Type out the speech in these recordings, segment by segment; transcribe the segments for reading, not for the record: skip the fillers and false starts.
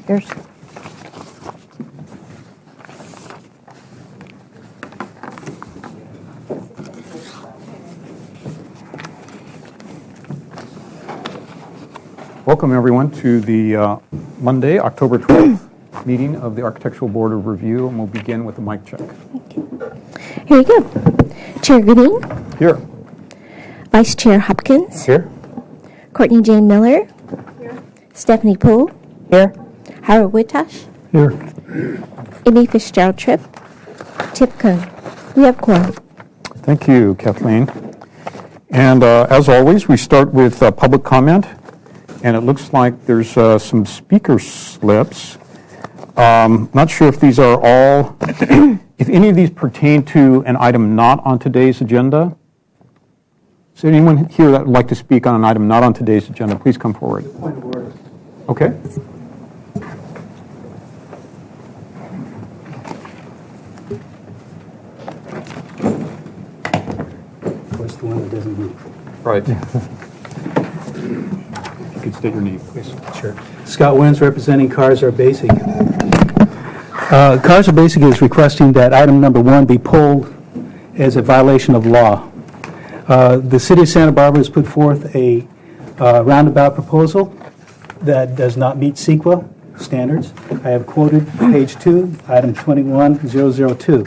speakers. Welcome, everyone, to the Monday, October 12th meeting of the Architectural Board of Review, and we'll begin with a mic check. Here you go. Chair Gooding. Here. Vice Chair Hopkins. Here. Courtney Jane Miller. Here. Stephanie Poole. Here. Howard Whitash. Here. Amy Fitzgerald Tripp. Tip Kuhn. We have quorum. Thank you, Kathleen. And as always, we start with public comment. And it looks like there's some speaker slips. Not sure if these are all, if any of these pertain to an item not on today's agenda. Is there anyone here that would like to speak on an item not on today's agenda? Please come forward. Point of order. Okay. What's the one that doesn't move? Right. You could state your name, please. Sure. Scott Wins, representing Cars Are Basic. Cars Are Basic is requesting that item number 1 be pulled as a violation of law. The City of Santa Barbara has put forth a roundabout proposal that does not meet CEQA standards. I have quoted page 2, item 21002.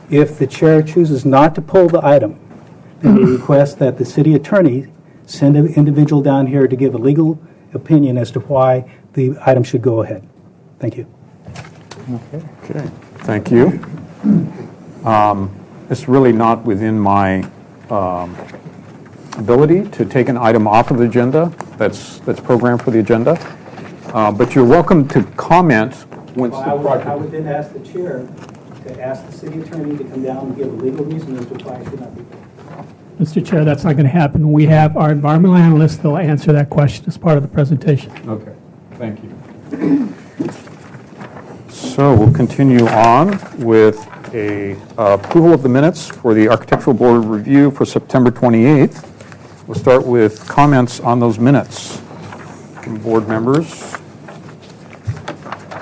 If the chair chooses not to pull the item, then we request that the city attorney send an individual down here to give a legal opinion as to why the item should go ahead. Thank you. Okay. Thank you. It's really not within my ability to take an item off of the agenda that's programmed for the agenda. But you're welcome to comment once the project. I would then ask the chair to ask the city attorney to come down and give a legal reason as to why it should not be pulled. Mr. Chair, that's not going to happen. We have our environmental analyst that will answer that question as part of the presentation. Okay, thank you. So we'll continue on with a approval of the minutes for the Architectural Board of Review for September 28th. We'll start with comments on those minutes from board members.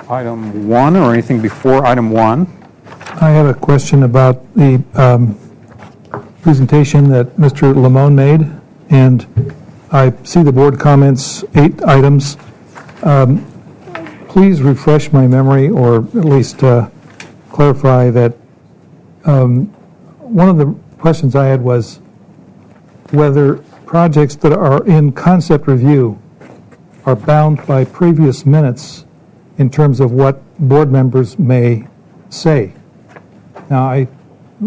Item 1 or anything before item 1? I have a question about the presentation that Mr. Lamone made, and I see the board comments, 8 items. Please refresh my memory, or at least clarify that one of the questions I had was whether projects that are in concept review are bound by previous minutes in terms of what board members may say. Now, I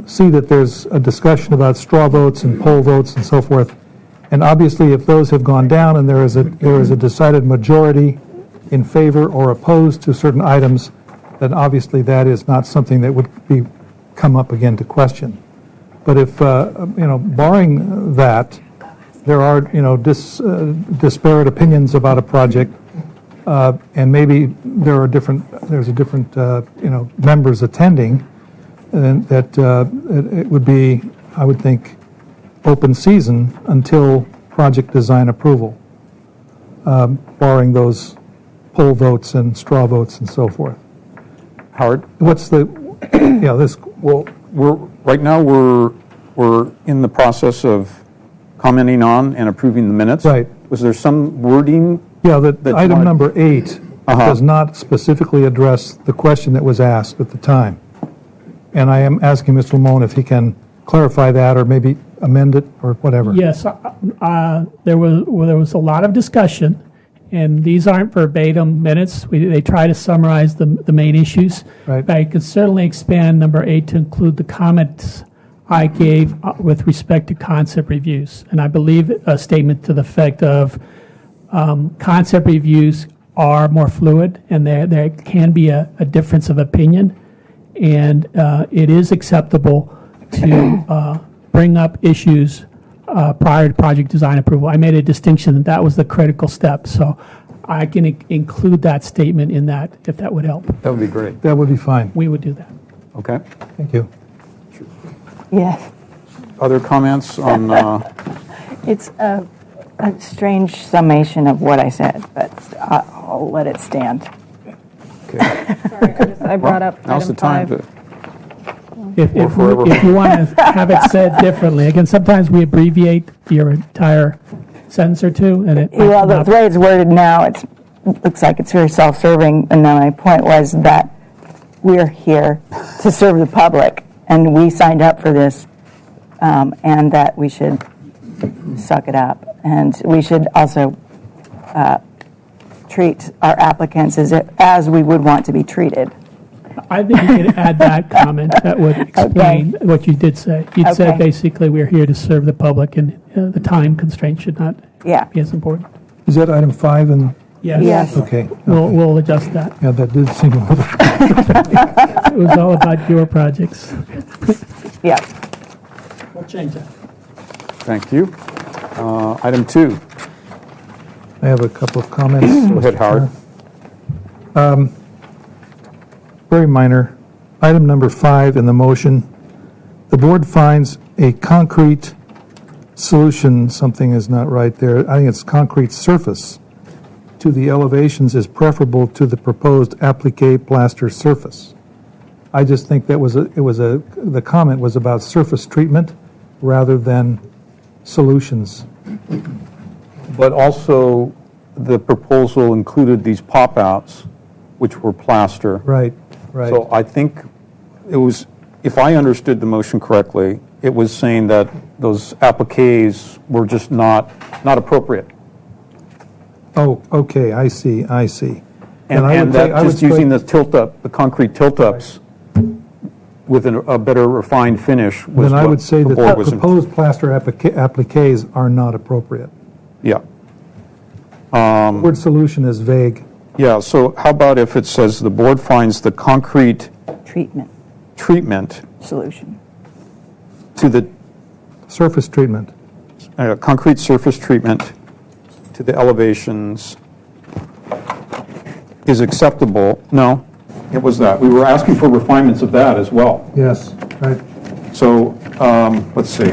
see that there's a discussion about straw votes and poll votes and so forth, and obviously if those have gone down and there is a decided majority in favor or opposed to certain items, then obviously that is not something that would come up again to question. But if barring that, there are disparate opinions about a project, and maybe there's a different members attending, and that it would be, I would think, open season until project design approval, barring those poll votes and straw votes and so forth. Howard? What's the, this? Well, right now we're in the process of commenting on and approving the minutes. Right. Was there some wording? Yeah, that item number 8 does not specifically address the question that was asked at the time. And I am asking Mr. Lamone if he can clarify that or maybe amend it or whatever. Yes, there was a lot of discussion, and these aren't verbatim minutes. They try to summarize the main issues. Right. But I could certainly expand number 8 to include the comments I gave with respect to concept reviews. And I believe a statement to the effect of concept reviews are more fluid, and there can be a difference of opinion. And it is acceptable to bring up issues prior to project design approval. I made a distinction that was the critical step. So I can include that statement in that, if that would help. That would be great. That would be fine. We would do that. Okay. Thank you. Yes. Other comments on? It's a strange summation of what I said, but I'll let it stand. I brought up Now's the item time 5. to, If forever. you want to have it said differently, again, sometimes we abbreviate your entire sentence or two, and it might Well, come the up. way it's worded now, it looks like it's very self-serving, and then my point was that we're here to serve the public, and we signed up for this, and that we should suck it up. And we should also treat our applicants as we would want to be treated. I think you could add that comment that would explain what you did say. You'd said Okay. basically we're here to serve the public, and the time constraint should not Yeah. be as important. Is that item 5? And Yes. okay. We'll adjust that. Yeah, that did seem a little. It was all about your projects. Yeah. We'll change that. thank you. Item 2. I have a couple of comments. Go ahead, Howard. Very minor. Item number 5 in the motion. The board finds a concrete solution, something is not right there. I think it's concrete surface to the elevations is preferable to the proposed applique plaster surface. I just think that the comment was about surface treatment rather than solutions. But also, the proposal included these pop-outs, which were plaster. Right, right. So I think it was, if I understood the motion correctly, it was saying that those appliques were just not appropriate. Oh, okay, I see. I would And say- that I would just using say- the tilt-up, the concrete tilt-ups with a better refined finish was Then I what would say the that board the was. proposed plaster appliques are not appropriate. Yeah. The word solution is vague. Yeah, so how about if it says the board finds the concrete Treatment treatment solution. to the Surface treatment. concrete surface treatment to the elevations is acceptable? No, it was that. We were asking for refinements of that as well. Yes, right. So, let's see.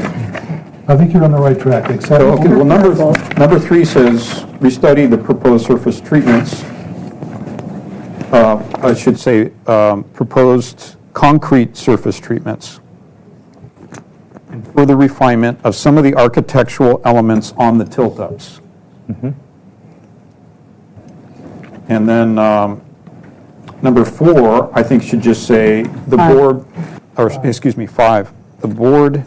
I think you're on the right track, except. So, okay, well, number 3 says, restudy the proposed surface treatments. I should say, proposed concrete surface treatments. And further refinement of some of the architectural elements on the tilt-ups. And then, number 4, I think should just say, the board, or, excuse me, 5, the board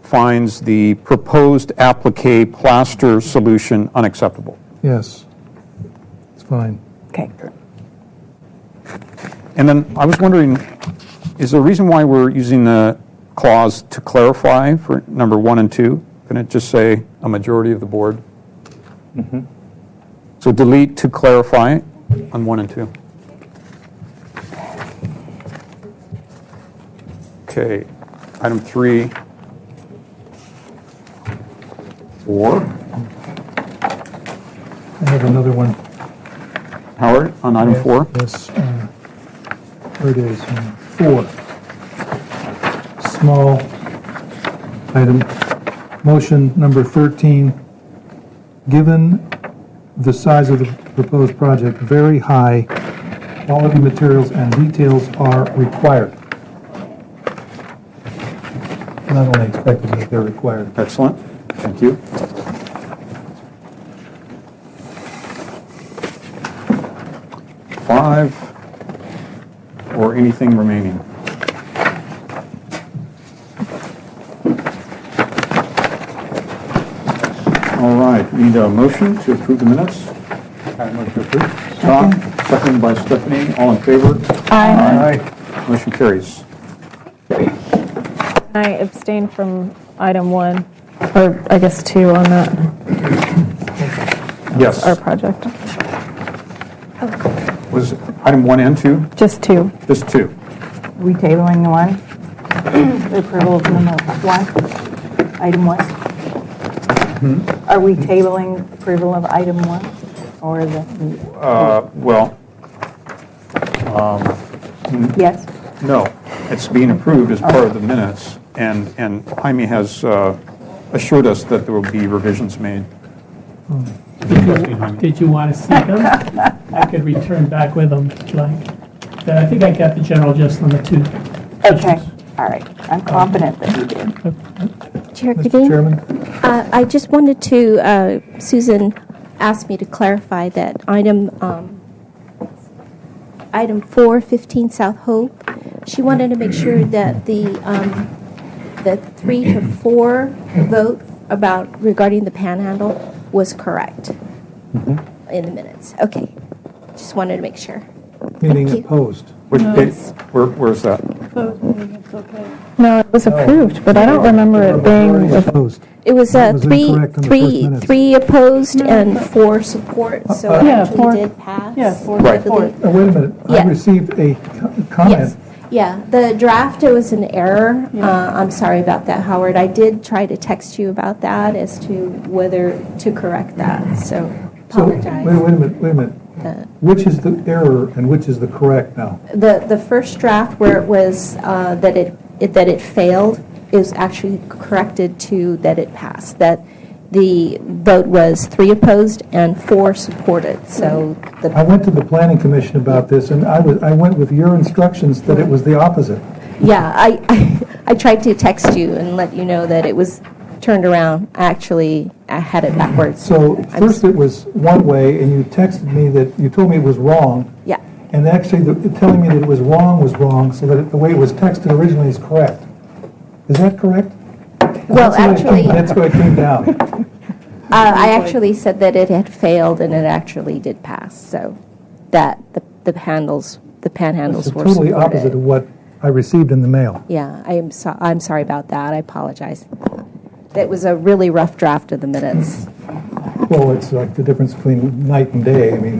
finds the proposed applique plaster solution unacceptable. Yes, it's fine. Okay. And then I was wondering, is there a reason why we're using the clause to clarify for number 1 and 2? Can it just say a majority of the board? So delete to clarify on 1 and 2. Okay, item 3. 4. I have another one. Howard, on item 4? Yes, where it is, 4. Small item, motion number 13. Given the size of the proposed project, very high quality materials and details are required. Not only expected, but they're required. Excellent, thank you. Five, or anything remaining? All right, we need a motion to approve the minutes. Motion to approve. Scott, seconded by Stephanie, all in favor? Aye. Motion carries. I abstained from item 1, or I guess 2 on that, Yes. our project. Was item 1 and 2? Just 2. Just 2. We tabling the one? The approval of number 1? Item 1? Are we tabling approval of item 1? Or the, Well, yes? no, it's being approved as part of the minutes, and Jaime has assured us that there will be revisions made. Did you want to see them? I could return back with them if you like. But I think I got the general gist on the two. Okay, all right. I'm confident that you did. Chair Mr. Kadeen? Chairman? I just wanted to, Susan asked me to clarify that item 415 South Hope, she wanted to make sure that the 3 to 4 vote regarding the panhandle was correct in the minutes. Okay, just wanted to make sure. Meaning Thank you. opposed. Which page, where's that? No, it was approved, but I don't remember it being, Opposed. It was That was incorrect in the first minutes. three opposed and 4 support, so it Yeah, actually 4. did pass. Yeah, 4 I Right. believe. Wait a minute. I Yeah. received a comment. Yes, yeah, the draft, it was an error. I'm sorry about that, Howard. I did try to text you about that as to whether to correct that, so So, apologize. wait a minute. Which is the error and which is the correct now? The first draft where it was that it failed is actually corrected to that it passed, that the vote was 3 opposed and 4 supported, so I went to the planning commission about this, and I went with your instructions that it was the opposite. yeah, I tried to text you and let you know that it was turned around. Actually, I had it backwards. So first it was one way, and you texted me that, you told me it was wrong, Yeah, and actually telling me that it was wrong, so that the way it was texted originally is correct. Is that correct? well, That's the way it actually, came- That's where it came down. I actually said that it had failed and it actually did pass, so that the panhandles It's were totally opposite of supported. what I received in the mail. Yeah, I'm sorry about that. I apologize. It was a really rough draft of the minutes. Well, it's like the difference between night and day. I mean,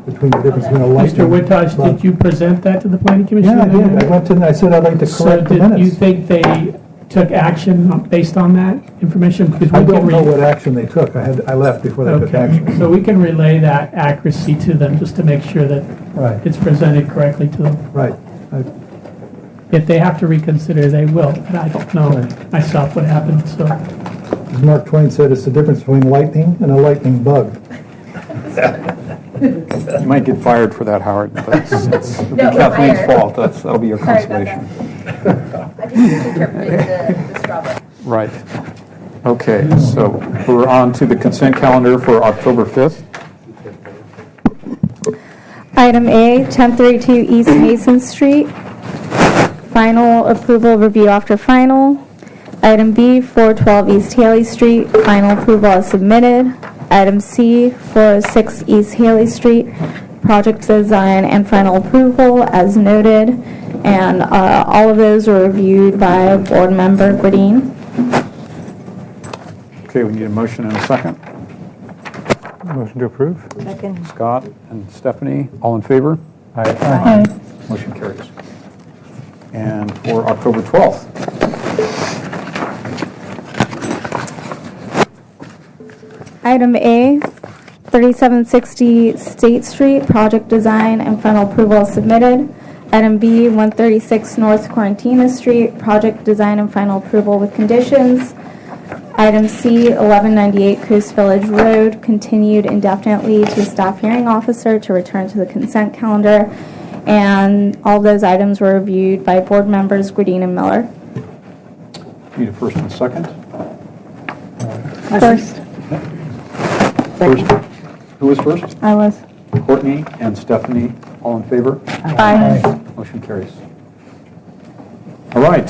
between the difference between a light Mr. Whittosh, did you present that to the planning commission? Yeah, I did. I went to, and I said I'd like to So correct the did you minutes. think they took action based on that information? Because I we can don't know what action they took. I left before they took Okay, action. so we can relay that accuracy to them, just to make sure that Right, it's presented correctly to them. right. If they have to reconsider, they will, but I don't know Right. myself what happened, so. As Mark Twain said, it's the difference between lightning and a lightning bug. You might get fired for that, Howard, but it'll be No, Kathleen's fired. fault. That'll be your Sorry about consolation. I just misinterpreted the straw vote. Right. Okay, so we're on to the consent calendar for October 5th. Item A, 1032 East Mason Street. Final approval review after final. Item B, 412 East Haley Street. Final approval as submitted. Item C, 406 East Haley Street. Project design and final approval as noted. And all of those were reviewed by Board Member Gradine. Okay, we need a motion and a second. Motion to approve. Second. Scott and Stephanie, all in favor? Aye. Motion carries. And for October 12th, Item A, 3760 State Street, project design and final approval submitted. Item B, 136 North Quarantina Street, project design and final approval with conditions. Item C, 1198 Coast Village Road, continued indefinitely to staff hearing officer to return to the consent calendar. And all those items were reviewed by board members Gradine and Miller. need a first and second. First, First, who was first? I was. Courtney and Stephanie, all in favor? Aye. Motion carries. All right,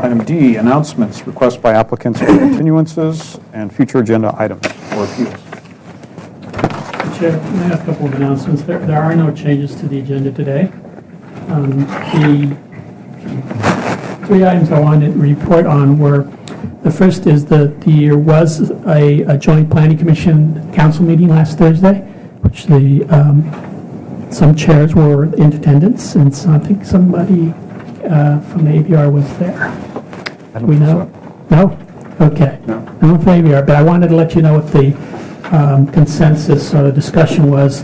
item D, announcements, requests by applicants for continuances and future agenda items or appeals. Chair, I have a couple of announcements. There are no changes to the agenda today. The 3 items I wanted to report on were, the first is there was a joint planning commission council meeting last Thursday, which some chairs were in attendance, and so I think somebody from the ABR was there. Do we know? No? Okay. No. No from ABR, but I wanted to let you know what the consensus or the discussion was.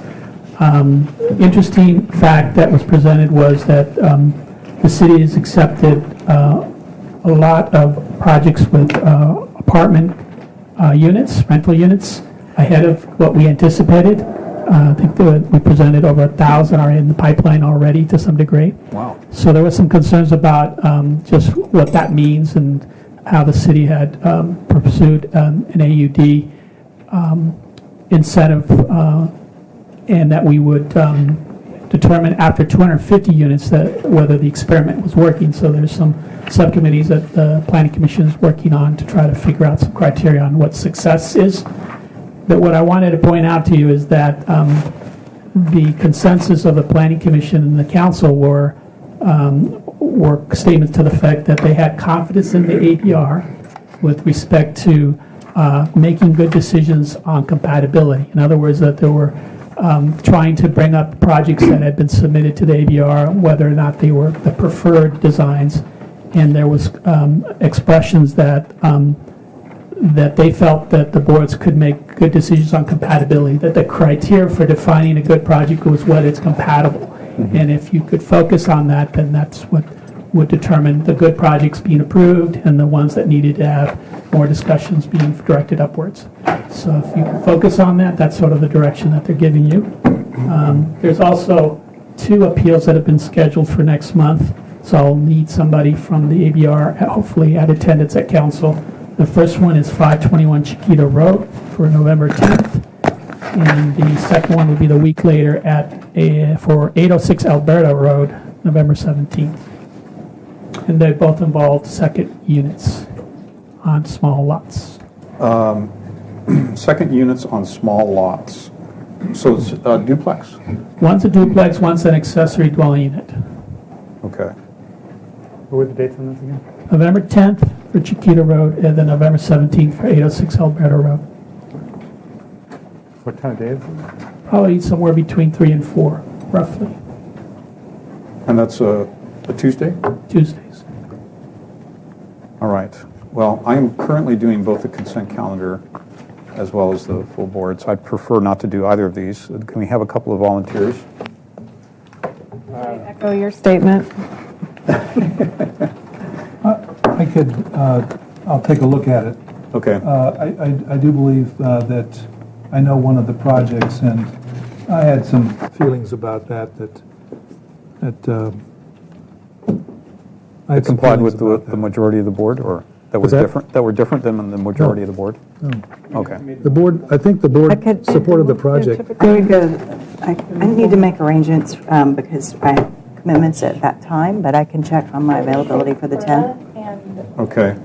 Interesting fact that was presented was that the city has accepted a lot of projects with apartment units, rental units, ahead of what we anticipated. I think that we presented over 1,000 are in the pipeline already to some degree. Wow. So there were some concerns about just what that means and how the city had pursued an AUD incentive, and that we would determine after 250 units that whether the experiment was working. So there's some subcommittees that the Planning Commission is working on to try to figure out some criteria on what success is. But what I wanted to point out to you is that the consensus of the Planning Commission and the Council were statements to the effect that they had confidence in the ABR with respect to making good decisions on compatibility. In other words, that they were trying to bring up projects that had been submitted to the ABR, whether or not they were the preferred designs, and there was expressions that that they felt that the boards could make good decisions on compatibility, that the criteria for defining a good project was whether it's compatible. Mm-hmm. And if you could focus on that, then that's what would determine the good projects being approved and the ones that needed to have more discussions being directed upwards. So if you can focus on that, that's sort of the direction that they're giving you. There's also 2 appeals that have been scheduled for next month, so I'll need somebody from the ABR, hopefully at attendance at council. The first one is 521 Chiquita Road for November 10th, and the second one will be the week later for 806 Alberta Road, November 17th. And they both involve second units on small lots. Second units on small lots. So it's a duplex? One's a duplex, one's an accessory dwelling unit. Okay. What were the dates on this again? November 10th for Chiquita Road, and then November 17th for 806 Alberta Road. What time of day is it? Probably somewhere between 3 and 4, roughly, And that's a Tuesday? Tuesdays. All right. Well, I am currently doing both the consent calendar as well as the full boards. I'd prefer not to do either of these. Can we have a couple of volunteers? Echo your statement. I could, I'll take a look at it. Okay. I do believe that I know one of the projects, and I had some feelings about that I It had some complied feelings with about the majority of the board, or that were Was that- different? That were different than the majority of the board? Okay. The board, I think the board supported the project. Very good. I need to make arrangements because I have commitments at that time, but I can check on my availability for the 10th. Okay.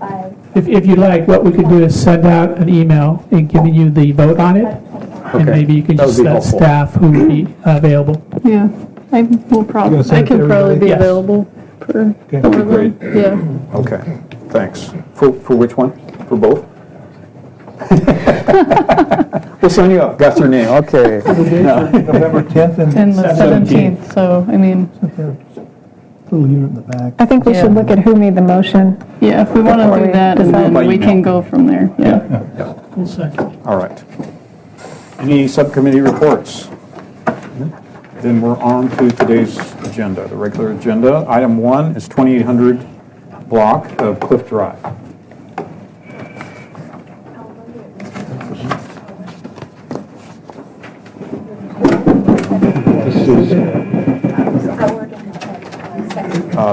If you like, what we could do is send out an email and giving you the vote on it, and Okay. maybe you can That would just be let helpful. staff who would be available. Yeah, I will probably, send I it to can probably everybody? be Yes. available for, Okay. That'd be great. yeah. Okay. Thanks. For which one? For both? We'll sign you up. Got your name. Okay. November 10th and And the 17th, so, I mean, little unit in the back. I think we should look at who made the motion. Yeah, if we want to do that, and then By we email. can go from there, yeah. We'll second. All right. Any subcommittee reports? Then we're on to today's agenda, the regular agenda. Item 1 is 2800 block of Cliff Drive.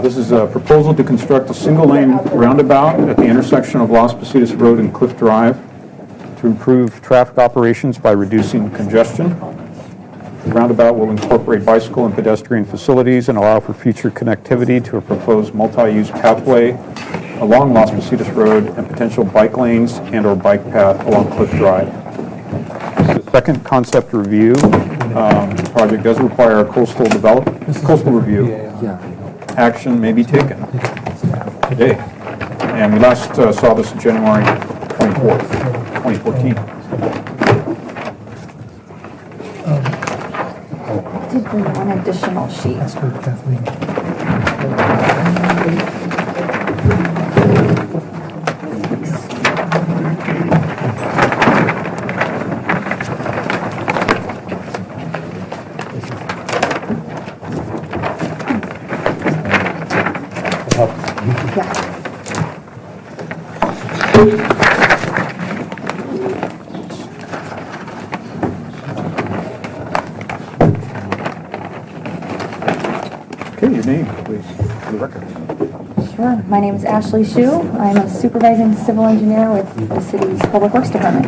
This is a proposal to construct a single-lane roundabout at the intersection of Las Positas Road and Cliff Drive to improve traffic operations by reducing congestion. The roundabout will incorporate bicycle and pedestrian facilities and allow for future connectivity to a proposed multi-use pathway along Las Positas Road and potential bike lanes and/or bike path along Cliff Drive. This is the second concept review. The project does require a coastal review. Action may be taken today. And we last saw this January 24th, 2014. Did bring one additional sheet. That's for Kathleen. name, please, for the record. Sure. My name is Ashley Shu. I'm a supervising civil engineer with the city's Public Works Department.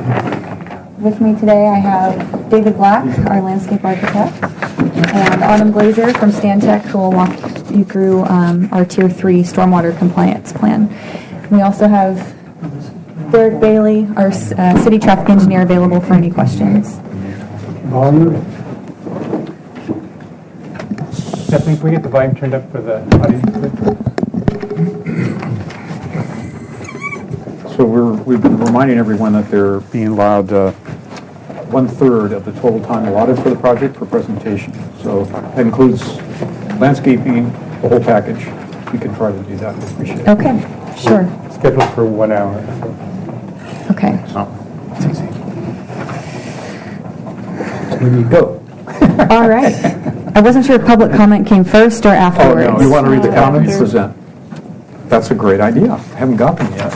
With me today I have David Black, our landscape architect, and Autumn Glazer from Stantec, who will walk you through our Tier 3 stormwater compliance plan. We also have Derek Bailey, our city traffic engineer, available for any questions. Kathleen, can we get the volume turned up for the audience, please? So we've been reminding everyone that they're being allowed 1/3 of the total time allotted for the project for presentation. So that includes landscaping, the whole package. We can try to do that. We appreciate it. Okay, sure. Scheduled for 1 hour. Okay. So, it's easy. Where do you go? All right. I wasn't sure if public comment came first or Oh, afterwards. no. You want to read the comments? Present. That's a great idea. I haven't got them yet.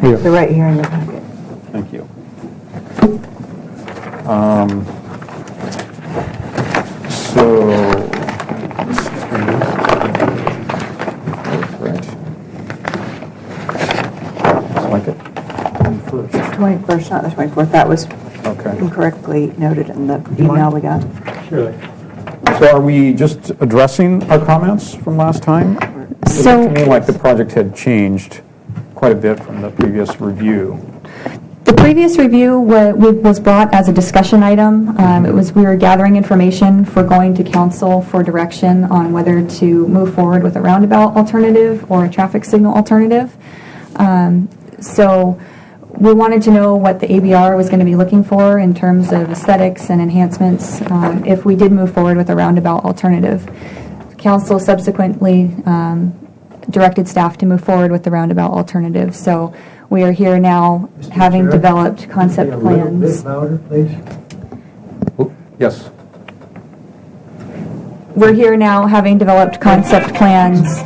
They're right here in the packet. Thank you. So, right. Like it. First. 21st, not the 24th. That was Okay. incorrectly noted in the email we got. Surely. So are we just addressing our comments from last time? It looked to me like the project had changed quite a bit from the previous review. The previous review was brought as a discussion item. We were gathering information for going to council for direction on whether to move forward with a roundabout alternative or a traffic signal alternative. So we wanted to know what the ABR was going to be looking for in terms of aesthetics and enhancements if we did move forward with a roundabout alternative. Council subsequently directed staff to move forward with the roundabout alternative. So we are here now having developed concept plans. louder, please. Oh, yes. We're here now having developed concept plans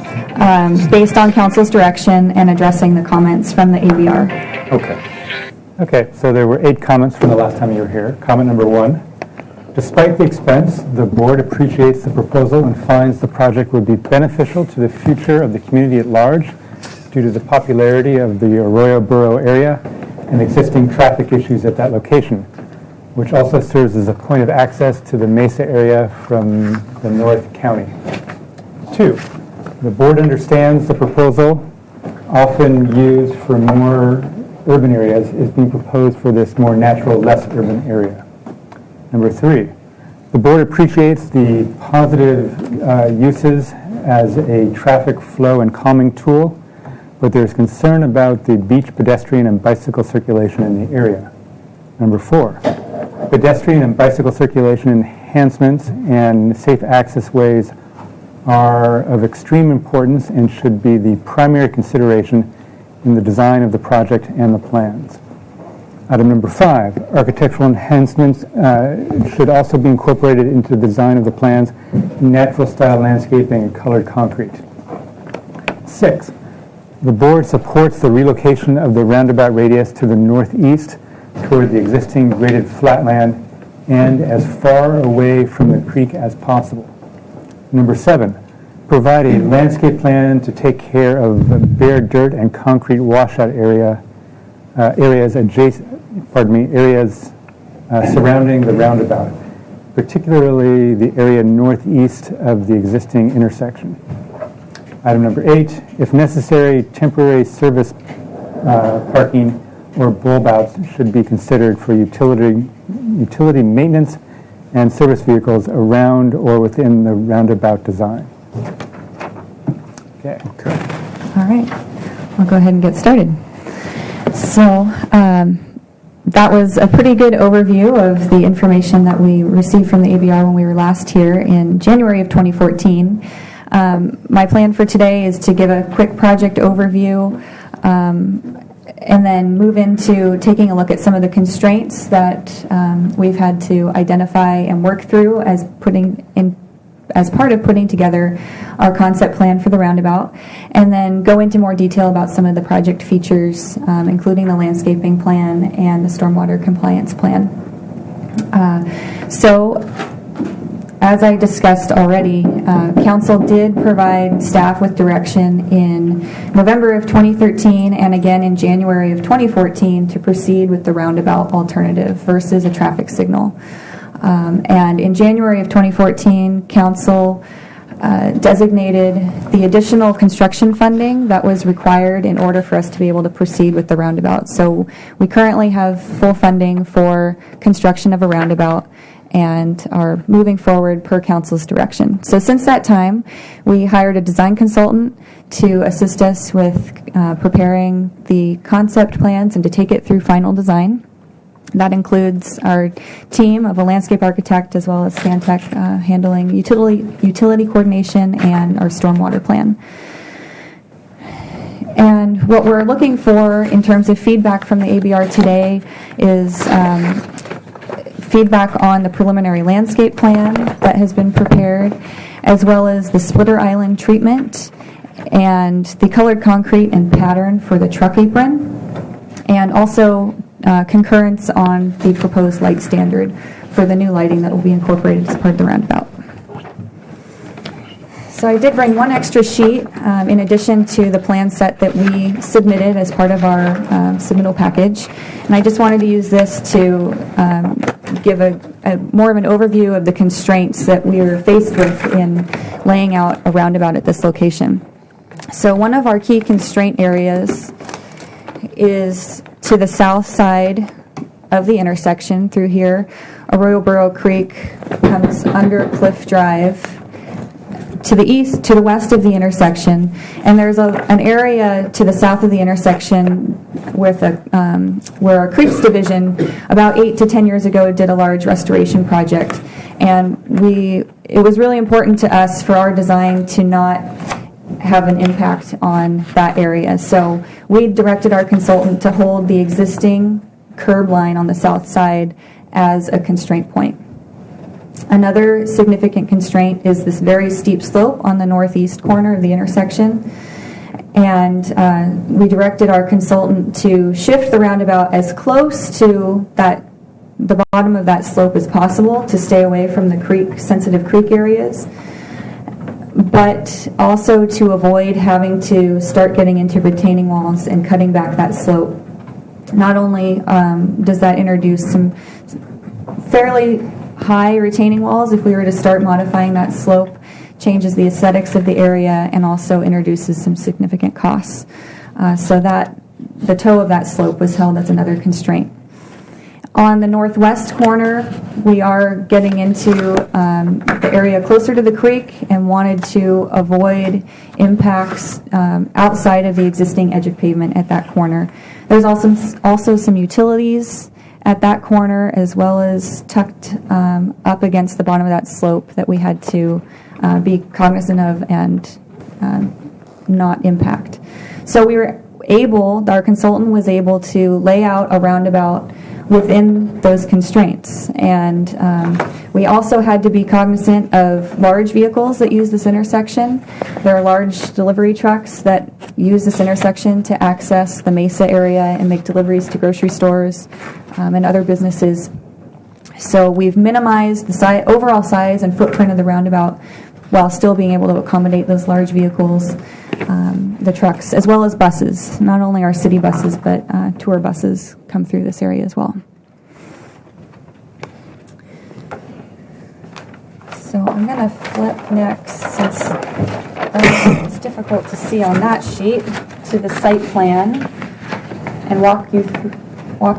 based on council's direction and addressing the comments from the ABR. Okay. Okay, so there were 8 comments from the last time you were here. Comment number 1. Despite the expense, the board appreciates the proposal and finds the project would be beneficial to the future of the community at large due to the popularity of the Arroyo Burro area and existing traffic issues at that location, which also serves as a point of access to the Mesa area from the North County. 2, the board understands the proposal, often used for more urban areas, is being proposed for this more natural, less urban area. Number 3, the board appreciates the positive uses as a traffic flow and calming tool, but there's concern about the beach pedestrian and bicycle circulation in the area. Number 4, pedestrian and bicycle circulation enhancements and safe access ways are of extreme importance and should be the primary consideration in the design of the project and the plans. Item number 5, architectural enhancements should also be incorporated into the design of the plans, natural style landscaping and colored concrete. 6, the board supports the relocation of the roundabout radius to the northeast toward the existing graded flatland and as far away from the creek as possible. Number 7, provide a landscape plan to take care of bare dirt and concrete washout areas surrounding the roundabout, particularly the area northeast of the existing intersection. Item number 8, if necessary, temporary service parking or bulb outs should be considered for utility maintenance and service vehicles around or within the roundabout design. Okay. All right, I'll go ahead and get started. So that was a pretty good overview of the information that we received from the ABR when we were last here in January of 2014. My plan for today is to give a quick project overview and then move into taking a look at some of the constraints that we've had to identify and work through as part of putting together our concept plan for the roundabout, and then go into more detail about some of the project features, including the landscaping plan and the stormwater compliance plan. So as I discussed already, Council did provide staff with direction in November of 2013 and again in January of 2014 to proceed with the roundabout alternative versus a traffic signal. And in January of 2014, Council designated the additional construction funding that was required in order for us to be able to proceed with the roundabout. So we currently have full funding for construction of a roundabout and are moving forward per council's direction. So since that time, we hired a design consultant to assist us with preparing the concept plans and to take it through final design. That includes our team of a landscape architect as well as Stantec handling utility coordination and our stormwater plan. And what we're looking for in terms of feedback from the ABR today is feedback on the preliminary landscape plan that has been prepared, as well as the splitter island treatment and the colored concrete and pattern for the truck apron, and also concurrence on the proposed light standard for the new lighting that will be incorporated as part of the roundabout. So I did bring one extra sheet in addition to the plan set that we submitted as part of our submittal package. And I just wanted to use this to give a more of an overview of the constraints that we were faced with in laying out a roundabout at this location. So one of our key constraint areas is to the south side of the intersection through here. Arroyo Burro Creek comes under Cliff Drive to the east, to the west of the intersection, and there's an area to the south of the intersection with where our Creeks Division about 8 to 10 years ago did a large restoration project, and it was really important to us for our design to not have an impact on that area. So we directed our consultant to hold the existing curb line on the south side as a constraint point. Another significant constraint is this very steep slope on the northeast corner of the intersection. And we directed our consultant to shift the roundabout as close to the bottom of that slope as possible to stay away from the sensitive creek areas, but also to avoid having to start getting into retaining walls and cutting back that slope. Not only does that introduce some fairly high retaining walls, if we were to start modifying that slope, changes the aesthetics of the area and also introduces some significant costs. So that the toe of that slope was held as another constraint. On the northwest corner, we are getting into the area closer to the creek and wanted to avoid impacts outside of the existing edge of pavement at that corner. There's also some utilities at that corner, as well as tucked up against the bottom of that slope that we had to be cognizant of and not impact. So our consultant was able to lay out a roundabout within those constraints. And we also had to be cognizant of large vehicles that use this intersection. There are large delivery trucks that use this intersection to access the Mesa area and make deliveries to grocery stores and other businesses. So we've minimized the overall size and footprint of the roundabout while still being able to accommodate those large vehicles, the trucks, as well as buses. Not only our city buses, but tour buses come through this area as well. So I'm going to flip next, since it's difficult to see on that sheet, to the site plan and walk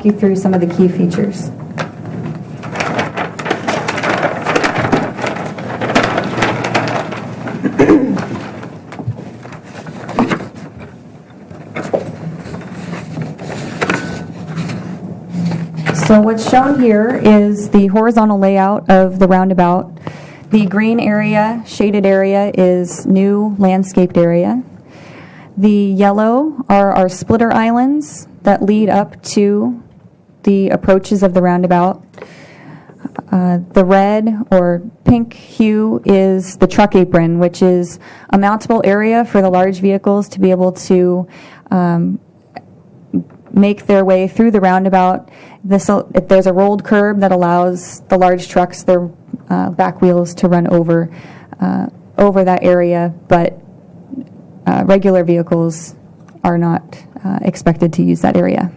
you through some of the key features. So what's shown here is the horizontal layout of the roundabout. The green area, shaded area, is new landscaped area. The yellow are our splitter islands that lead up to the approaches of the roundabout. The red or pink hue is the truck apron, which is a mountable area for the large vehicles to be able to make their way through the roundabout. There's a rolled curb that allows the large trucks their back wheels to run over that area, but regular vehicles are not expected to use that area.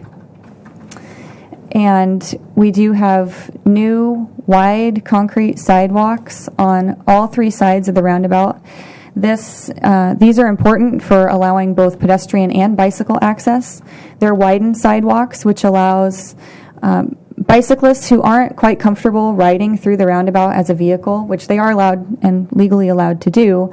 And we do have new wide concrete sidewalks on all three sides of the roundabout. These are important for allowing both pedestrian and bicycle access. They're widened sidewalks, which allows bicyclists who aren't quite comfortable riding through the roundabout as a vehicle, which they are allowed and legally allowed to do.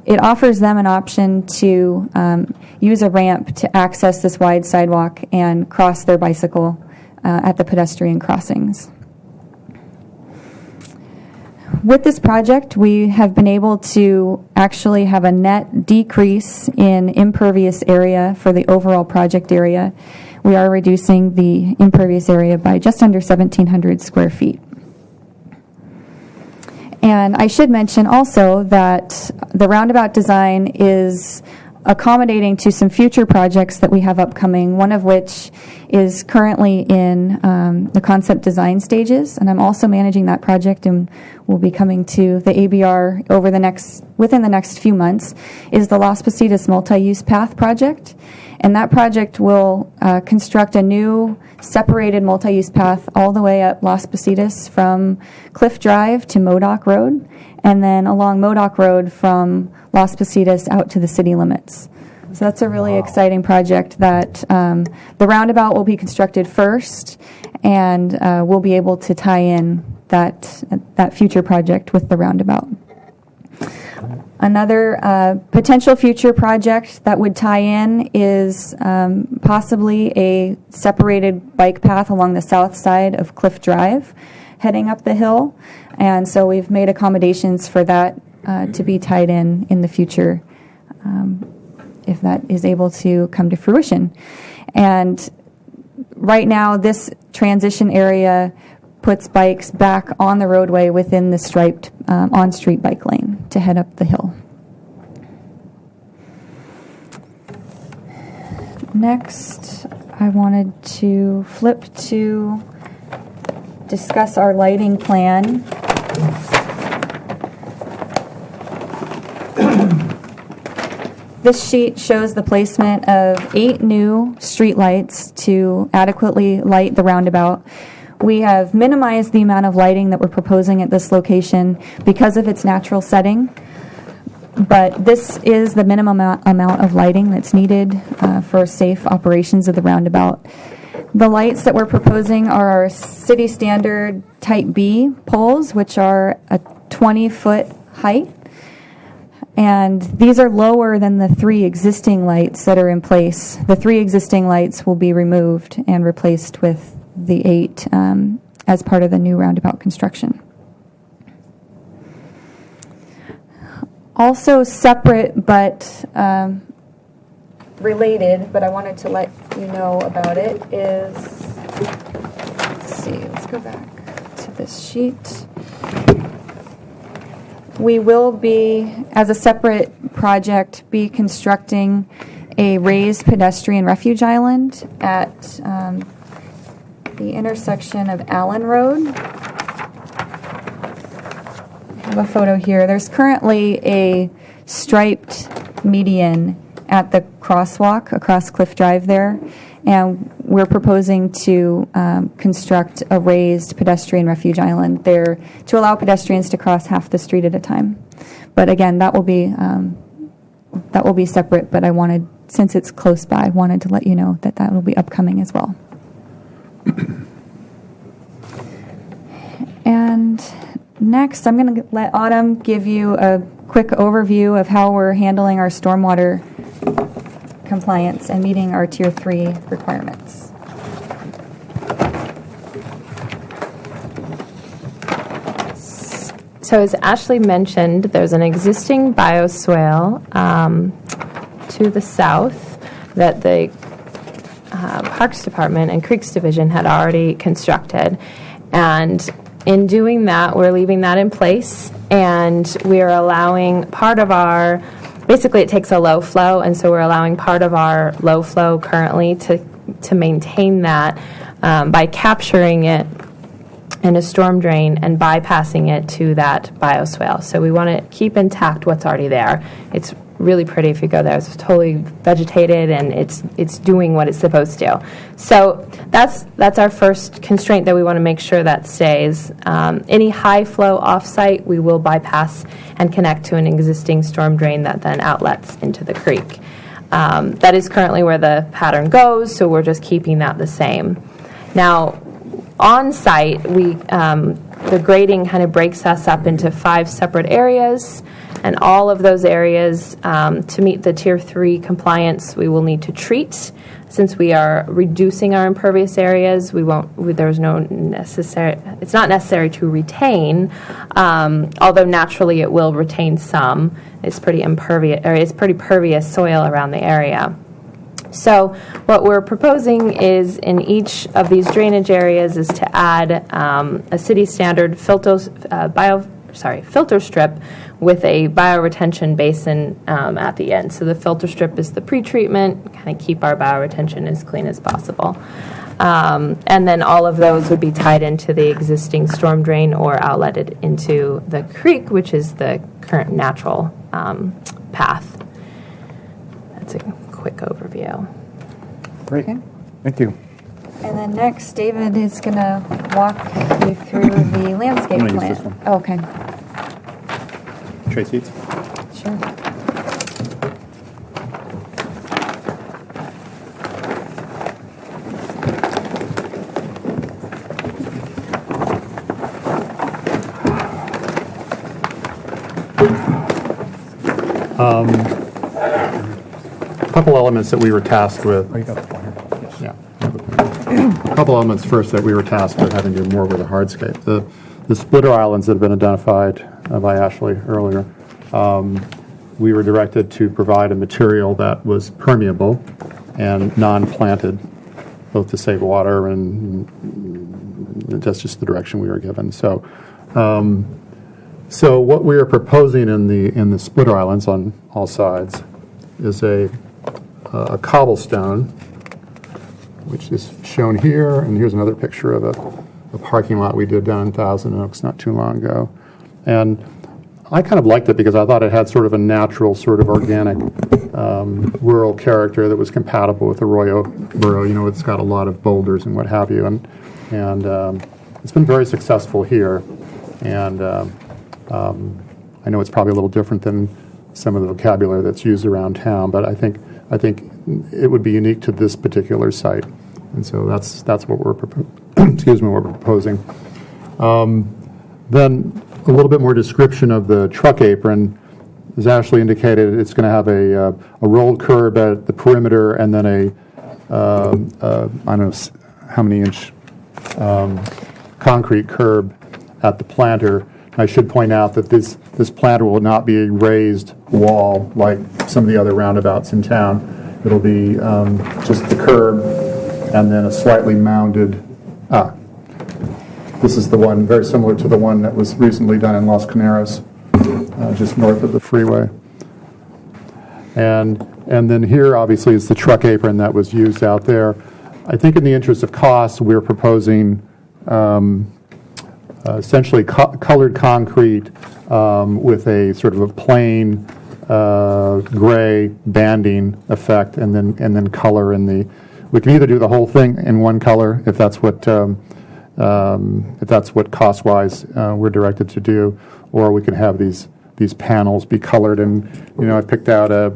It offers them an option to use a ramp to access this wide sidewalk and cross their bicycle at the pedestrian crossings. With this project, we have been able to actually have a net decrease in impervious area for the overall project area. We are reducing the impervious area by just under 1,700 square feet. And I should mention also that the roundabout design is accommodating to some future projects that we have upcoming, one of which is currently in the concept design stages, and I'm also managing that project and will be coming to the ABR within the next few months, is the Las Positas multi-use path project. And that project will construct a new separated multi-use path all the way up Las Positas from Cliff Drive to Modoc Road, and then along Modoc Road from Las Positas out to the city limits. So that's a really exciting project that the roundabout will be constructed first, and we'll be able to tie in that future project with the roundabout. Another potential future project that would tie in is possibly a separated bike path along the south side of Cliff Drive heading up the hill. And so we've made accommodations for that to be tied in the future if that is able to come to fruition. And right now, this transition area puts bikes back on the roadway within the striped on-street bike lane to head up the hill. Next, I wanted to flip to discuss our lighting plan. This sheet shows the placement of 8 new street lights to adequately light the roundabout. We have minimized the amount of lighting that we're proposing at this location because of its natural setting, but this is the minimum amount of lighting that's needed for safe operations of the roundabout. The lights that we're proposing are our city standard Type B poles, which are a 20-foot height. And these are lower than the 3 existing lights that are in place. The 3 existing lights will be removed and replaced with the 8 as part of the new roundabout construction. Also separate but related, but I wanted to let you know about it, is, let's go back to this sheet. We will be, as a separate project, be constructing a raised pedestrian refuge island at the intersection of Allen Road. I have a photo here. There's currently a striped median at the crosswalk across Cliff Drive there, and we're proposing to construct a raised pedestrian refuge island there to allow pedestrians to cross half the street at a time. But again, that will be separate, but I wanted, since it's close by, wanted to let you know that that will be upcoming as well. And next, I'm going to let Autumn give you a quick overview of how we're handling our stormwater compliance and meeting our Tier 3 requirements. So as Ashley mentioned, there's an existing bioswale to the south that the Parks Department and Creeks Division had already constructed. And in doing that, we're leaving that in place, and we are allowing part of our, basically it takes a low flow, and so we're allowing part of our low flow currently to maintain that by capturing it and a storm drain and bypassing it to that bioswale. So we want to keep intact what's already there. It's really pretty if you go there. It's totally vegetated and it's doing what it's supposed to. So that's our first constraint that we want to make sure that stays. Any high flow offsite we will bypass and connect to an existing storm drain that then outlets into the creek. That is currently where the pattern goes, so we're just keeping that the same. Now, on site, the grading kind of breaks us up into 5 separate areas, and all of those areas, to meet the Tier 3 compliance, we will need to treat. Since we are reducing our impervious areas, it's not necessary to retain, although naturally it will retain some. It's pretty impervious, or it's pretty pervious soil around the area. So what we're proposing is in each of these drainage areas is to add a city standard filter strip with a bioretention basin at the end. So the filter strip is the pretreatment, kind of keep our bioretention as clean as possible. And then all of those would be tied into the existing storm drain or outletted into the creek, which is the current natural path. That's a quick overview. Great. Thank you. And then next, David is going to walk you through the landscape I'm gonna plan. use this one. Oh, okay. Trade seats. Sure. A couple elements that we were tasked with. Oh, you got the phone here. Yeah. A couple elements first that we were tasked with having to do more with the hardscape. The splitter islands that have been identified by Ashley earlier, we were directed to provide a material that was permeable and non-planted, both to save water and that's just the direction we were given. So what we are proposing in the splitter islands on all sides is a cobblestone, which is shown here, and here's another picture of a parking lot we did down in Thousand Oaks not too long ago. And I kind of liked it because I thought it had sort of a natural, sort of organic rural character that was compatible with Arroyo Burro. You know, it's got a lot of boulders and what have you, and it's been very successful here. And I know it's probably a little different than some of the vocabulary that's used around town, but I think it would be unique to this particular site, and so that's what we're proposing. Then a little bit more description of the truck apron. As Ashley indicated, it's going to have a rolled curb at the perimeter, and then I don't know how many inch concrete curb at the planter. I should point out that this planter will not be a raised wall like some of the other roundabouts in town. It'll be just the curb and then a slightly mounded. This is the one very similar to the one that was recently done in Los Caneros, just north of the freeway. And then here, obviously, is the truck apron that was used out there. I think in the interest of cost, we're proposing essentially colored concrete with a sort of a plain gray banding effect, and then color in the. We can either do the whole thing in one color if that's what cost-wise we're directed to do, or we can have these panels be colored. And I picked out a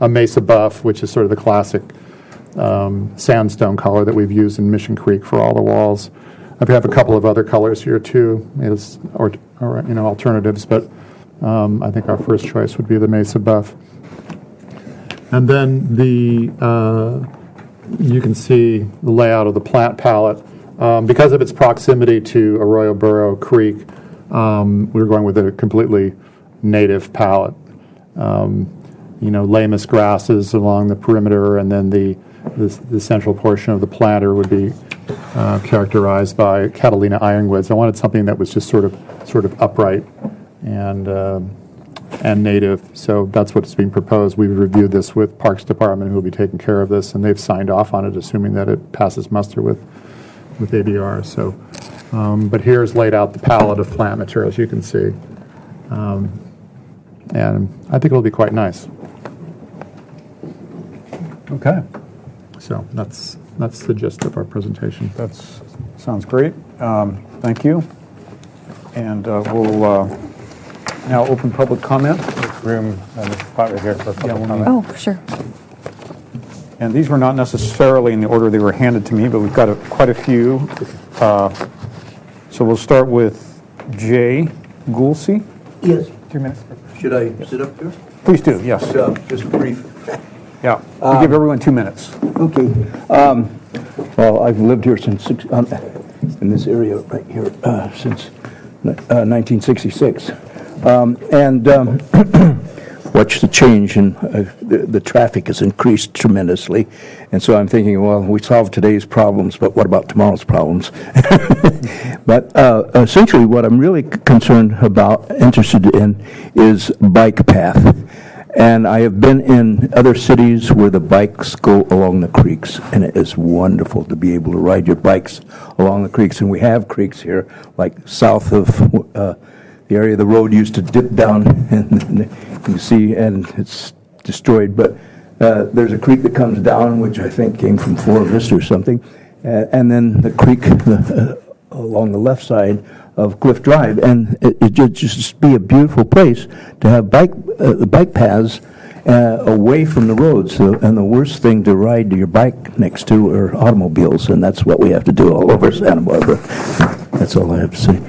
Mesa Buff, which is sort of the classic sandstone color that we've used in Mission Creek for all the walls. I have a couple of other colors here too, or alternatives, but I think our first choice would be the Mesa Buff. And then you can see the layout of the plant palette. Because of its proximity to Arroyo Burro Creek, we're going with a completely native palette. Lamus grasses along the perimeter, and then the central portion of the planter would be characterized by Catalina ironwoods. I wanted something that was just sort of upright and native. So that's what's being proposed. We've reviewed this with Parks Department, who will be taking care of this, and they've signed off on it, assuming that it passes muster with ABR. So But here's laid out the palette of plant materials you can see. And I think it'll be quite nice. Okay. So that's the gist of our presentation. That sounds great. Thank you. And we'll now open public comment. Room, this spot right here for public comment. Oh, sure. And these were not necessarily in the order they were handed to me, but we've got quite a few. So we'll start with Jay Goolsey. Yes. 2 minutes. Should I sit up here? Please do, yes. Just brief. Yeah, we give everyone 2 minutes. Okay. Well, I've lived here since in this area right here since 1966, and watched the change in the traffic has increased tremendously, and so I'm thinking, well, we solved today's problems, but what about tomorrow's problems? But essentially, what I'm really interested in, is bike path. And I have been in other cities where the bikes go along the creeks, and it is wonderful to be able to ride your bikes along the creeks. And we have creeks here, like south of the area the road used to dip down, and you can see, and it's destroyed. But there's a creek that comes down, which I think came from Flora Vista or something, and then the creek along the left side of Cliff Drive, and it just be a beautiful place to have bike paths away from the roads. And the worst thing to ride your bike next to are automobiles, and that's what we have to do all over Santa Barbara. That's all I have to say.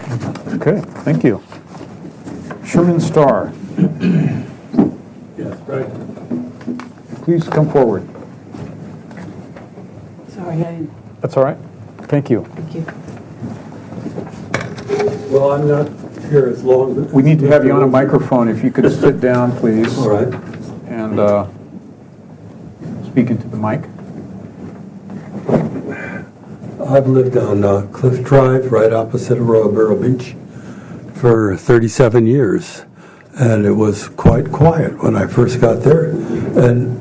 Okay, thank you. Sherman Starr. Yes, right. Please come forward. Sorry, That's all right. Thank you. thank you. Well, I'm not here as long. We need to have you on a microphone. If you could sit down, please. All right. And speak into the mic. I've lived on Cliff Drive, right opposite of Royal Barrow Beach, for 37 years. And it was quite quiet when I first got there. And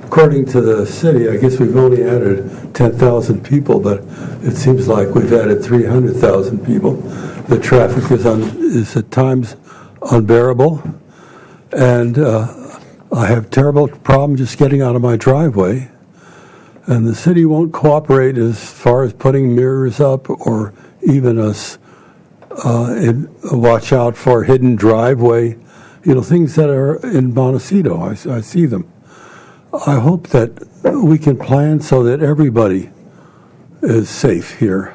according to the city, I guess we've only added 10,000 people, but it seems like we've added 300,000 people. The traffic is at times unbearable, and I have terrible problem just getting out of my driveway. And the city won't cooperate as far as putting mirrors up, or even us watch out for hidden driveway. You know, things that are in Montecito. I see them. I hope that we can plan so that everybody is safe here,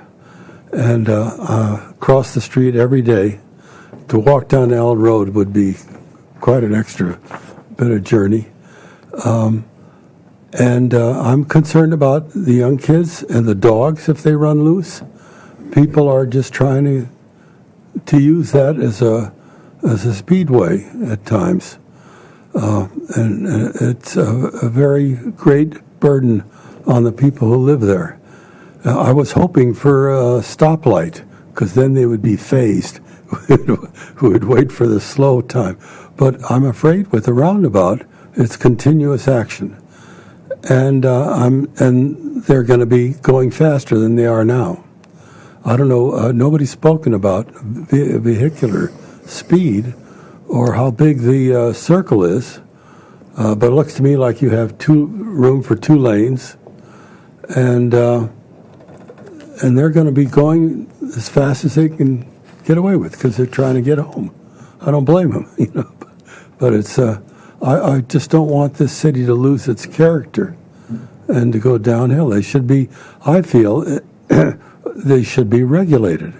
and cross the street every day. To walk down Allen Road would be quite an extra bit of journey. And I'm concerned about the young kids and the dogs if they run loose. People are just trying to use that as a speedway at times. And it's a very great burden on the people who live there. I was hoping for a stoplight, because then they would be phased, who would wait for the slow time. But I'm afraid with the roundabout, it's continuous action. And they're going to be going faster than they are now. I don't know, nobody's spoken about vehicular speed or how big the circle is, but it looks to me like you have room for 2 lanes, and they're going to be going as fast as they can get away with, because they're trying to get home. I don't blame them, you know, but it's I just don't want this city to lose its character and to go downhill. They should be, I feel, they should be regulated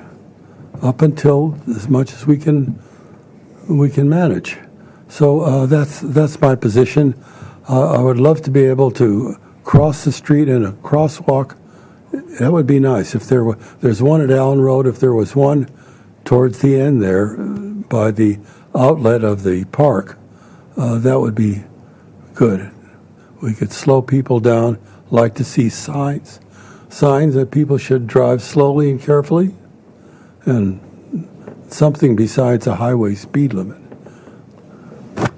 up until as much as we can manage. So that's my position. I would love to be able to cross the street in a crosswalk. That would be nice. If there's one at Allen Road, if there was one towards the end there by the outlet of the park, that would be good. We could slow people down. Like to see signs that people should drive slowly and carefully, and something besides a highway speed limit.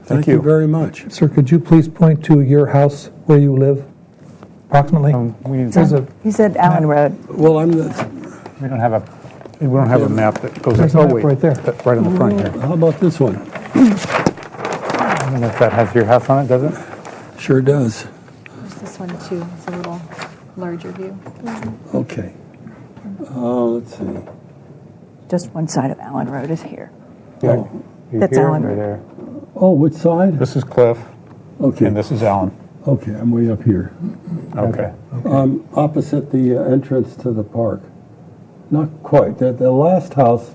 Thank you very much. Sir, could you please point to your house where you live, approximately? He said Allen Road. Well, we don't have a We don't have a map that goes. There's a Oh, map wait, right there. that's right on the front here. How about this one? I don't know if that has your house on it, does it? Sure does. There's this one too. It's a little larger view. Okay. Let's see. Just one side of Allen Road is here. Oh, You're That's here Allen or Road. there? oh, which side? This is Cliff, Okay. and this is Allen. Okay, I'm way up here. Okay. Opposite the entrance to the park. Not quite. The last house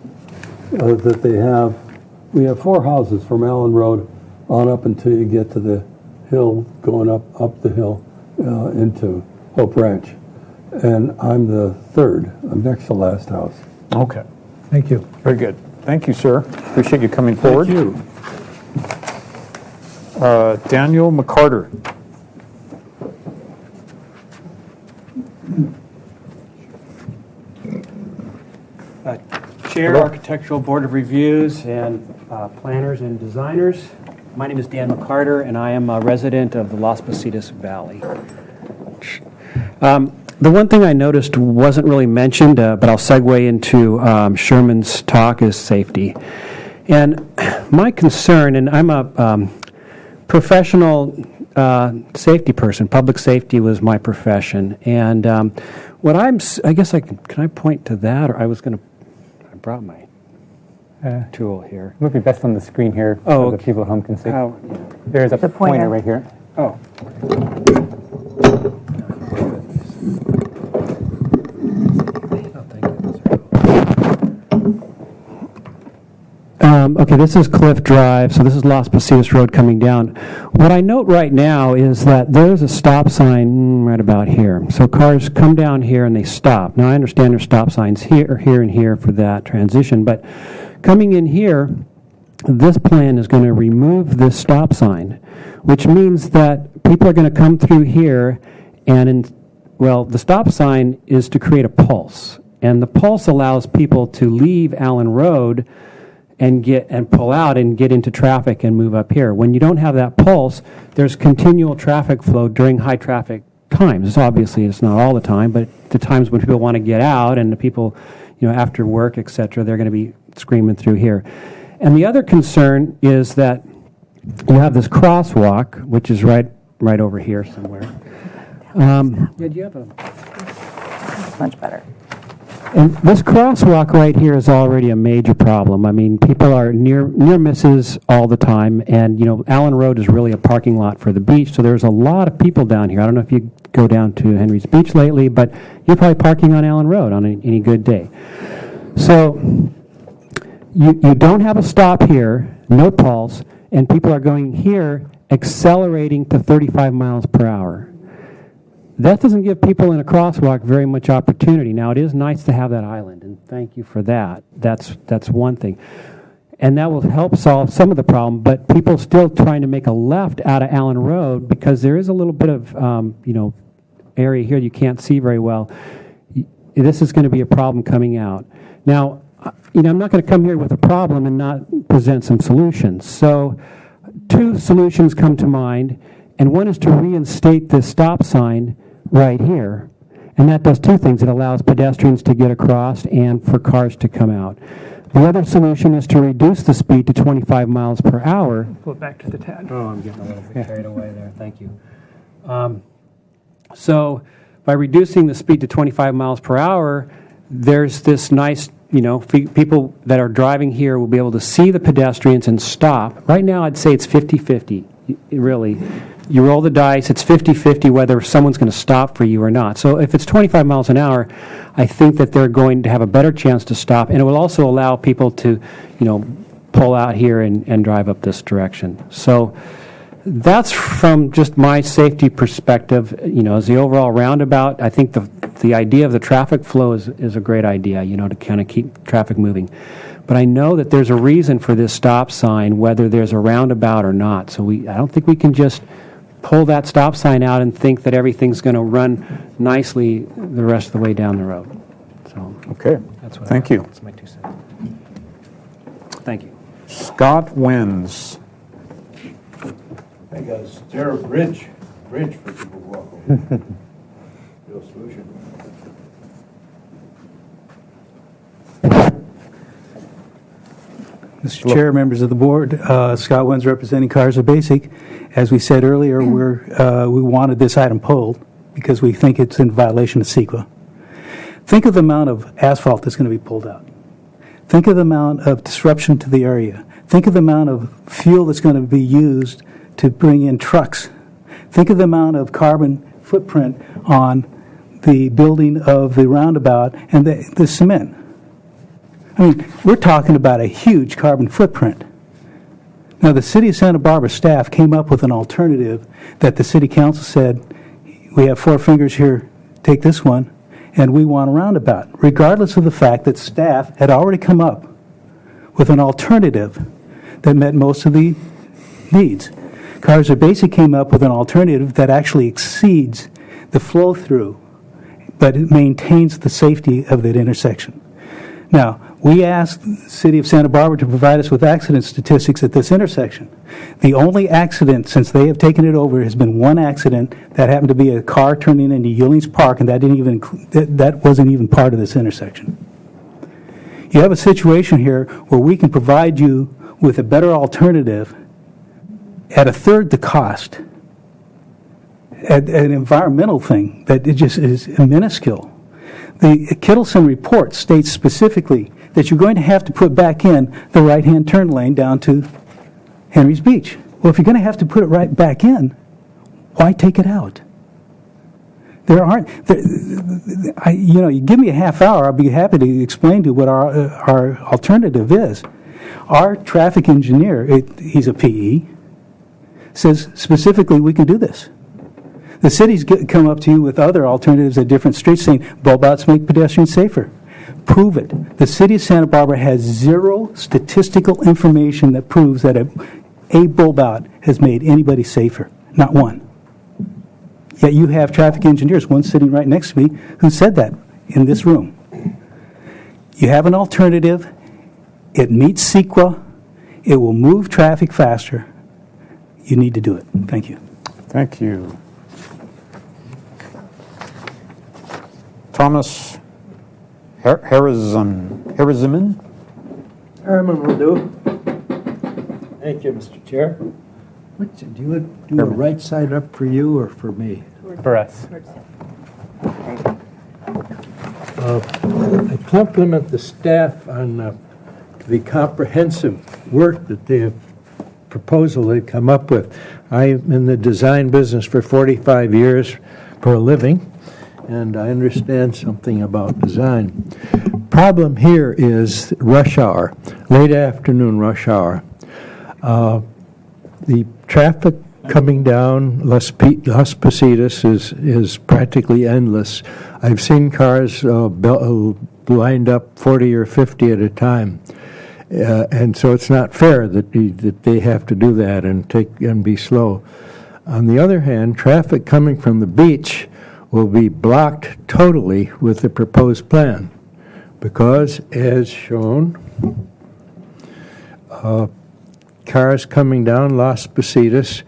that they have, we have 4 houses from Allen Road on up until you get to the hill, going up the hill into Hope Ranch. And I'm the third. I'm next to last house. Okay. Thank you. Very good. Thank you, sir. Appreciate you coming forward. Thank you. Daniel McCarter. Chair, Architectural Board of Reviews, and planners and designers. My name is Dan McCarter, and I am a resident of the Las Positas Valley. The one thing I noticed wasn't really mentioned, but I'll segue into Sherman's talk, is safety. And my concern, and I'm a professional safety person. Public safety was my profession. And what I guess can I point to that? Or I brought my tool here. It would be best on the screen here Oh, so the people at home can see. Oh, There's a The pointer pointer. right here. oh. Okay, this is Cliff Drive, so this is Las Positas Road coming down. What I note right now is that there's a stop sign right about here. So cars come down here and they stop. Now, I understand there's stop signs here, here, and here for that transition, but coming in here, this plan is going to remove this stop sign, which means that people are going to come through here, and the stop sign is to create a pulse, and the pulse allows people to leave Allen Road and pull out and get into traffic and move up here. When you don't have that pulse, there's continual traffic flow during high traffic times. Obviously, it's not all the time, but the times when people want to get out and the people, after work, et cetera, they're going to be screaming through here. And the other concern is that you have this crosswalk, which is right over here somewhere. Do you have a... Much better. And this crosswalk right here is already a major problem. I mean, people are near misses all the time, and Allen Road is really a parking lot for the beach, so there's a lot of people down here. I don't know if you go down to Henry's Beach lately, but you're probably parking on Allen Road on any good day. So you don't have a stop here, no pulse, and people are going here accelerating to 35 miles per hour. That doesn't give people in a crosswalk very much opportunity. Now, it is nice to have that island, and thank you for that. That's one thing. And that will help solve some of the problem, but people still trying to make a left out of Allen Road because there is a little bit of, area here you can't see very well. This is going to be a problem coming out. Now, I'm not going to come here with a problem and not present some solutions. So 2 solutions come to mind, and one is to reinstate this stop sign right here. And that does 2 things. It allows pedestrians to get across and for cars to come out. The other solution is to reduce the speed to 25 miles per hour. Pull it back to the tab. Oh, I'm getting a little bit carried away there. Thank you. So by reducing the speed to 25 miles per hour, there's this nice, people that are driving here will be able to see the pedestrians and stop. Right now, I'd say it's 50-50, really. You roll the dice, it's 50-50 whether someone's going to stop for you or not. So if it's 25 miles an hour, I think that they're going to have a better chance to stop, and it will also allow people to, pull out here and drive up this direction. So that's from just my safety perspective. As the overall roundabout, I think the idea of the traffic flow is a great idea, to kind of keep traffic moving. But I know that there's a reason for this stop sign, whether there's a roundabout or not. So I don't think we can just pull that stop sign out and think that everything's going to run nicely the rest of the way down the road. So Okay. Thank you. That's my 2 cents. Thank you. Scott Wins. Hey guys, there a bridge for people to walk over. Real solution. Mr. Chair, members of the board, Scott Wens representing Cars Are Basic. As we said earlier, we wanted this item pulled because we think it's in violation of CEQA. Think of the amount of asphalt that's going to be pulled out. Think of the amount of disruption to the area. Think of the amount of fuel that's going to be used to bring in trucks. Think of the amount of carbon footprint on the building of the roundabout and the cement. I mean, we're talking about a huge carbon footprint. Now, the City of Santa Barbara staff came up with an alternative that the City Council said, we have four fingers here, take this one, and we want a roundabout, regardless of the fact that staff had already come up with an alternative that met most of the needs. Cars Are Basic came up with an alternative that actually exceeds the flow-through, but it maintains the safety of that intersection. Now, we asked the City of Santa Barbara to provide us with accident statistics at this intersection. The only accident since they have taken it over has been one accident that happened to be a car turning into Ewing's Park, and that wasn't even part of this intersection. You have a situation here where we can provide you with a better alternative at a third the cost, at an environmental thing that it just is minuscule. The Kittleson report states specifically that you're going to have to put back in the right-hand turn lane down to Henry's Beach. Well, if you're going to have to put it right back in, why take it out? You give me a half hour, I'll be happy to explain to you what our alternative is. Our traffic engineer, he's a PE, says specifically we can do this. The city's come up to you with other alternatives at different streets saying bulb outs make pedestrians safer. Prove it. The City of Santa Barbara has zero statistical information that proves that a bulb out has made anybody safer. Not one. Yet you have traffic engineers, one sitting right next to me, who said that in this room. You have an alternative. It meets CEQA. It will move traffic faster. You need to do it. Thank you. Thank you. Thomas Harriman? Harriman will do. Thank you, Mr. Chair. Do you do a right side up for you or for me? For us. I compliment the staff on the comprehensive work that they have proposal they've come up with. I'm in the design business for 45 years for a living, and I understand something about design. Problem here is rush hour, late afternoon rush hour. The traffic coming down Las Positas is practically endless. I've seen cars lined up 40 or 50 at a time. And so it's not fair that they have to do that and be slow. On the other hand, traffic coming from the beach will be blocked totally with the proposed plan because, as shown, cars coming down Las Positas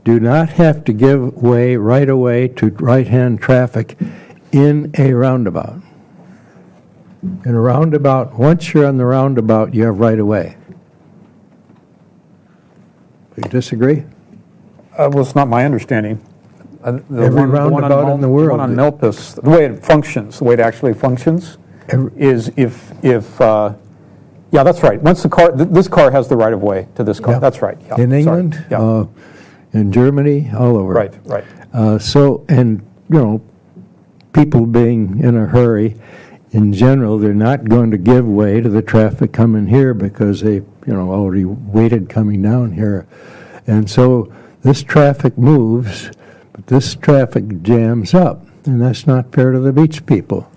do not have to give way right away to right-hand traffic in a roundabout. In a roundabout, once you're on the roundabout, you have right of way. Do you disagree? Well, it's not my understanding. Every roundabout in the world. The one on Milpas, the way it functions, the way it actually functions, is if yeah, that's right. Once this car has the right of way to this car. Yeah. That's right. Yeah. In England, in Germany, all over. Right. People being in a hurry, in general, they're not going to give way to the traffic coming here because they, already waited coming down here. And so this traffic moves, but this traffic jams up, and that's not fair to the beach people.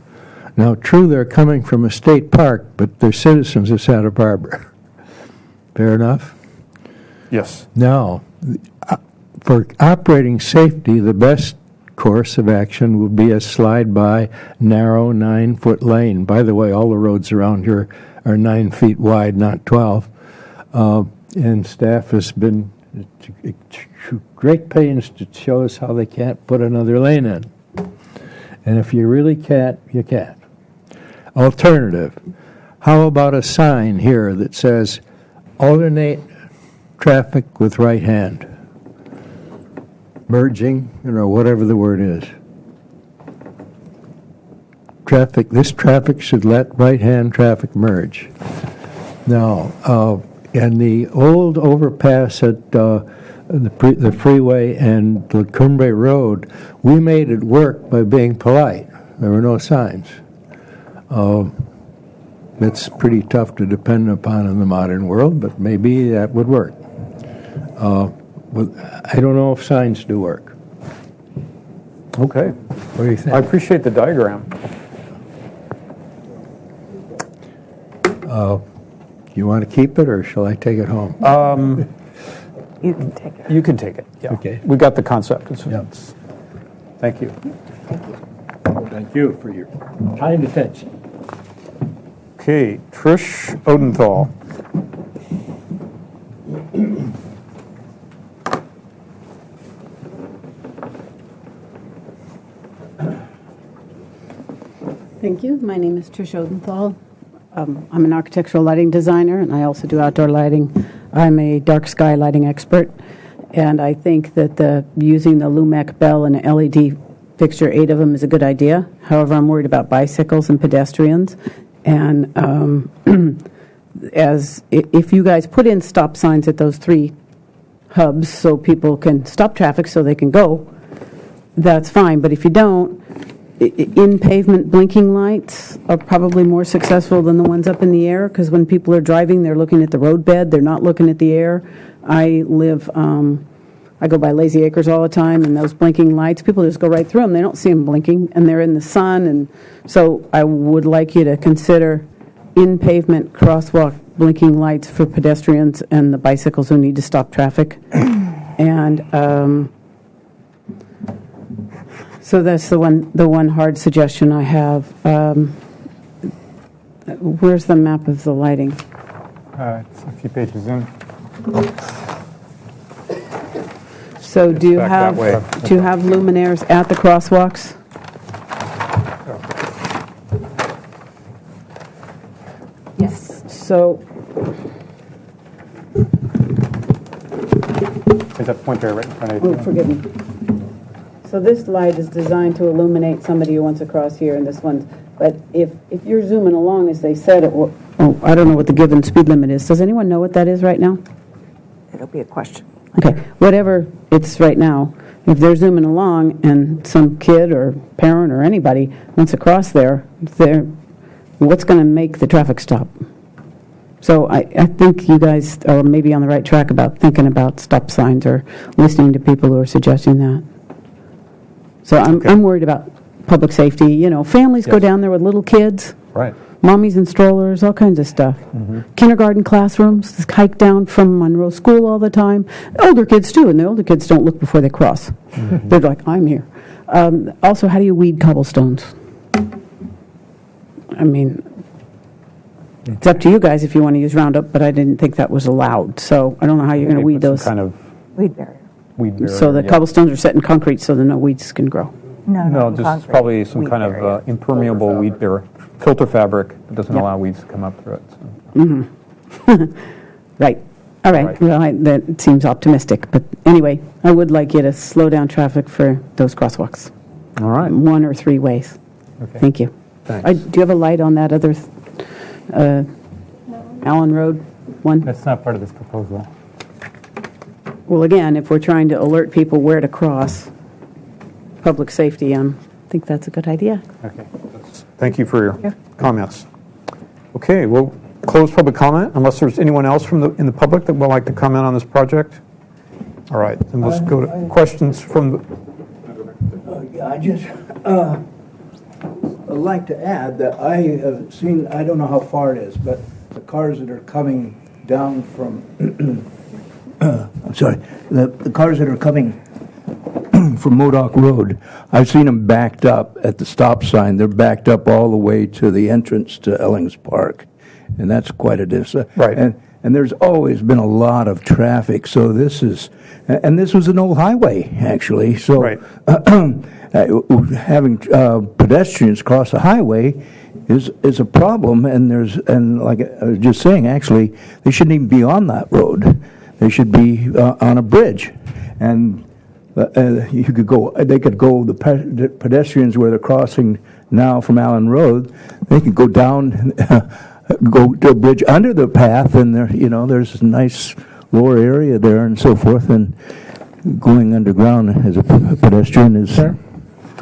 Now, true, they're coming from a state park, but they're citizens of Santa Barbara. Fair enough? Yes. Now, for operating safety, the best course of action would be a slide-by, narrow 9-foot lane. By the way, all the roads around here are 9 feet wide, not 12. And staff has been great pains to show us how they can't put another lane in. And if you really can't, you can't. Alternative, how about a sign here that says alternate traffic with right hand. Merging, whatever the word is. This traffic should let right-hand traffic merge. Now, and the old overpass at the freeway and the Cumbre Road, we made it work by being polite. There were no signs. It's pretty tough to depend upon in the modern world, but maybe that would work. I don't know if signs do work. Okay. What do you think? I appreciate the diagram. You want to keep it, or shall I take it home? You can take it. You can take it. Yeah. Okay. We got the concept. Yeah. Thank you. Thank you for your kind attention. Okay, Trish Odenthal. Thank you. My name is Trish Odenthal. I'm an architectural lighting designer, and I also do outdoor lighting. I'm a dark sky lighting expert, and I think that using the Lumec bell and an LED fixture, 8 of them, is a good idea. However, I'm worried about bicycles and pedestrians, and if you guys put in stop signs at those 3 hubs so people can stop traffic so they can go, that's fine. But if you don't, in pavement blinking lights are probably more successful than the ones up in the air, because when people are driving, they're looking at the roadbed, they're not looking at the air. I go by Lazy Acres all the time, and those blinking lights, people just go right through them. They don't see them blinking, and they're in the sun. And so I would like you to consider in pavement crosswalk blinking lights for pedestrians and the bicycles who need to stop traffic. And so that's the one hard suggestion I have. Where's the map of the lighting? It's a few pages in. So do you have luminaires at the crosswalks? Yes. So There's that pointer right in front of you. oh, forgive me. So this light is designed to illuminate somebody who wants to cross here, and this one. But if you're zooming along, as they said, it will. Oh, I don't know what the given speed limit is. Does anyone know what that is right now? It'll be a question. Okay, whatever it's right now, if they're zooming along and some kid or parent or anybody wants to cross there, what's going to make the traffic stop? So I think you guys are maybe on the right track about thinking about stop signs or listening to people who are suggesting that. So I'm worried about public safety. You know, families go down there with little kids. Right. Mommies and strollers, all kinds of stuff. Mm-hmm. Kindergarten classrooms, hike down from Monroe School all the time. Older kids too, and the older kids don't look before they cross. Mm-hmm. They're like, I'm here. Also, how do you weed cobblestones? I mean, it's up to you guys if you want to use Roundup, but I didn't think that was allowed. So I don't know how you're going to weed those. Kind of weed barrier. So the cobblestones are set in concrete so that no weeds can grow. No, just concrete. probably some Weed kind barrier. of impermeable weed barrier, filter fabric that doesn't allow weeds to come up through it. So. Mm-hmm. Right. All right. Well, that seems optimistic. But anyway, I would like you to slow down traffic for those crosswalks. All right. 1 or 3 ways. Okay. Thank you. Thanks. Do you have a light on that other Allen Road one? That's not part of this proposal. Well, again, if we're trying to alert people where to cross, public safety, I think that's a good idea. Okay. Thank you for your comments. Okay, we'll close public comment unless there's anyone else in the public that would like to comment on this project. All right, then let's go to questions from the... I just I'd like to add that I have seen, I don't know how far it is, but the cars that are coming down from, I'm sorry, the cars that are coming from Modoc Road, I've seen them backed up at the stop sign. They're backed up all the way to the entrance to Ellings Park, and that's quite a distance. Right. And there's always been a lot of traffic, so this is, and this was an old highway, actually, so Right. having pedestrians cross the highway is a problem, and like I was just saying, actually, they shouldn't even be on that road. They should be on a bridge, and they could go. The pedestrians where they're crossing now from Allen Road, they can go down, go to a bridge under the path, and there's a nice lower area there and so forth, and going underground as a pedestrian is. Sure.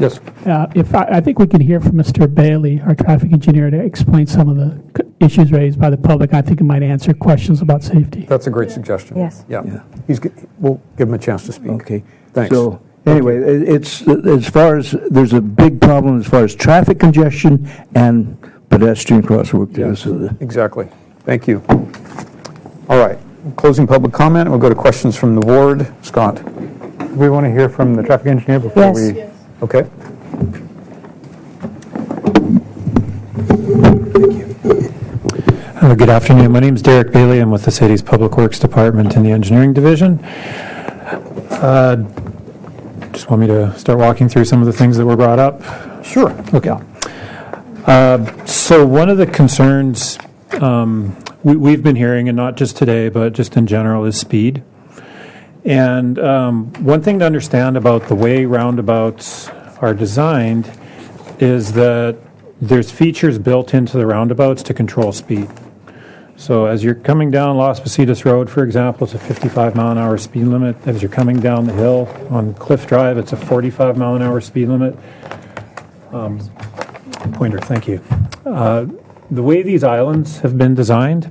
Yes. I think we can hear from Mr. Bailey, our traffic engineer, to explain some of the issues raised by the public. I think it might answer questions about safety. That's a great suggestion. Yes. Yeah. We'll give him a chance to speak. Okay. Thanks. So anyway, it's as far as there's a big problem as far as traffic congestion and pedestrian crosswalk. Yes, exactly. Thank you. All right. Closing public comment. We'll go to questions from the board. Scott. We want to hear from the traffic engineer before Yes. we... Okay. Good afternoon. My name is Derek Bailey. I'm with the city's Public Works Department in the Engineering Division. Just want me to start walking through some of the things that were brought up? Sure. Okay. So one of the concerns we've been hearing, and not just today, but just in general, is speed. And one thing to understand about the way roundabouts are designed is that there's features built into the roundabouts to control speed. So as you're coming down Las Positas Road, for example, it's a 55-mile-an-hour speed limit. As you're coming down the hill on Cliff Drive, it's a 45-mile-an-hour speed limit. Pointer, thank you. The way these islands have been designed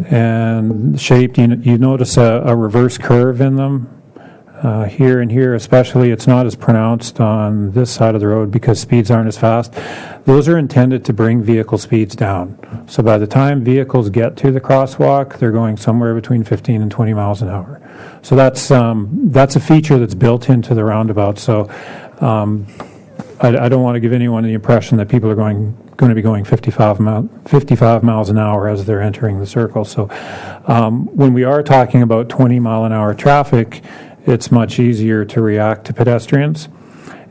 and shaped, you notice a reverse curve in them. Here and here especially, it's not as pronounced on this side of the road because speeds aren't as fast. Those are intended to bring vehicle speeds down. So by the time vehicles get to the crosswalk, they're going somewhere between 15 and 20 miles an hour. So that's a feature that's built into the roundabout. So I don't want to give anyone the impression that people are going to be going 55 miles an hour as they're entering the circle. So when we are talking about 20-mile-an-hour traffic, it's much easier to react to pedestrians.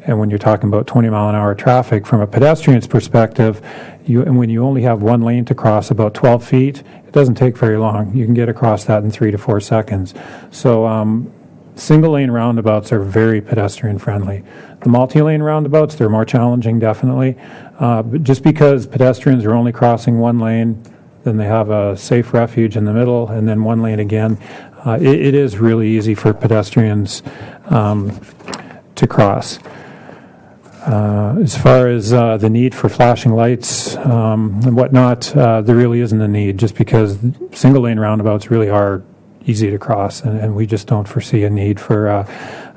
And when you're talking about 20-mile-an-hour traffic, from a pedestrian's perspective, and when you only have one lane to cross about 12 feet, it doesn't take very long. You can get across that in 3 to 4 seconds. So single-lane roundabouts are very pedestrian-friendly. The multi-lane roundabouts, they're more challenging, definitely. But just because pedestrians are only crossing one lane, then they have a safe refuge in the middle, and then one lane again. It is really easy for pedestrians to cross. As far as the need for flashing lights and whatnot, there really isn't a need, just because single-lane roundabouts really are easy to cross, and we just don't foresee a need for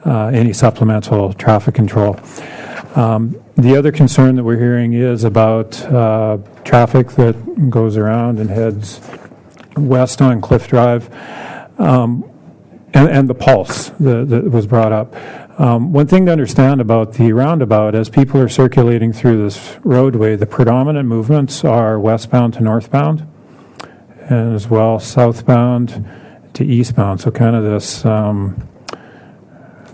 any supplemental traffic control. The other concern that we're hearing is about traffic that goes around and heads west on Cliff Drive, and the pulse that was brought up. One thing to understand about the roundabout, as people are circulating through this roadway, the predominant movements are westbound to northbound, and as well southbound to eastbound. So kind of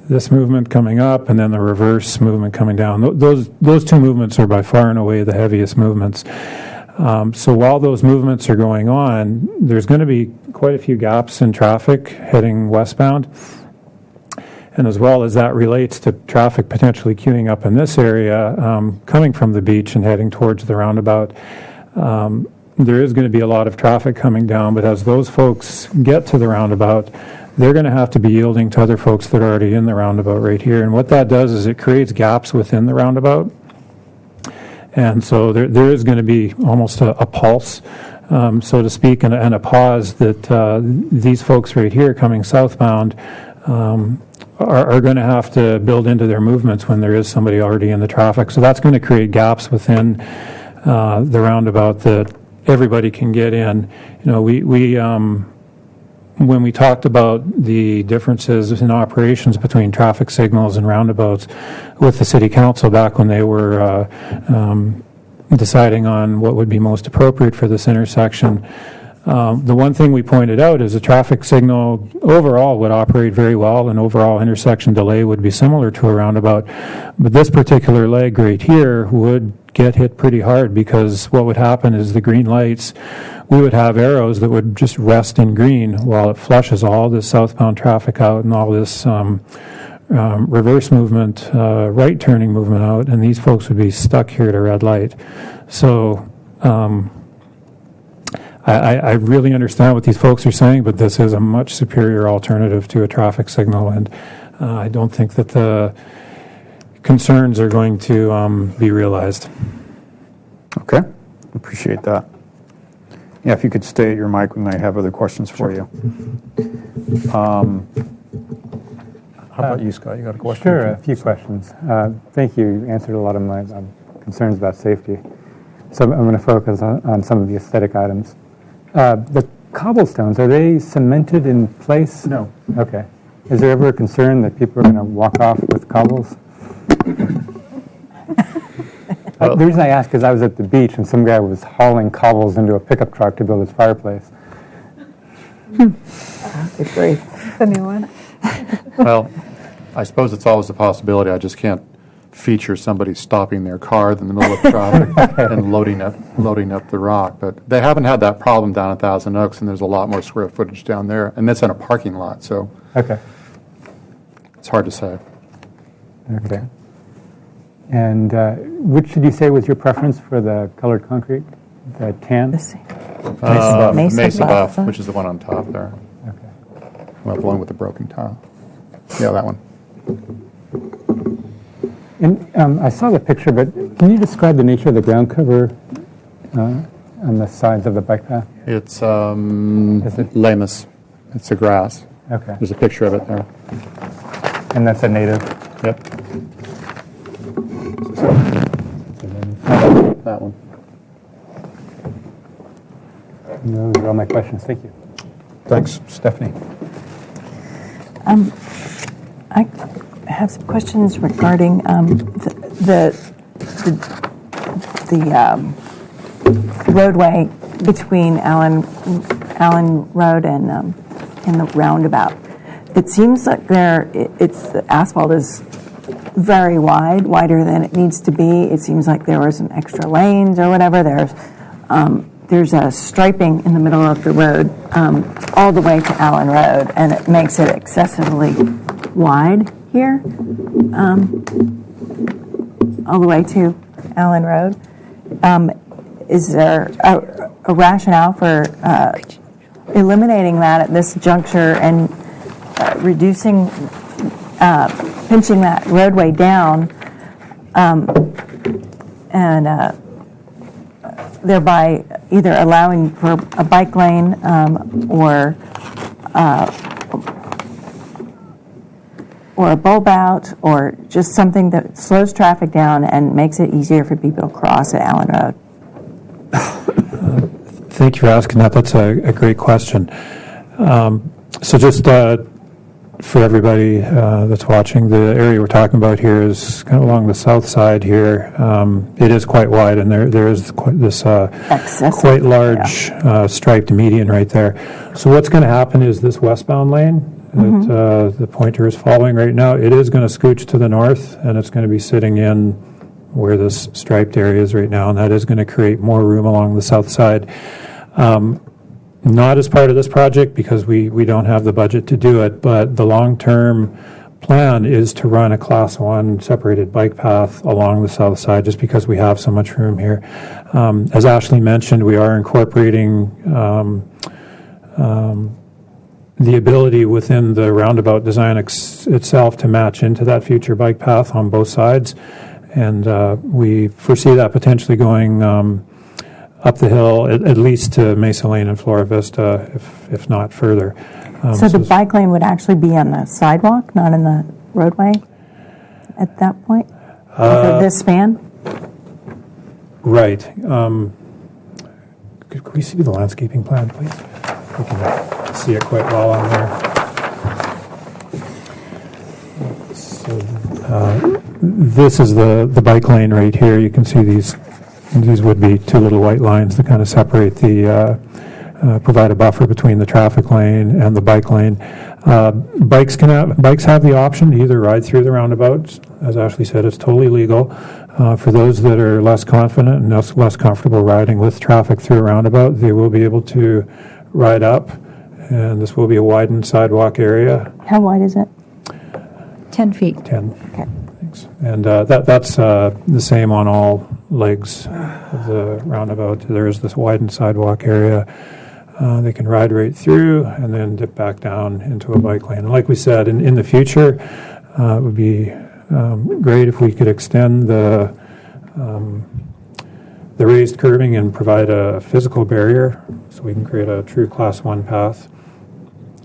this movement coming up, and then the reverse movement coming down. Those two movements are by far and away the heaviest movements. So while those movements are going on, there's going to be quite a few gaps in traffic heading westbound. And as well as that relates to traffic potentially queuing up in this area, coming from the beach and heading towards the roundabout, there is going to be a lot of traffic coming down, but as those folks get to the roundabout, they're going to have to be yielding to other folks that are already in the roundabout right here. And what that does is it creates gaps within the roundabout. And so there is going to be almost a pulse, so to speak, and a pause that these folks right here coming southbound are going to have to build into their movements when there is somebody already in the traffic. So that's going to create gaps within the roundabout that everybody can get in. You know, we when we talked about the differences in operations between traffic signals and roundabouts with the city council back when they were deciding on what would be most appropriate for this intersection, the one thing we pointed out is a traffic signal overall would operate very well, and overall intersection delay would be similar to a roundabout. But this particular leg right here would get hit pretty hard, because what would happen is the green lights, we would have arrows that would just rest in green while it flushes all this southbound traffic out and all this reverse movement, right turning movement out, and these folks would be stuck here at a red light. So I really understand what these folks are saying, but this is a much superior alternative to a traffic signal, and I don't think that the concerns are going to be realized. Okay, appreciate that. Yeah, if you could stay at your mic when I have other questions for you. How about you, Scott? You got a question? Sure, a few questions. Thank you. You answered a lot of my concerns about safety. So I'm going to focus on some of the aesthetic items. The cobblestones, are they cemented in place? No. Okay. Is there ever a concern that people are going to walk off with cobbles? The reason I ask is I was at the beach and some guy was hauling cobbles into a pickup truck to build his fireplace. Good grief. The new one. Well, I suppose it's always a possibility. I just can't feature somebody stopping their car in the middle of traffic and loading up the rock. But they haven't had that problem down at Thousand Oaks, and there's a lot more square footage down there, and that's in a parking lot, so it's hard to say. Okay. And which did you say was your preference for the colored concrete? The tan? Mesa Buff, which is the one on top there. Okay. Well, the one with the broken tile. Yeah, that one. And I saw the picture, but can you describe the nature of the ground cover on the sides of the bike path? It's Lamus. It's a grass. Okay. There's a picture of it there. And that's a native? Yep. That one. Those are all my questions. Thank you. Thanks, Stephanie. I have some questions regarding the roadway between Allen Road and the roundabout. It seems like the asphalt is very wide, wider than it needs to be. It seems like there were some extra lanes or whatever. There's a striping in the middle of the road all the way to Allen Road, and it makes it excessively wide here, all the way to Allen Road. Is there a rationale for eliminating that at this juncture and reducing, pinching that roadway down, and thereby either allowing for a bike lane or a bulb out, or just something that slows traffic down and makes it easier for people to cross at Allen Road? Thank you for asking that. That's a great question. So just for everybody that's watching, the area we're talking about here is kind of along the south side here. It is quite wide, and there is this quite large striped median right there. So what's going to happen is this westbound lane that the pointer is following right now, it is going to scooch to the north, and it's going to be sitting in where this striped area is right now, and that is going to create more room along the south side. Not as part of this project because we don't have the budget to do it, but the long-term plan is to run a Class 1 separated bike path along the south side just because we have so much room here. As Ashley mentioned, we are incorporating the ability within the roundabout design itself to match into that future bike path on both sides, and we foresee that potentially going up the hill, at least to Mesa Lane and Flora Vista, if not further. So the bike lane would actually be on the sidewalk, not in the roadway at that point? For this span? Right. Could we see the landscaping plan, please? We can see it quite well on there. So this is the bike lane right here. You can see these would be two little white lines that kind of separate provide a buffer between the traffic lane and the bike lane. Bikes have the option to either ride through the roundabouts. As Ashley said, it's totally legal. For those that are less confident and less comfortable riding with traffic through a roundabout, they will be able to ride up, and this will be a widened sidewalk area. How wide is it? 10 feet. 10. Okay. Thanks. And that's the same on all legs of the roundabout. There is this widened sidewalk area. They can ride right through and then dip back down into a bike lane. And like we said, in the future, it would be great if we could extend the raised curbing and provide a physical barrier so we can create a true Class 1 path.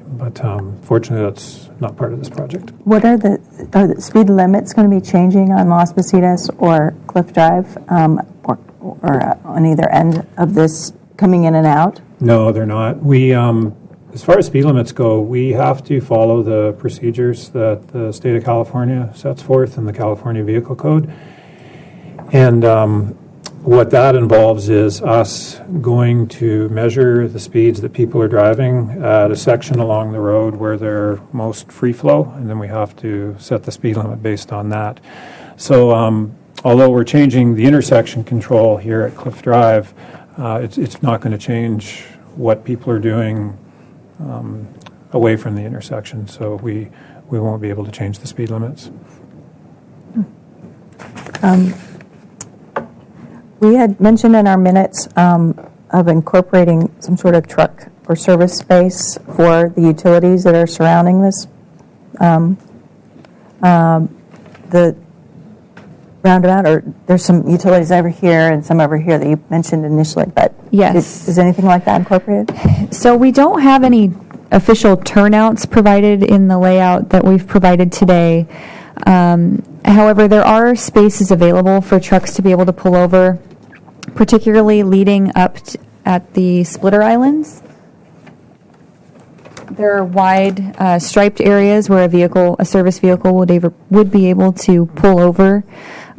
But fortunately, that's not part of this project. What are the speed limits going to be changing on Las Positas or Cliff Drive, or on either end of this coming in and out? No, they're not. We, as far as speed limits go, we have to follow the procedures that the state of California sets forth in the California Vehicle Code. And what that involves is us going to measure the speeds that people are driving at a section along the road where they're most free flow, and then we have to set the speed limit based on that. So although we're changing the intersection control here at Cliff Drive, it's not going to change what people are doing away from the intersection, so we won't be able to change the speed limits. We had mentioned in our minutes of incorporating some sort of truck or service space for the utilities that are surrounding this, the roundabout, or there's some utilities over here and some over here that you mentioned initially, but yes. Is anything like that incorporated? So we don't have any official turnouts provided in the layout that we've provided today. However, there are spaces available for trucks to be able to pull over, particularly leading up at the splitter islands. There are wide striped areas where a service vehicle would be able to pull over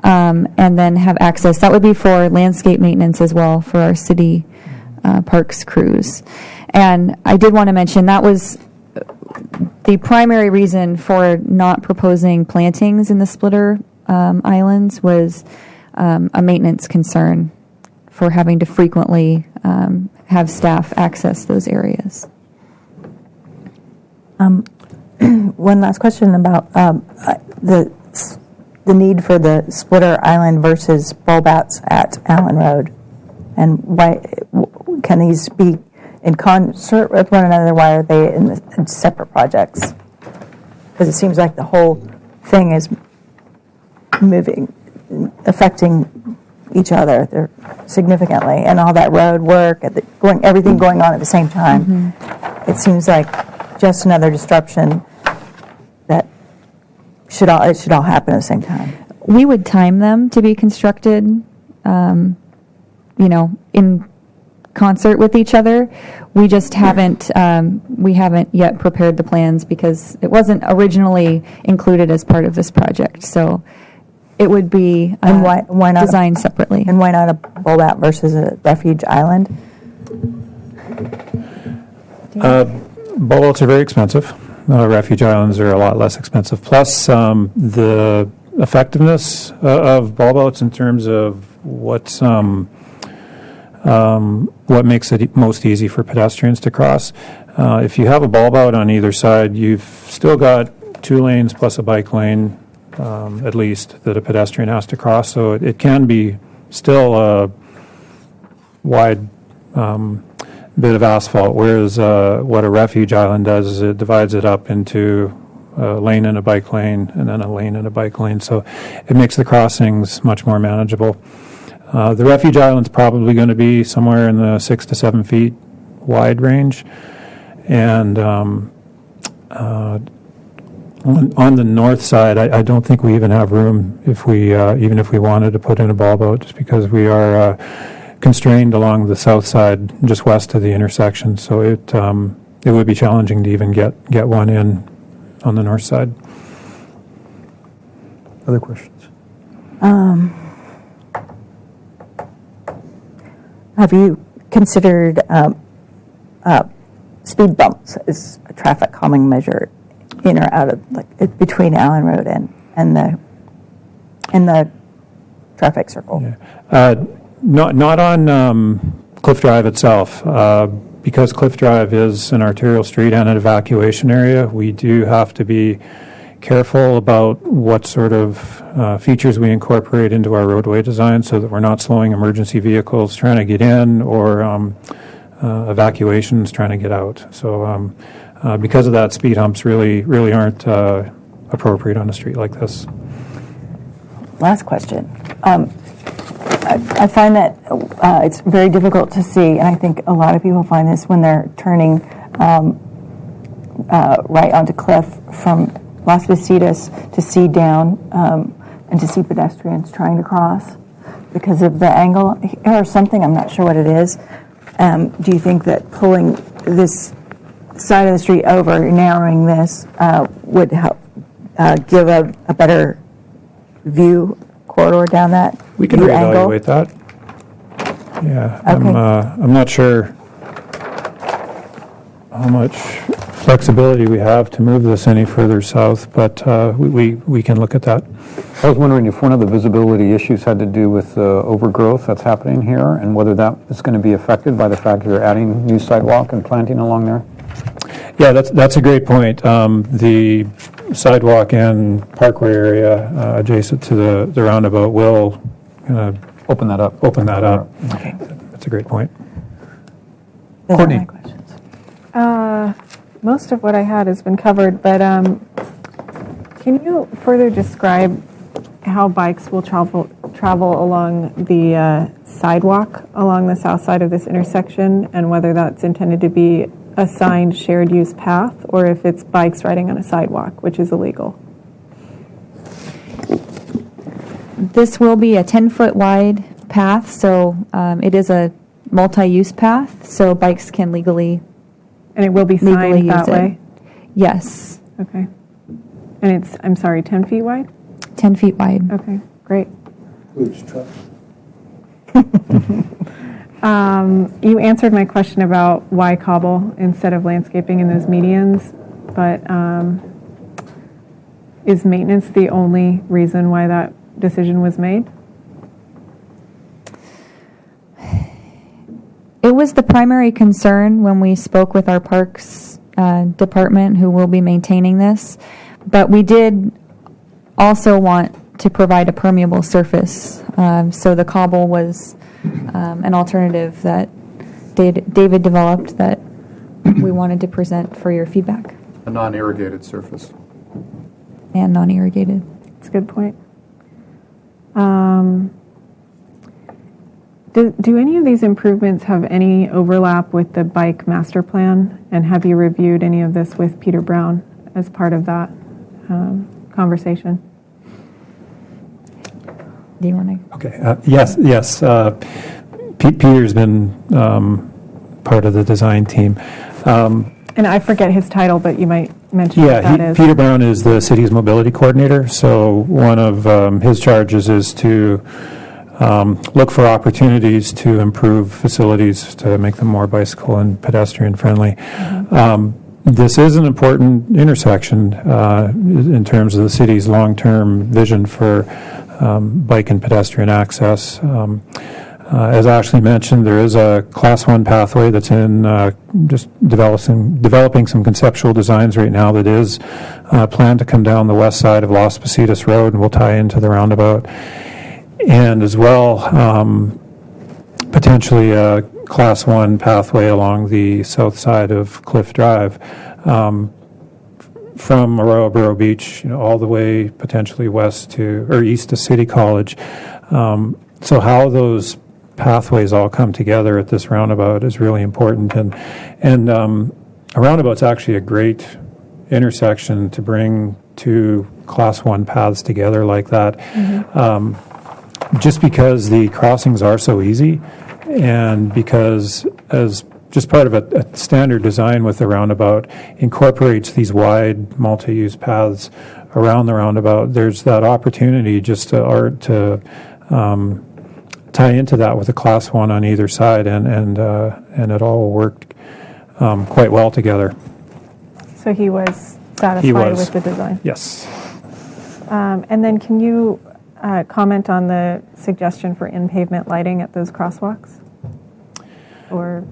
and then have access. That would be for landscape maintenance as well for our city parks crews. And I did want to mention that was the primary reason for not proposing plantings in the splitter islands was a maintenance concern for having to frequently have staff access those areas. One last question about the need for the splitter island versus bulb outs at Allen Road, and why can these be in concert with one another? Why are they in separate projects? Because it seems like the whole thing is affecting each other significantly, and all that road work, everything going on at the same time. Mm-hmm. It seems like just another disruption that it should all happen at the same time. We would time them to be constructed, in concert with each other. We just haven't yet prepared the plans because it wasn't originally included as part of this project. So it would be and why not designed separately. And why not a bulb out versus a refuge island? Bulb outs are very expensive. Refuge islands are a lot less expensive. Plus, the effectiveness of bulb outs in terms of what makes it most easy for pedestrians to cross. If you have a bulb out on either side, you've still got 2 lanes plus a bike lane, at least, that a pedestrian has to cross. So it can be still a wide bit of asphalt, whereas what a refuge island does is it divides it up into a lane and a bike lane and then a lane and a bike lane. So it makes the crossings much more manageable. The refuge island's probably going to be somewhere in the 6 to 7 feet wide range, and on the north side, I don't think we even have room if we even if we wanted to put in a bulb out, just because we are constrained along the south side, just west of the intersection. So it would be challenging to even get one in on the north side. Other questions? Have you considered speed bumps as a traffic calming measure in or out of between Allen Road and the traffic circle. Not on Cliff Drive itself. Because Cliff Drive is an arterial street and an evacuation area, we do have to be careful about what sort of features we incorporate into our roadway design so that we're not slowing emergency vehicles trying to get in or evacuations trying to get out. So because of that, speed humps really aren't appropriate on a street like this. Last question. I find that it's very difficult to see, and I think a lot of people find this when they're turning right onto Cliff from Las Positas to see down and to see pedestrians trying to cross because of the angle or something. I'm not sure what it is. Do you think that pulling this side of the street over, narrowing this, would help give a better view corridor down that? We can reevaluate that. Yeah, okay. I'm not sure how much flexibility we have to move this any further south, but we can look at that. I was wondering if one of the visibility issues had to do with the overgrowth that's happening here and whether that is going to be affected by the fact that you're adding new sidewalk and planting along there? Yeah, that's a great point. The sidewalk and parkway area adjacent to the roundabout will open that up. Okay. That's a great point. Those are my questions. Most of what I had has been covered, but can you further describe how bikes will travel along the sidewalk along the south side of this intersection, and whether that's intended to be assigned shared use path or if it's bikes riding on a sidewalk, which is illegal? This will be a 10-foot wide path, so it is a multi-use path, so bikes can legally And it will be signed that way? Yes. Okay. And it's, I'm sorry, 10 feet wide? 10 feet wide. Okay, great. Includes trucks. You answered my question about why cobble instead of landscaping in those medians, but is maintenance the only reason why that decision was made? It was the primary concern when we spoke with our parks department, who will be maintaining this, but we did also want to provide a permeable surface, so the cobble was an alternative that David developed that we wanted to present for your feedback. A non-irrigated surface. And non-irrigated. That's a good point. Do any of these improvements have any overlap with the bike master plan? And have you reviewed any of this with Peter Brown as part of that conversation? Do you want to? Okay. Yes. Peter's been part of the design team. And I forget his title, but you might mention what that is. Peter Brown is the city's mobility coordinator. So one of his charges is to look for opportunities to improve facilities to make them more bicycle and pedestrian friendly. Mm-hmm. This is an important intersection in terms of the city's long-term vision for bike and pedestrian access. As Ashley mentioned, there is a Class 1 pathway that's in just developing some conceptual designs right now that is planned to come down the west side of Las Positas Road and will tie into the roundabout. And as well, potentially a Class 1 pathway along the south side of Cliff Drive from Arroyo Beach, all the way potentially west to or east to City College. So how those pathways all come together at this roundabout is really important, and a roundabout's actually a great intersection to bring two Class 1 paths together like that. Mm-hmm. Just because the crossings are so easy, and because as just part of a standard design with the roundabout incorporates these wide multi-use paths around the roundabout, there's that opportunity just to tie into that with a Class 1 on either side, and it all worked quite well together. So he was satisfied with the design? Yes. And then can you comment on the suggestion for in-pavement lighting at those crosswalks? Or,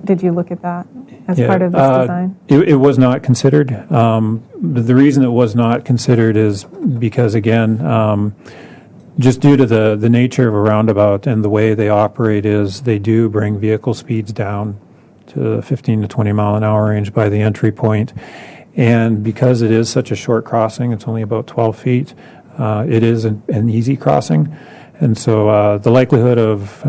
did you look at that as part of this design? It was not considered. The reason it was not considered is because, again, just due to the nature of a roundabout and the way they operate is they do bring vehicle speeds down to 15 to 20 mile an hour range by the entry point. And because it is such a short crossing, it's only about 12 feet, it is an easy crossing. And so the likelihood of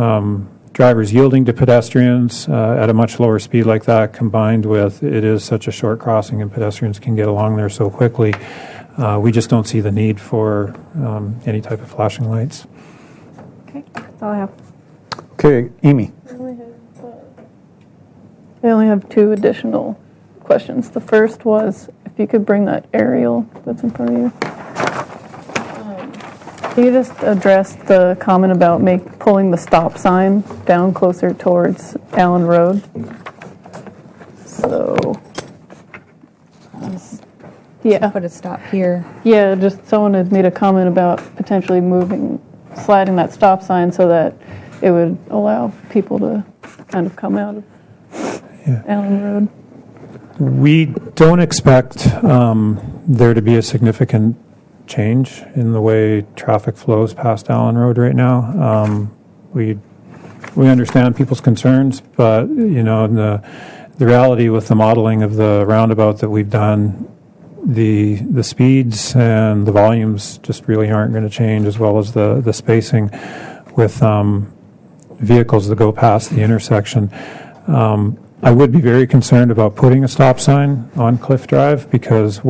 drivers yielding to pedestrians at a much lower speed like that, combined with it is such a short crossing and pedestrians can get along there so quickly, we just don't see the need for any type of flashing lights. Okay, that's all I have. Okay, Amy. I only have two additional questions. The first was if you could bring that aerial that's in front of you. Can you just address the comment about pulling the stop sign down closer towards Allen Road? So, yeah. Put a stop here. Yeah, just someone had made a comment about potentially sliding that stop sign so that it would allow people to kind of come out of Allen Road. We don't expect there to be a significant change in the way traffic flows past Allen Road right now. We understand people's concerns, but the reality with the modeling of the roundabout that we've done, the speeds and the volumes just really aren't going to change, as well as the spacing with vehicles that go past the intersection. I would be very concerned about putting a stop sign on Cliff Drive because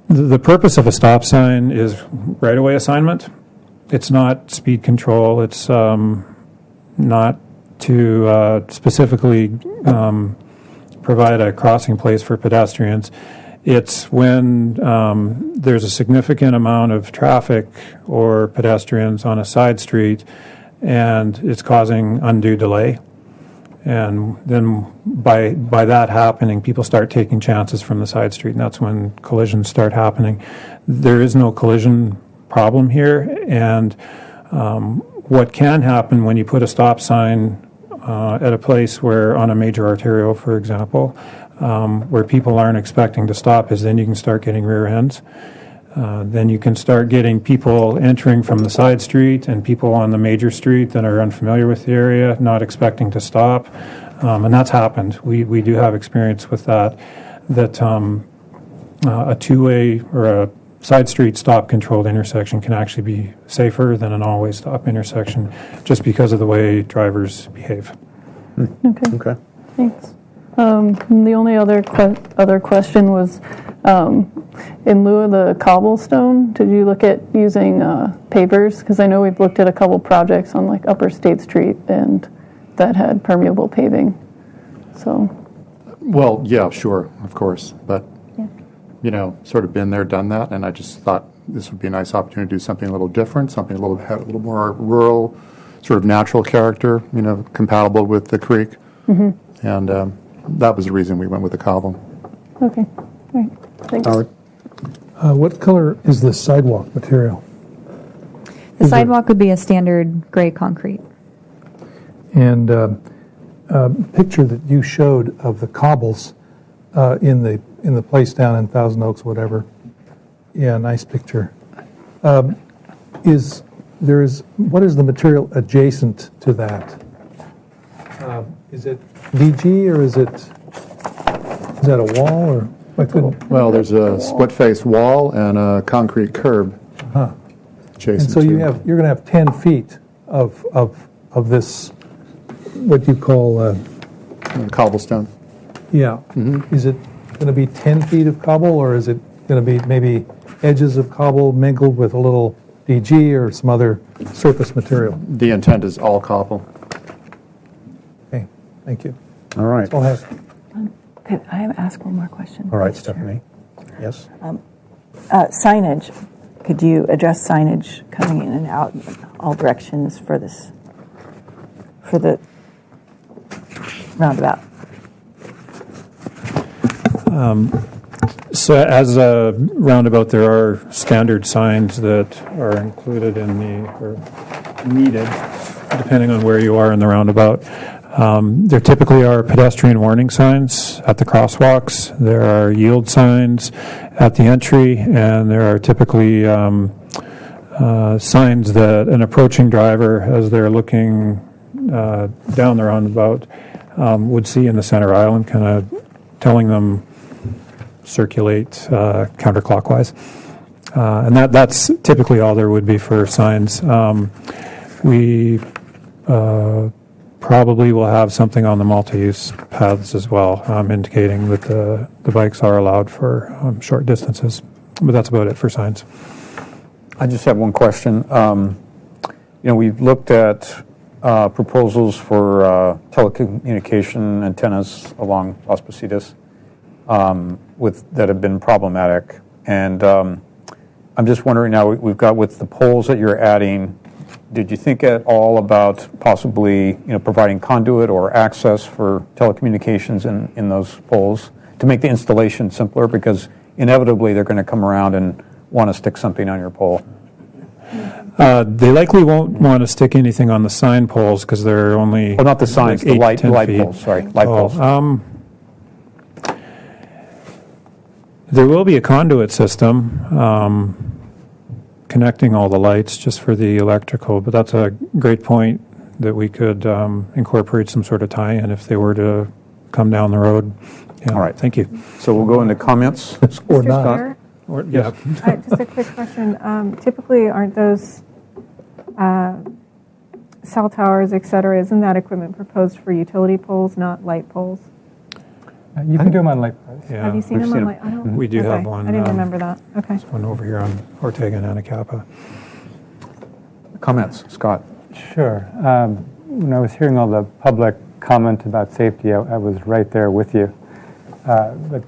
the purpose of a stop sign is right-of-way assignment. It's not speed control. It's not to specifically provide a crossing place for pedestrians. It's when there's a significant amount of traffic or pedestrians on a side street and it's causing undue delay. And then by that happening, people start taking chances from the side street, and that's when collisions start happening. There is no collision problem here, and what can happen when you put a stop sign at a place where, on a major arterial, for example, where people aren't expecting to stop, is then you can start getting rear ends. Then you can start getting people entering from the side street and people on the major street that are unfamiliar with the area, not expecting to stop. And that's happened. We do have experience with that a two-way or a side street stop-controlled intersection can actually be safer than an all-way stop intersection just because of the way drivers behave. Okay. Thanks. The only other question was, in lieu of the cobblestone, did you look at using pavers? Because I know we've looked at a couple projects on like Upper State Street and that had permeable paving. So. Well, yeah, sure, of course, but sort of been there, done that, and I just thought this would be a nice opportunity to do something a little different, something a little more rural, sort of natural character, compatible with the creek, and that was the reason we went with the cobble. Okay, all right, thanks. Howard? What color is the sidewalk material? The sidewalk would be a standard gray concrete. And picture that you showed of the cobbles in the place down in Thousand Oaks, whatever. Yeah, nice picture. What is the material adjacent to that? Is it DG or is that a wall or? Well, there's a split-face wall and a concrete curb. Adjacent. And so you're going to have 10 feet of this, what you call cobblestone. Yeah. Is it going to be 10 feet of cobble, or is it going to be maybe edges of cobble mingled with a little DG or some other surface material? The intent is all cobble. Okay, thank you. All right. That's all I have. Could I ask one more question? All right, Stephanie. Yes. Signage. Could you address signage coming in and out all directions for the roundabout? So as a roundabout, there are standard signs that are included in or needed, depending on where you are in the roundabout. There typically are pedestrian warning signs at the crosswalks. There are yield signs at the entry, and there are typically signs that an approaching driver, as they're looking down the roundabout, would see in the center island, kind of telling them circulate counterclockwise. And that's typically all there would be for signs. We probably will have something on the multi-use paths as well, indicating that the bikes are allowed for short distances. But that's about it for signs. I just have one question. We've looked at proposals for telecommunication antennas along Las Positas that have been problematic. And I'm just wondering now, we've got with the poles that you're adding, did you think at all about possibly providing conduit or access for telecommunications in those poles to make the installation simpler? Because inevitably they're going to come around and want to stick something on your pole. They likely won't want to stick anything on the sign poles because they're only not the signs, like the light feet. poles. Sorry, light poles. There will be a conduit system connecting all the lights just for the electrical, but that's a great point that we could incorporate some sort of tie-in if they were to come down the road. Yeah, all right, thank you. So we'll go into comments. Or not. Yeah. Just a quick question. Typically, aren't those cell towers, et cetera, isn't that equipment proposed for utility poles, not light poles? You can do them on light poles. Yeah. Have you seen them on light? I don't. We do okay. have one. I didn't remember that. Okay. There's one over here on Ortega and Anacapa. Comments, Scott? Sure. When I was hearing all the public comment about safety, I was right there with you. But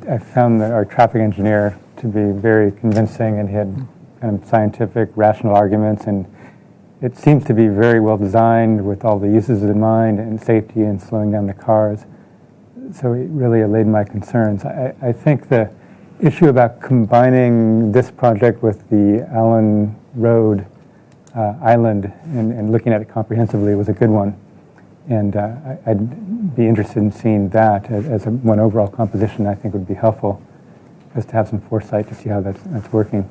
I found our traffic engineer to be very convincing, and he had kind of scientific, rational arguments, and it seems to be very well designed with all the uses in mind and safety and slowing down the cars. So it really allayed my concerns. I think the issue about combining this project with the Allen Road island and looking at it comprehensively was a good one. And I'd be interested in seeing that as one overall composition. I think would be helpful, just to have some foresight to see how that's working.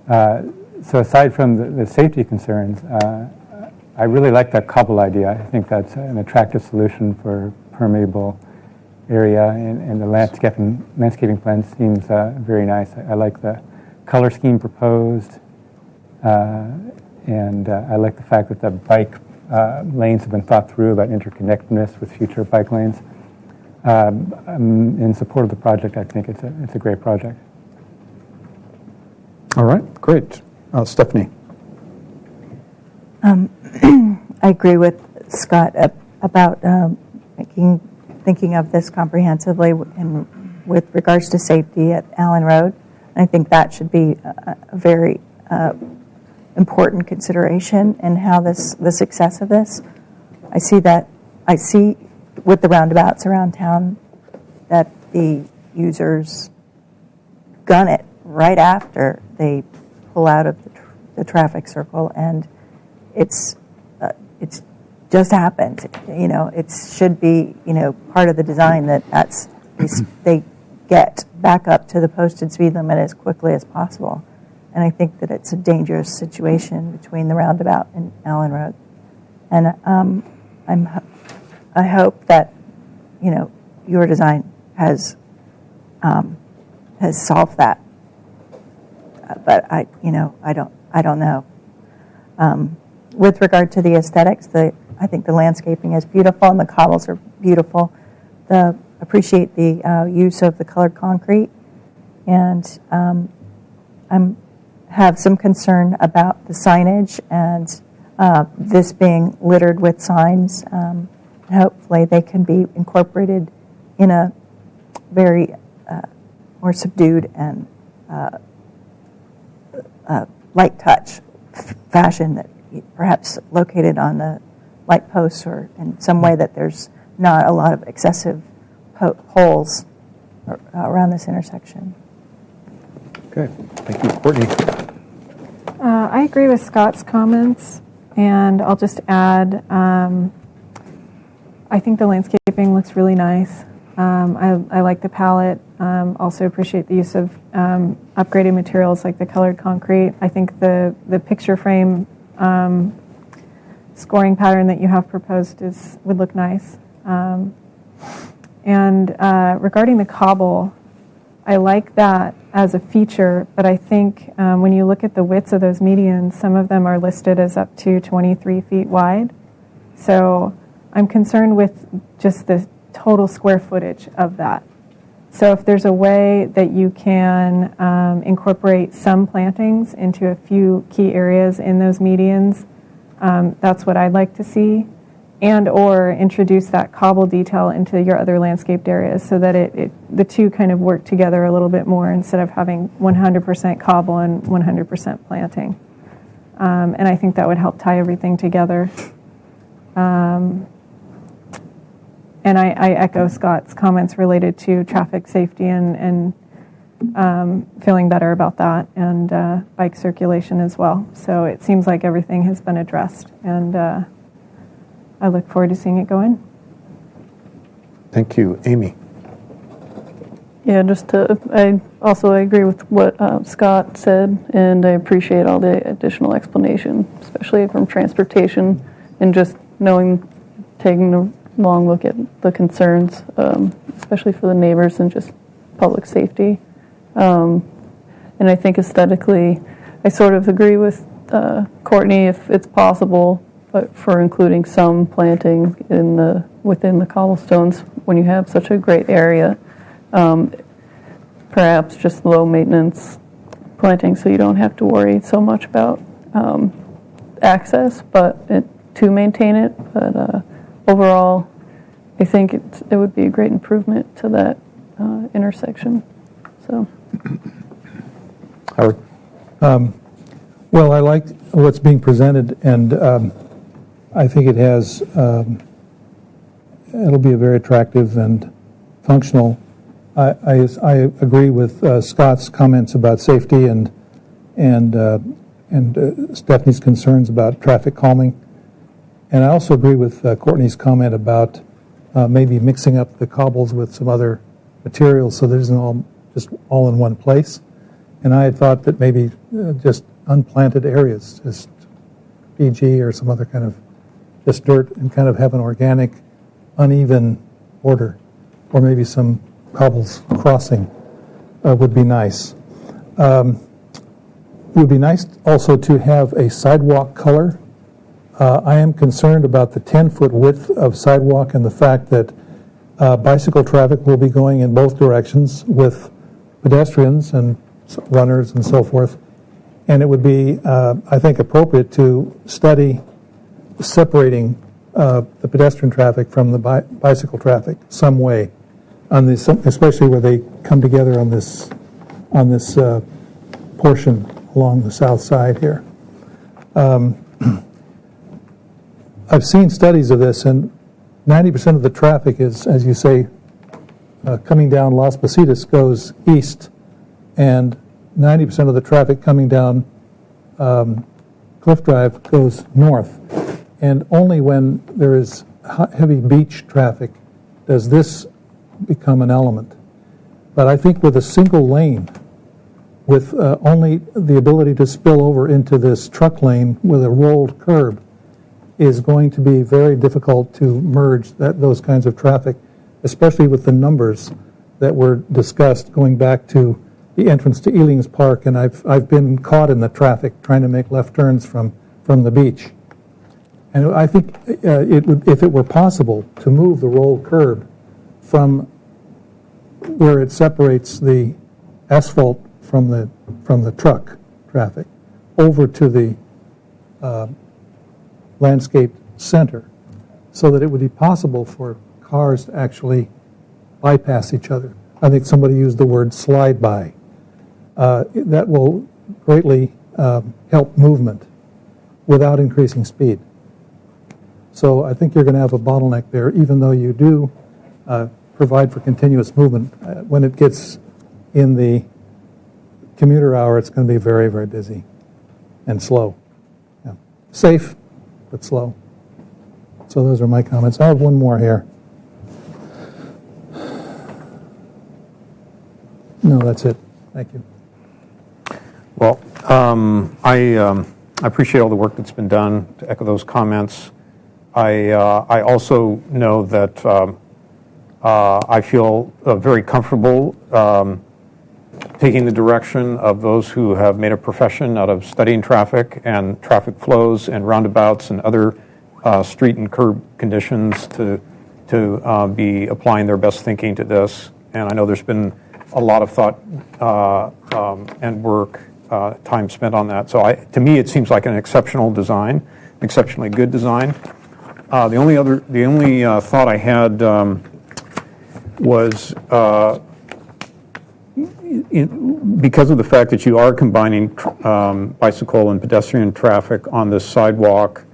So aside from the safety concerns, I really like that cobble idea. I think that's an attractive solution for permeable area, and the landscaping plan seems very nice. I like the color scheme proposed, and I like the fact that the bike lanes have been thought through about interconnectedness with future bike lanes. I'm in support of the project. I think it's a great project. All right, great. Stephanie? I agree with Scott about thinking of this comprehensively with regards to safety at Allen Road. I think that should be a very important consideration in how the success of this. I see with the roundabouts around town that the users gun it right after they pull out of the traffic circle, and it's just happened. It should be part of the design that's they get back up to the posted speed limit as quickly as possible. And I think that it's a dangerous situation between the roundabout and Allen Road. And I hope that your design has solved that. But I don't know. With regard to the aesthetics, I think the landscaping is beautiful and the cobbles are beautiful. Appreciate the use of the colored concrete, and have some concern about the signage and this being littered with signs. Hopefully they can be incorporated in a very more subdued and light touch fashion, that perhaps located on the light posts or in some way that there's not a lot of excessive poles around this intersection. Okay, thank you. Courtney? I agree with Scott's comments, and I'll just add, I think the landscaping looks really nice. I like the palette. Also appreciate the use of upgraded materials like the colored concrete. I think the picture frame scoring pattern that you have proposed would look nice. And regarding the cobble, I like that as a feature, but I think when you look at the widths of those medians, some of them are listed as up to 23 feet wide. So I'm concerned with just the total square footage of that. So if there's a way that you can incorporate some plantings into a few key areas in those medians, that's what I'd like to see. And or introduce that cobble detail into your other landscaped areas so that the two kind of work together a little bit more instead of having 100% cobble and 100% planting. And I think that would help tie everything together. And I echo Scott's comments related to traffic safety and feeling better about that, and bike circulation as well. So it seems like everything has been addressed, and I look forward to seeing it go in. Thank you. Amy? Yeah, I agree with what Scott said, and I appreciate all the additional explanation, especially from transportation and just taking a long look at the concerns, especially for the neighbors and just public safety. And I think aesthetically, I sort of agree with Courtney if it's possible, but for including some planting within the cobblestones when you have such a great area. Perhaps just low maintenance planting so you don't have to worry so much about access to maintain it. But overall, I think it would be a great improvement to that intersection. So, Howard? Well, I like what's being presented, and I think it'll be a very attractive and functional. I agree with Scott's comments about safety and Stephanie's concerns about traffic calming. And I also agree with Courtney's comment about maybe mixing up the cobbles with some other materials so that it isn't all in one place. And I had thought that maybe just unplanted areas, just PG or some other kind of just dirt, and kind of have an organic, uneven border, or maybe some cobbles crossing would be nice. It would be nice also to have a sidewalk color. I am concerned about the 10-foot width of sidewalk and the fact that bicycle traffic will be going in both directions with pedestrians and runners and so forth. And it would be, I think, appropriate to study separating the pedestrian traffic from the bicycle traffic some way, especially where they come together on this portion along the south side here. I've seen studies of this, and 90% of the traffic is, as you say, coming down Las Positas goes east, and 90% of the traffic coming down Cliff Drive goes north. And only when there is heavy beach traffic does this become an element. But I think with a single lane, with only the ability to spill over into this truck lane with a rolled curb, is going to be very difficult to merge those kinds of traffic, especially with the numbers that were discussed going back to the entrance to Ealing's Park, and I've been caught in the traffic trying to make left turns from the beach. And I think if it were possible to move the rolled curb from where it separates the asphalt from the truck traffic over to the landscaped center, so that it would be possible for cars to actually bypass each other. I think somebody used the word slide by. That will greatly help movement without increasing speed. So I think you're going to have a bottleneck there, even though you do provide for continuous movement. When it gets in the commuter hour, it's going to be very, very busy and slow. Yeah. Safe, but slow. So those are my comments. I have one more here. No, that's it. Thank you. Well, I appreciate all the work that's been done to echo those comments. I also know that I feel very comfortable taking the direction of those who have made a profession out of studying traffic and traffic flows and roundabouts and other street and curb conditions to be applying their best thinking to this. And I know there's been a lot of thought and work, time spent on that. So to me, it seems like an exceptional design, exceptionally good design. The only thought I had was because of the fact that you are combining bicycle and pedestrian traffic on this sidewalk,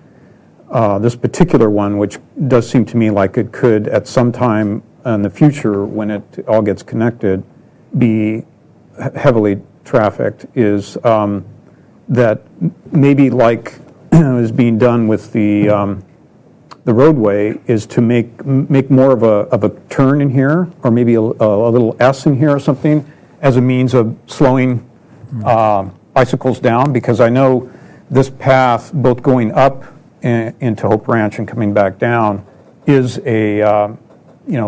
this particular one, which does seem to me like it could at some time in the future when it all gets connected, be heavily trafficked, is that maybe like is being done with the roadway, is to make more of a turn in here, or maybe a little S in here or something, as a means of slowing bicycles down, because I know this path, both going up into Hope Ranch and coming back down, is a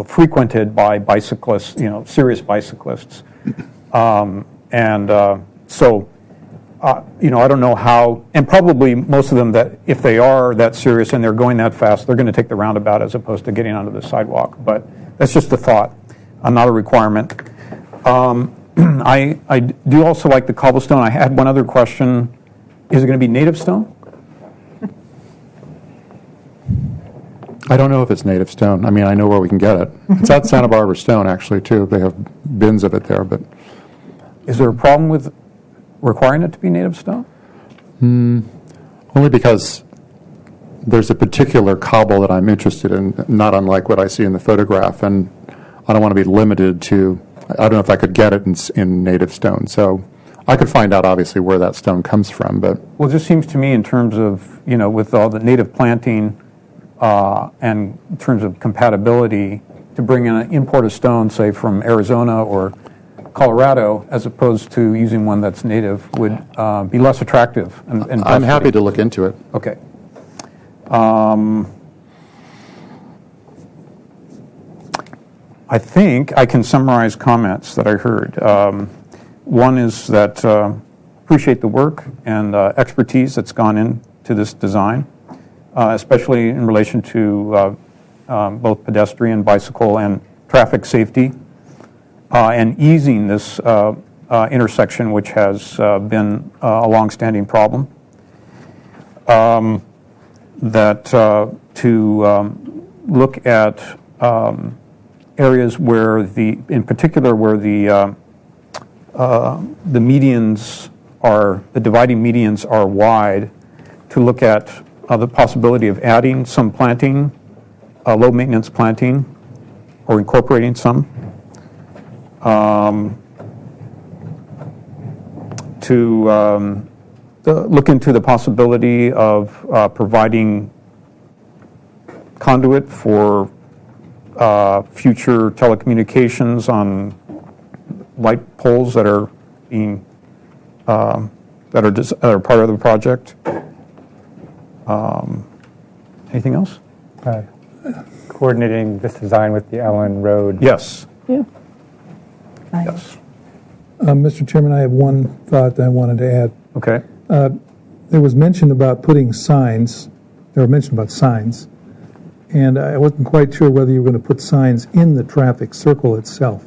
frequented by bicyclists, serious bicyclists, so. I don't know how, and probably most of them, that if they are that serious and they're going that fast, they're going to take the roundabout as opposed to getting onto the sidewalk. But that's just a thought, not a requirement. I do also like the cobblestone. I had one other question. Is it going to be native stone? I don't know if it's native stone. I mean, I know where we can get it. It's at Santa Barbara Stone, actually, too. They have bins of it there. But is there a problem with requiring it to be native stone? Only because there's a particular cobble that I'm interested in, not unlike what I see in the photograph, and I don't want to be limited to, I don't know if I could get it in native stone. So I could find out, obviously, where that stone comes from. But well, it just seems to me in terms of, with all the native planting and in terms of compatibility, to bring in an import of stone, say, from Arizona or Colorado, as opposed to using one that's native, would be less attractive. And I'm happy to look into it. Okay. I think I can summarize comments that I heard. One is that appreciate the work and expertise that's gone into this design, especially in relation to both pedestrian, bicycle, and traffic safety. And easing this intersection, which has been a long-standing problem. That to look at areas where in particular where the medians the dividing medians are wide, to look at the possibility of adding some planting, low-maintenance planting, or incorporating some. To look into the possibility of providing conduit for future telecommunications on light poles that are being that are part of the project. Anything else? Coordinating this design with the Allen Road. Yes. Yeah. Yes. Mr. Chairman, I have one thought that I wanted to add. Okay. There was mention about putting signs. There were mention about signs. And I wasn't quite sure whether you were going to put signs in the traffic circle itself.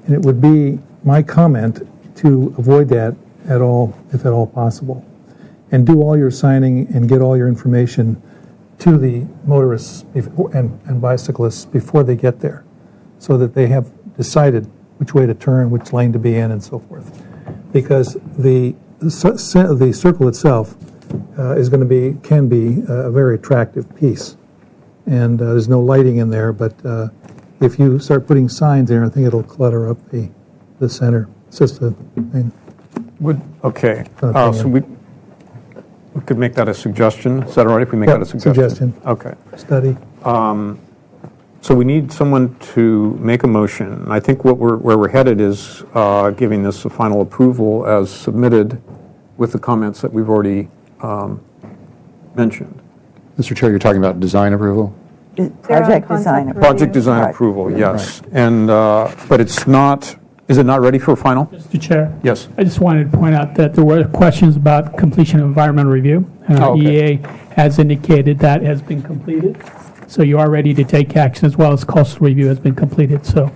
And it would be my comment to avoid that at all, if at all possible. And do all your signing and get all your information to the motorists and bicyclists before they get there, so that they have decided which way to turn, which lane to be in, and so forth. Because the circle itself can be a very attractive piece. And there's no lighting in there, but if you start putting signs there, I think it'll clutter up the center. It's just a thing. Okay, so we could make that a suggestion. Is that all right if we make that a suggestion? Okay. Study. So we need someone to make a motion. I think where we're headed is giving this a final approval as submitted with the comments that we've already mentioned. Mr. Chair, you're talking about design approval? Project design approval. Project design approval, yes. Right. And, but it's not, is it not ready for final? Mr. Chair? Yes. I just wanted to point out that there were questions about completion of environmental review. And our EA has indicated that has been completed. So you are ready to take action, as well as coastal review has been completed. So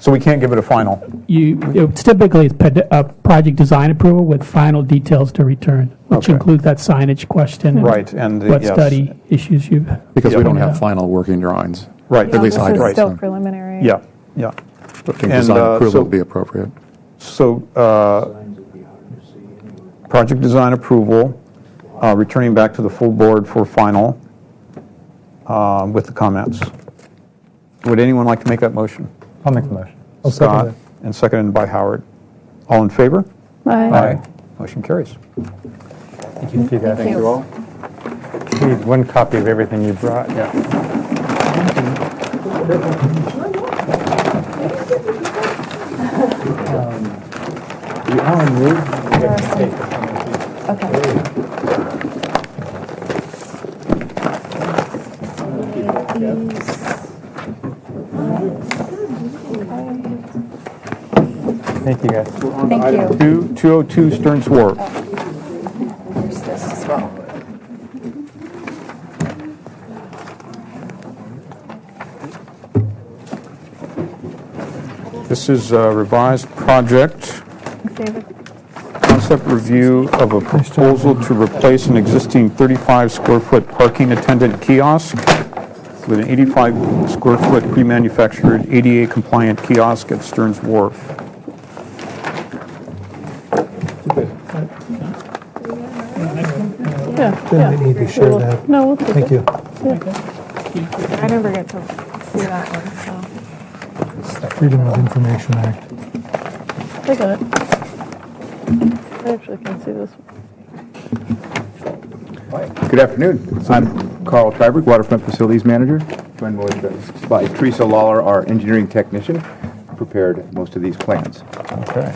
we can't give it a final? It's typically a project design approval with final details to return, which include that signage question. Right. And what study issues you've... Because we don't have final working drawings. Right. At least this is still preliminary. Yeah. I think design approval would be appropriate. So project design approval, returning back to the full board for final with the comments. Would anyone like to make that motion? I'll make the motion. Scott, and seconded by Howard. All in favor? Aye. Motion carries. Thank you, guys. Thank you all. We need one copy of everything you brought. Yeah. Thank you, guys. Thank you. 202 Stearns Wharf. There's this as well. This is a revised project. Concept review of a proposal to replace an existing 35-square-foot parking attendant kiosk with an 85-square-foot pre-manufactured ADA-compliant kiosk at Stearns Wharf. Then we need to share that. No, we'll take Thank you. I never get to see that one, so. Freedom of Information Act. I got it. I actually can see this one. Good afternoon. I'm Carl Triberg, Waterfront Facilities Manager. Joined by Teresa Lawler, our engineering technician, who prepared most of these plans. Okay.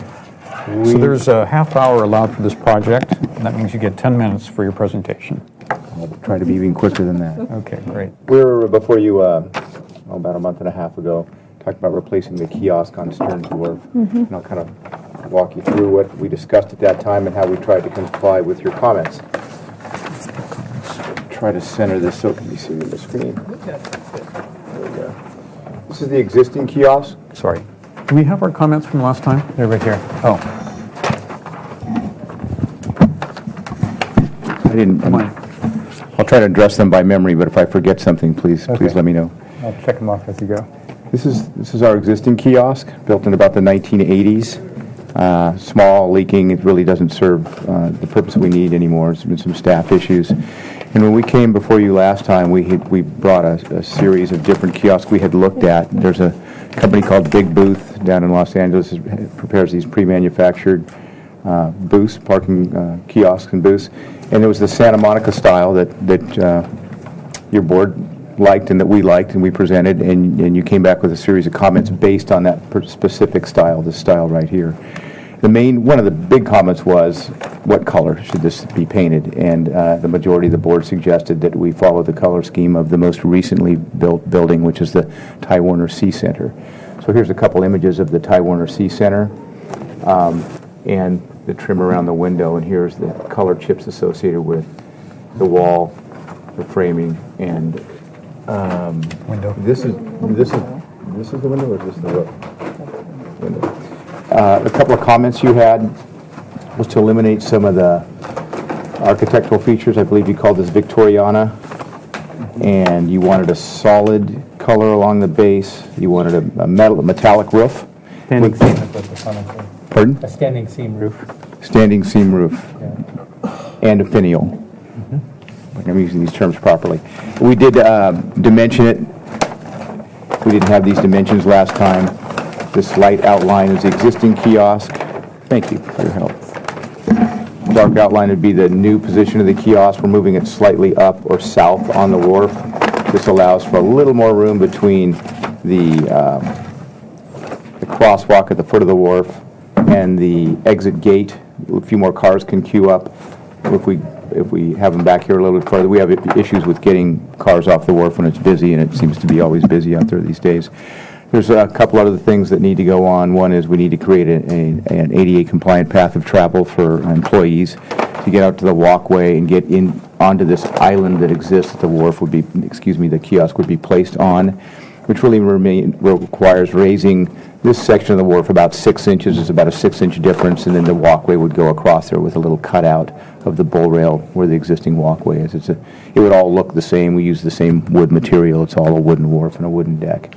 So there's a half hour allowed for this project, and that means you get 10 minutes for your presentation. I'll try to be even quicker than that. Okay, great. We were before you about a month and a half ago, talking about replacing the kiosk on Stearns Wharf. And I'll kind of walk you through what we discussed at that time and how we tried to comply with your comments. Try to center this so it can be seen on the screen. There we go. This is the existing kiosk. Sorry. Do we have our comments from last time? They're right here. Oh. I didn't. I'll try to address them by memory, but if I forget something, please let me know. I'll check them off as you go. This is our existing kiosk, built in about the 1980s. Small, leaking. It really doesn't serve the purpose we need anymore. There's been some staff issues. And when we came before you last time, we brought a series of different kiosks we had looked at. There's a company called Big Booth down in Los Angeles that prepares these pre-manufactured booths, parking kiosks and booths. And there was the Santa Monica style that your board liked and that we liked and we presented, and you came back with a series of comments based on that specific style, this style right here. One of the big comments was, what color should this be painted? And the majority of the board suggested that we follow the color scheme of the most recently built building, which is the Ty Warner C Center. So here's a couple images of the Ty Warner C Center and the trim around the window, and here's the color chips associated with the wall, the framing, and window. This is the window, or is this the roof? Window. A couple of comments you had was to eliminate some of the architectural features. I believe you called this Victoriana, and you wanted a solid color along the base. You wanted a metallic roof. Standing seam is what the comments were. Pardon? A standing seam roof. Standing seam roof. Yeah. And a finial. I'm using these terms properly. We did dimension it We didn't have these dimensions last time. This light outline is the existing kiosk. Thank you for your help. Dark outline would be the new position of the kiosk. We're moving it slightly up or south on the wharf. This allows for a little more room between the crosswalk at the foot of the wharf and the exit gate. A few more cars can queue up. If we have them back here a little bit further, we have issues with getting cars off the wharf when it's busy, and it seems to be always busy out there these days. There's a couple other things that need to go on. One is we need to create an ADA-compliant path of travel for employees to get out to the walkway and get in onto this island that exists that the wharf would be, the kiosk would be placed on, which really requires raising this section of the wharf about 6 inches. It's about a 6-inch difference, and then the walkway would go across there with a little cutout of the bull rail where the existing walkway is. It would all look the same. We use the same wood material. It's all a wooden wharf and a wooden deck.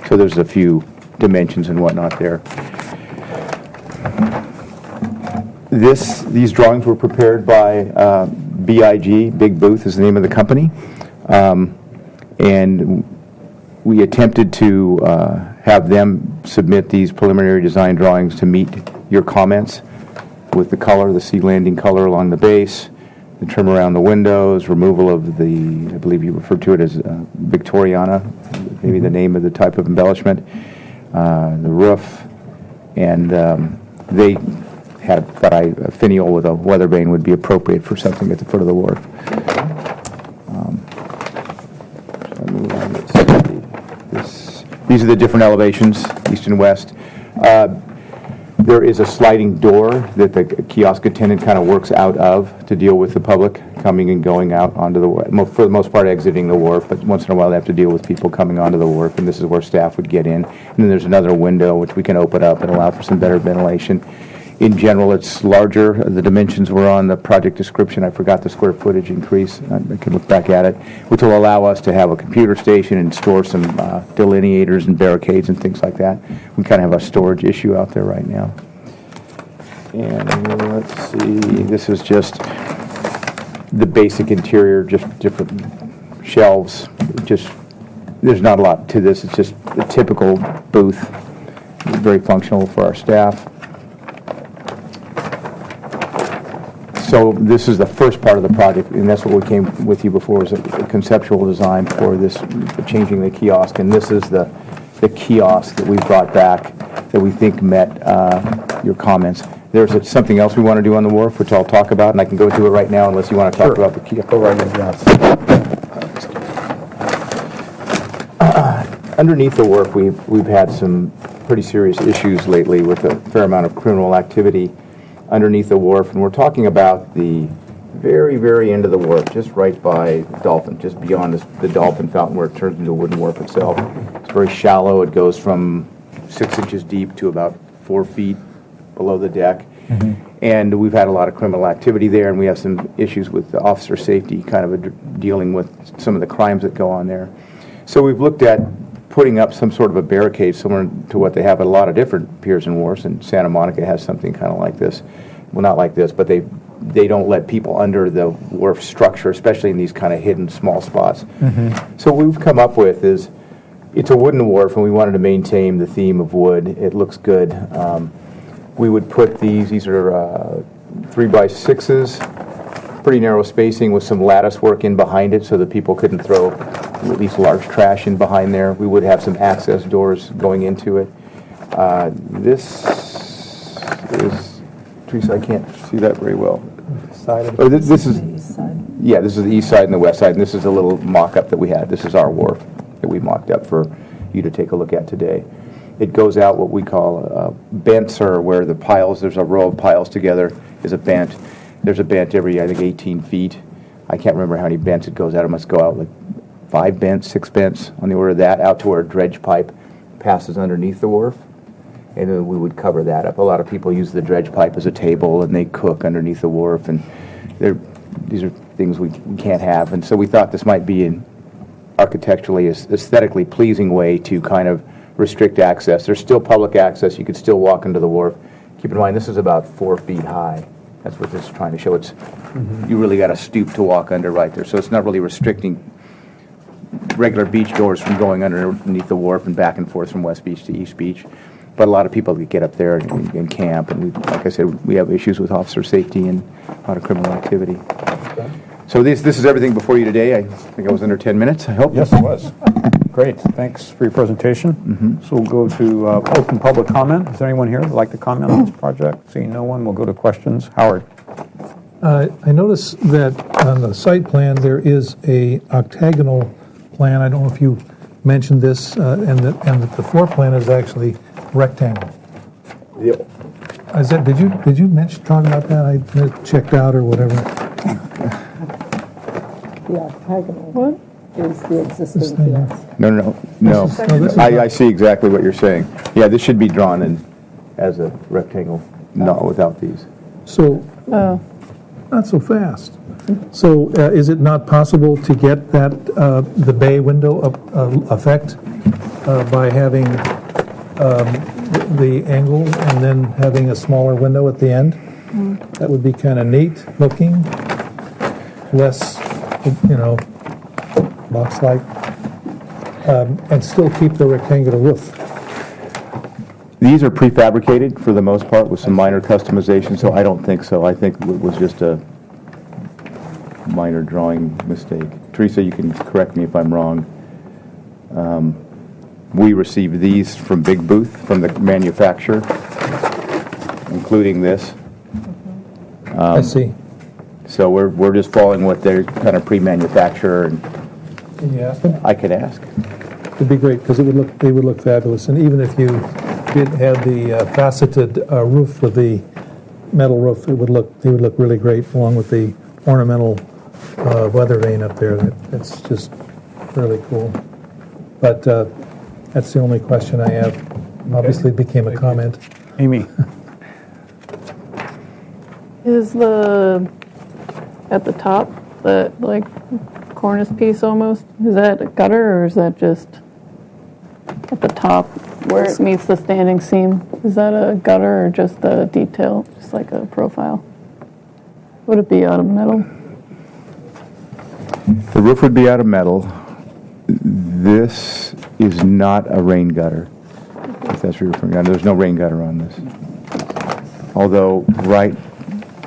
So there's a few dimensions and whatnot there. These drawings were prepared by BIG, Big Booth is the name of the company, and we attempted to have them submit these preliminary design drawings to meet your comments with the color, the sea landing color along the base, the trim around the windows, removal of the, I believe you referred to it as Victoriana, maybe the name of the type of embellishment, the roof, and they thought a finial with a weather vane would be appropriate for something at the foot of the wharf. These are the different elevations, east and west. There is a sliding door that the kiosk attendant kind of works out of to deal with the public coming and going out onto the wharf, for the most part exiting the wharf, but once in a while they have to deal with people coming onto the wharf, and this is where staff would get in. And then there's another window which we can open up and allow for some better ventilation. In general, it's larger. The dimensions were on the project description. I forgot the square footage increase. I can look back at it, which will allow us to have a computer station and store some delineators and barricades and things like that. We kind of have a storage issue out there right now. And let's see, this is just the basic interior, just different shelves. There's not a lot to this. It's just a typical booth, very functional for our staff. So this is the first part of the project, and that's what we came with you before, was a conceptual design for this, changing the kiosk. And this is the kiosk that we brought back that we think met your comments. There's something else we want to do on the wharf, which I'll talk about, and I can go to it right now unless you want to talk about the kiosk. Go right ahead. Underneath the wharf, we've had some pretty serious issues lately with a fair amount of criminal activity underneath the wharf, and we're talking about the very, very end of the wharf, just right by Dolphin, just beyond the Dolphin fountain where it turns into a wooden wharf itself. It's very shallow. It goes from 6 inches deep to about 4 feet below the deck. And we've had a lot of criminal activity there, and we have some issues with officer safety, kind of dealing with some of the crimes that go on there. So we've looked at putting up some sort of a barricade similar to what they have at a lot of different piers and wharfs, and Santa Monica has something kind of like this. Well, not like this, but they don't let people under the wharf structure, especially in these kind of hidden small spots. So what we've come up with is, it's a wooden wharf, and we wanted to maintain the theme of wood. It looks good. We would put these are 3x6s, pretty narrow spacing with some lattice work in behind it so that people couldn't throw at least large trash in behind there. We would have some access doors going into it. This is, Teresa, I can't see that very well. This is the east side. Yeah, this is the east side and the west side, and this is a little mock-up that we had. This is our wharf that we mocked up for you to take a look at today. It goes out what we call bents, or where the piles, there's a row of piles together, is a bent. There's a bent every, I think, 18 feet. I can't remember how many bents it goes out. It must go out like 5 bents, 6 bents, on the order of that, out to where a dredge pipe passes underneath the wharf. And then we would cover that up. A lot of people use the dredge pipe as a table, and they cook underneath the wharf, and these are things we can't have. And so we thought this might be an architecturally, aesthetically pleasing way to kind of restrict access. There's still public access. You could still walk into the wharf. Keep in mind, this is about 4 feet high. That's what this is trying to show. It's you really got to stoop to walk under right there. So it's not really restricting regular beach doors from going underneath the wharf and back and forth from West Beach to East Beach. But a lot of people get up there and camp, and like I said, we have issues with officer safety and a lot of criminal activity. So this is everything before you today. I think I was under 10 minutes, I hope. Yes, it was. Great. Thanks for your presentation. So we'll go to open public comment. Is there anyone here who would like to comment on this project? Seeing no one, we'll go to questions. Howard. I noticed that on the site plan there is a octagonal plan. I don't know if you mentioned this, and that the floor plan is actually rectangle. Yep. Did you talk about that? I checked out or whatever. The octagonal is the existing kiosk. No. I see exactly what you're saying. Yeah, this should be drawn in as a rectangle, not without these. So, not so fast. So, is it not possible to get that the bay window effect by having the angle and then having a smaller window at the end? That would be kind of neat looking, less, box-like, and still keep the rectangular roof. These are prefabricated for the most part with some minor customization, so I don't think so. I think it was just a minor drawing mistake. Teresa, you can correct me if I'm wrong. We received these from Big Booth, from the manufacturer, including this. I see. So we're just following what they're kind of pre-manufacturer. And can you ask them? I could ask. It'd be great because they would look fabulous, and even if you did have the faceted roof with the metal roof, they would look really great along with the ornamental weather vane up there. It's just really cool. But that's the only question I have. Obviously, it became a comment. Amy. Is at the top, that cornice piece almost, is that a gutter or is that just at the top where it meets the standing seam? Is that a gutter or just a detail, just like a profile? Would it be out of metal? The roof would be out of metal. This is not a rain gutter, if that's what you're referring to. There's no rain gutter on this. Although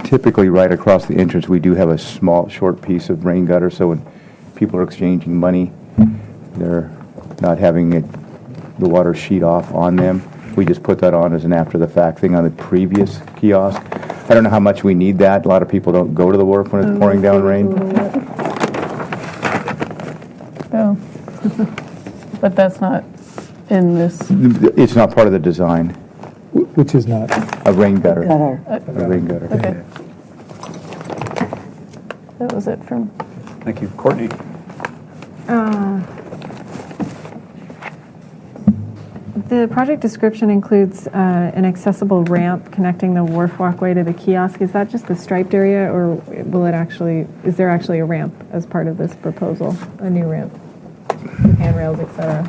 typically right across the entrance, we do have a small, short piece of rain gutter, so when people are exchanging money, they're not having the water sheet off on them. We just put that on as an after-the-fact thing on the previous kiosk. I don't know how much we need that. A lot of people don't go to the wharf when it's pouring down rain. Oh. But that's not in this. It's not part of the design. Which is not? A rain gutter. A rain gutter. Okay. That was it from. Thank you. Courtney. The project description includes an accessible ramp connecting the wharf walkway to the kiosk. Is that just the striped area, or is there actually a ramp as part of this proposal, a new ramp, with handrails, etc.?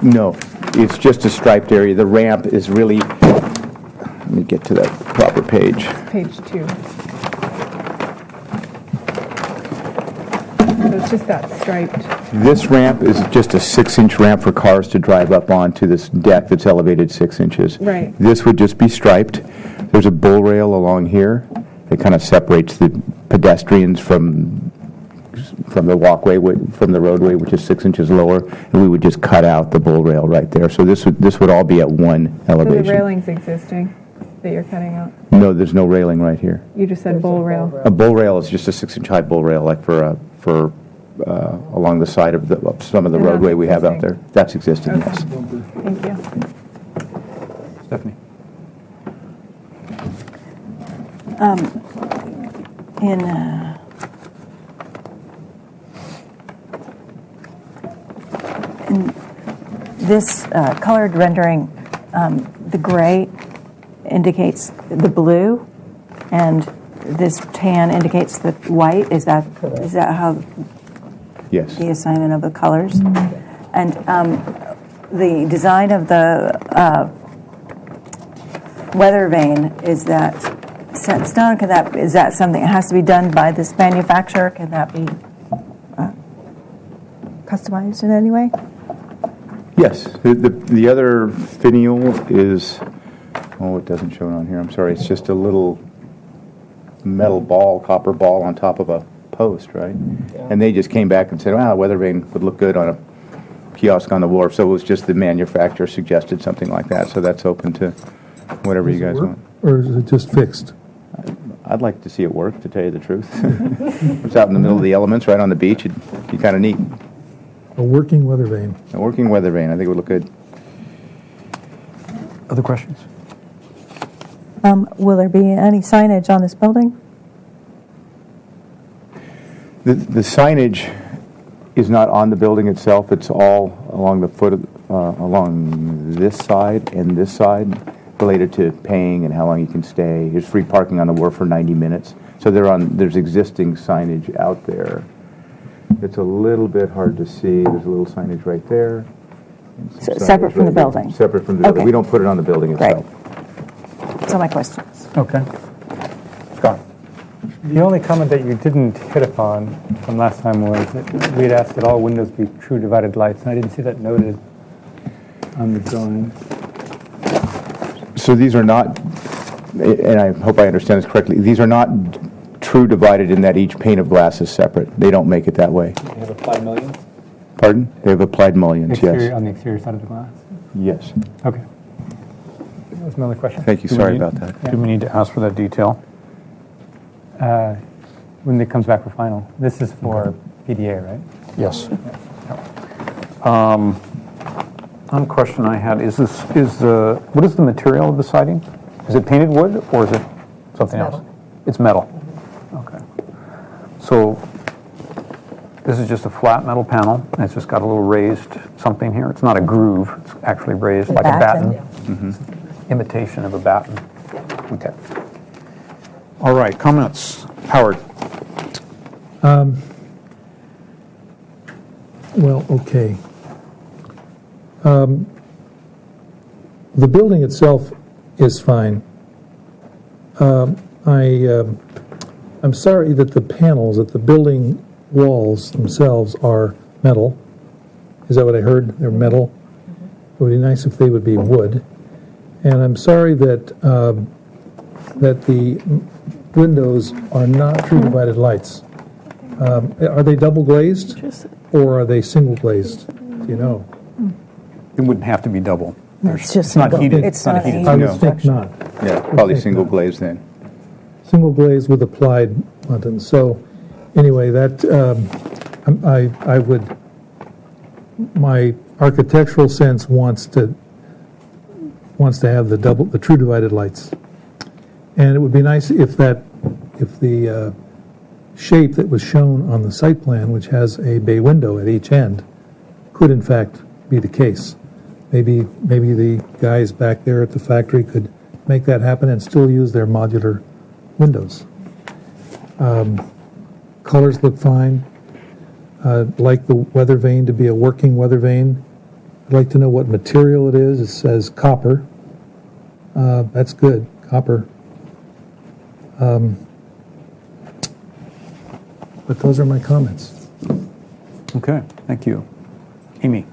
No, it's just a striped area. The ramp is really, let me get to the proper page. Page 2. So it's just that striped. This ramp is just a 6-inch ramp for cars to drive up onto this deck that's elevated 6 inches. Right. This would just be striped. There's a bull rail along here that kind of separates the pedestrians from the walkway, from the roadway, which is 6 inches lower, and we would just cut out the bull rail right there. So this would all be at one elevation. So the railing's existing that you're cutting out? No, there's no railing right here. You just said bull rail. A bull rail is just a 6-inch high bull rail, like for along the side of some of the roadway we have out there. That's existing, Okay. yes. Thank you. Stephanie. In this colored rendering, the gray indicates the blue, and this tan indicates the white. Is that how? Yes. The assignment of the colors, and the design of the weather vane, is that set stone? Is that something that has to be done by this manufacturer? Can that be customized in any way? Yes. The other finial is, it doesn't show it on here. I'm sorry. It's just a little metal ball, copper ball on top of a post, right? Yeah. And they just came back and said, "Wow, weather vane would look good on a kiosk on the wharf." So it was just the manufacturer suggested something like that. So that's open to whatever you guys want. Or is it just fixed? I'd like to see it work, to tell you the truth. It's out in the middle of the elements, right on the beach. It'd be kind of neat. A working weather vane. A working weather vane. I think it would look good. Other questions? Will there be any signage on this building? The signage is not on the building itself. It's all along the foot of, along this side and this side, related to paying and how long you can stay. There's free parking on the wharf for 90 minutes. So there's existing signage out there. It's a little bit hard to see. There's a little signage right there. Separate from the building? Separate from the building. We don't put it on the building itself. Right. That's all my questions. Okay. Scott. The only comment that you didn't hit upon from last time was that we had asked that all windows be true divided lights, and I didn't see that noted on the drawing. So these are not, and I hope I understand this correctly, these are not true divided in that each pane of glass is separate. They don't make it that way. They have applied mullions? Pardon? They have applied mullions, yes. On the exterior side of the glass? Yes. Okay. That was my only question. Thank you. Sorry about that. Do we need to ask for that detail? When it comes back for final. This is for PDA, right? Yes. One question I had is what is the material of the siding? Is it painted wood or is it something else? It's metal. Okay. So this is just a flat metal panel, and it's just got a little raised something here. It's not a groove. It's actually raised like a batten. Mm-hmm. Imitation of a batten. Okay. All right. Comments, Howard. Well, okay. The building itself is fine. I'm sorry that the panels at the building walls themselves are metal. Is that what I heard? They're metal. It would be nice if they would be wood. And I'm sorry that that the windows are not true divided lights. Are they double glazed or are they single glazed? Do you know? It wouldn't have to be double. It's just not heated. It's not heated. I would think not. Yeah, probably single glaze then. Single glaze with applied buttons. So anyway, that I would, my architectural sense wants to have the true divided lights. And it would be nice if the shape that was shown on the site plan, which has a bay window at each end, could in fact be the case. Maybe the guys back there at the factory could make that happen and still use their modular windows. Colors look fine. I'd like the weather vane to be a working weather vane. I'd like to know what material it is. It says copper. That's good, copper. But those are my comments. Okay, thank you. Amy.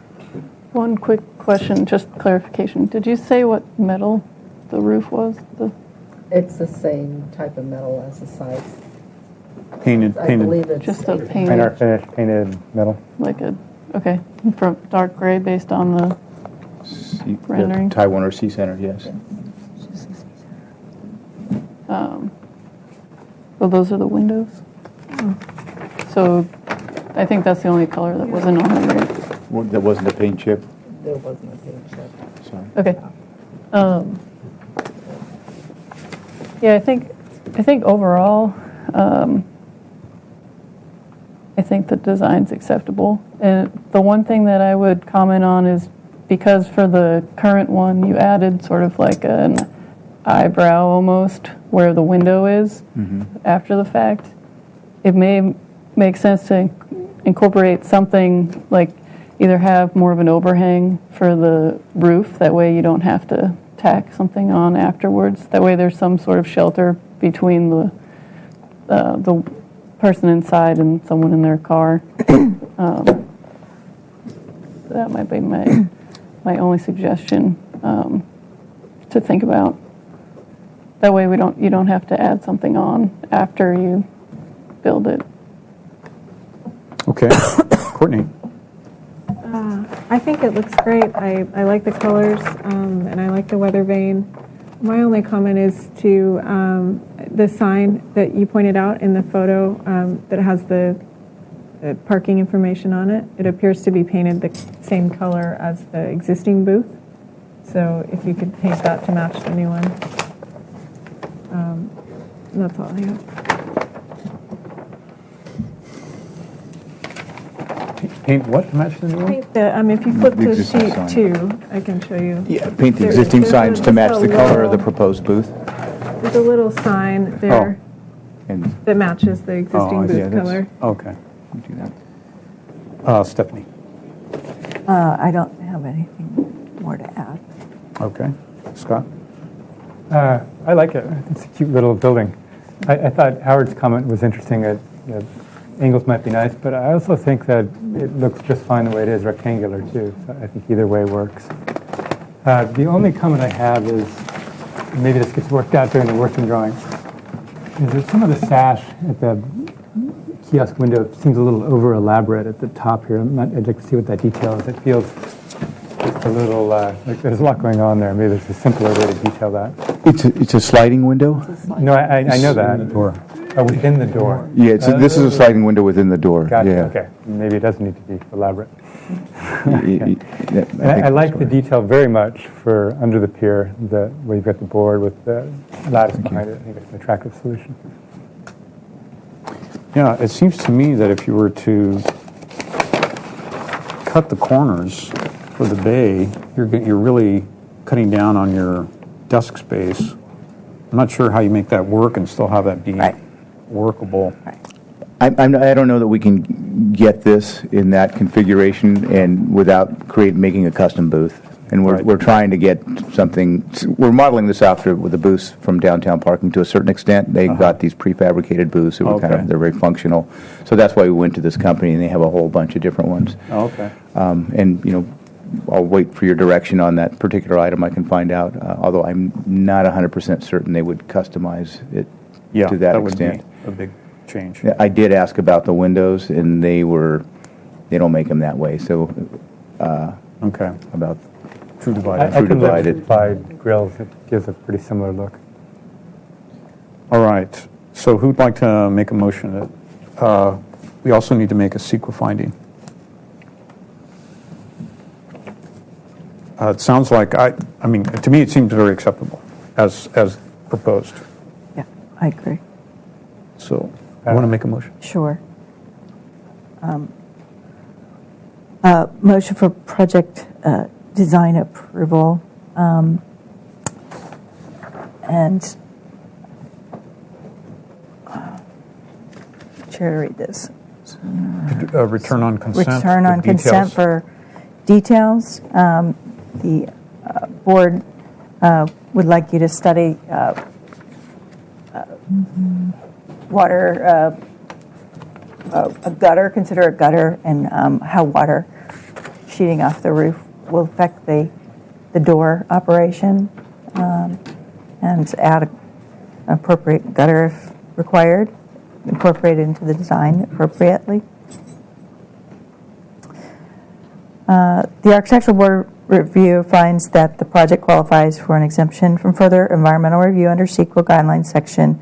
One quick question, just clarification. Did you say what metal the roof was? It's the same type of metal as the sides. Painted. I believe it's just a painted. Painted metal. Okay, from dark gray based on the rendering. Taiwan or C Center, yes. Well, those are the windows. So I think that's the only color that wasn't on there, right? There wasn't a paint chip? There wasn't a paint chip. Sorry. Okay. Yeah, I think overall, I think the design's acceptable. And the one thing that I would comment on is because for the current one, you added sort of like an eyebrow almost where the window is after the fact. It may make sense to incorporate something like either have more of an overhang for the roof. That way you don't have to tack something on afterwards. That way there's some sort of shelter between the person inside and someone in their car. that might be my only suggestion to think about. That way you don't have to add something on after you build it. Okay. Courtney? I think it looks great. I like the colors, and I like the weather vane. My only comment is to the sign that you pointed out in the photo that has the parking information on it. It appears to be painted the same color as the existing booth. So if you could paint that to match the new one. That's all I have. Paint what to match the new one? Paint the, if you flip The to existing sheet sign. 2, I can show you. Yeah, paint the There- existing there's signs a- to match just the a color of the little- proposed booth. There's a little sign there And that matches the existing I see. booth color. Okay. do that. Stephanie? I don't have anything more to add. Okay. Scott? I like it. It's a cute little building. I thought Howard's comment was interesting. That the angles might be nice, but I also think that it looks just fine the way it is, rectangular too. So I think either way works. The only comment I have is, maybe this gets worked out during the working drawing, is that some of the sash at the kiosk window seems a little over elaborate at the top here. I'd like to see what that detail is. It feels a little like there's a lot going on there. Maybe there's a simpler way to detail that. It's a sliding window? No, I know that. Within the door. Within the door. Yeah, this is a sliding window within the door. Gotcha, Yeah. okay. Maybe it doesn't need to be elaborate. Okay. I like the detail very much for under the pier, where you've got the board with the lattice behind it. I think it's an attractive solution. Yeah, it seems to me that if you were to cut the corners for the bay, you're really cutting down on your desk space. I'm not sure how you make that work and still have that be workable. I don't know that we can get this in that configuration and without making a custom booth. And we're trying to get something. We're modeling this after with the booths from downtown parking to a certain extent. They've got these prefabricated booths that were they're very functional. So that's why we went to this company, and they have a whole bunch of different ones. Okay. And I'll wait for your direction on that particular item. I can find out. Although I'm not 100% certain they would customize it to that extent. Would be a big change. I did ask about the windows, and they don't make them that way. So, about True divided. I can live with wide grills. It gives a pretty similar look. All right. So who'd like to make a motion that we also need to make a CEQA finding? It sounds like, I mean, to me, it seems very acceptable as proposed. Yeah, I agree. So, I want to make a motion. Sure. Motion for project design approval. And chair to read this. Return on consent. Return on for consent details. for details. The board would like you to study water, a gutter, consider a gutter, and how water sheeting off the roof will affect the door operation, and add an appropriate gutter if required, incorporate it into the design appropriately. The architectural board review finds that the project qualifies for an exemption from further environmental review under CEQA guidelines section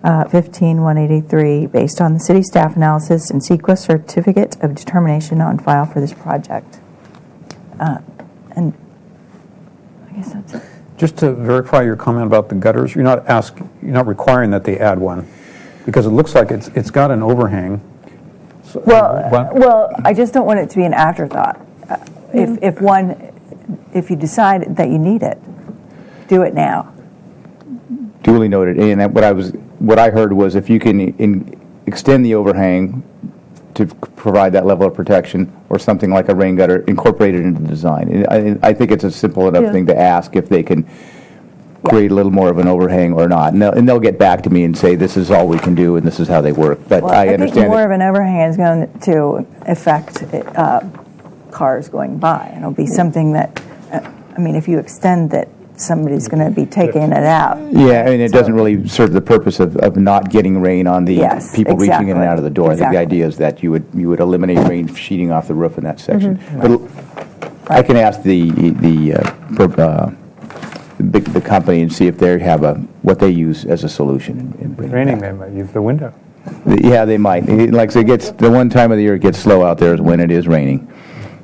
15-183 based on the city staff analysis and CEQA certificate of determination on file for this project. And I guess that's it. Just to verify your comment about the gutters, you're not requiring that they add one, because it looks like it's got an overhang. So, Well, I just don't want it to be an afterthought. If you decide that you need it, do it now. Duly noted. And what I heard was if you can extend the overhang to provide that level of protection, or something like a rain gutter, incorporate it into the design. And I think it's a simple enough thing to ask if they can create a little more of an overhang or not. And they'll get back to me and say, this is all we can do and this is how they work. But I understand think more of an overhang is going to affect cars going by. And it'll be something that, I mean, if you extend that, somebody's going to be taking it out. Yeah, I mean, it doesn't really serve the purpose of not getting rain on the people reaching in and out of the door. I think the idea is that you would eliminate rain sheeting off the roof in that section. But I can ask the company and see if they have what they use as a solution. If it's raining, they might use the window. Yeah, they might. Like I say, the one time of the year it gets slow out there is when it is raining.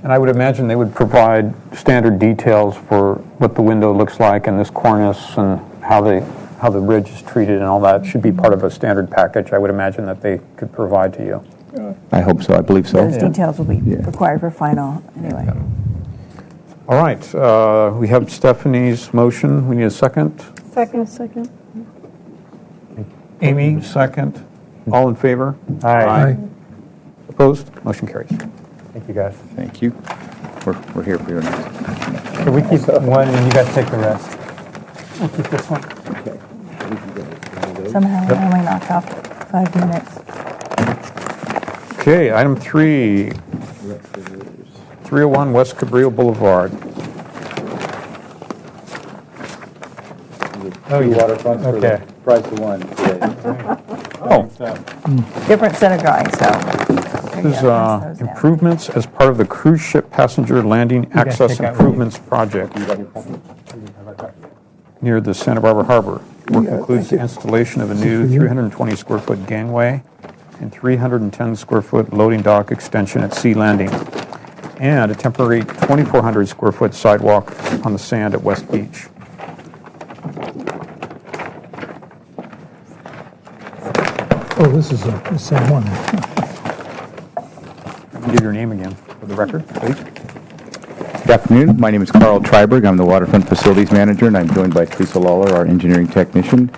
And I would imagine they would provide standard details for what the window looks like and this cornice and how the ridge is treated and all that should be part of a standard package. I would imagine that they could provide to you. I hope so. I believe so. Those details will be required for final anyway. Yeah. All right. We have Stephanie's motion. We need a second. Second. Amy, second. All in favor? Aye. Opposed? Motion carries. Thank you, guys. Thank you. We're here for your next. Can we keep one and you guys take the rest? We'll keep this one. Okay. Somehow I only knocked off 5 minutes. Okay, item 3, 301 West Cabrillo Boulevard. Oh, you Waterfront for the price of one today. Different set of drawings, so. This is improvements as part of the cruise ship passenger landing access improvements project near the Santa Barbara Harbor. Work includes the installation of a new 320 square foot gangway and 310 square foot loading dock extension at Sea Landing, and a temporary 2,400 square foot sidewalk on the sand at West Beach. Oh, this is the same one. Give your name again for the record, please. Good afternoon. My name is Carl Treiberg. I'm the Waterfront Facilities Manager, and I'm joined by Teresa Lawler, our engineering technician,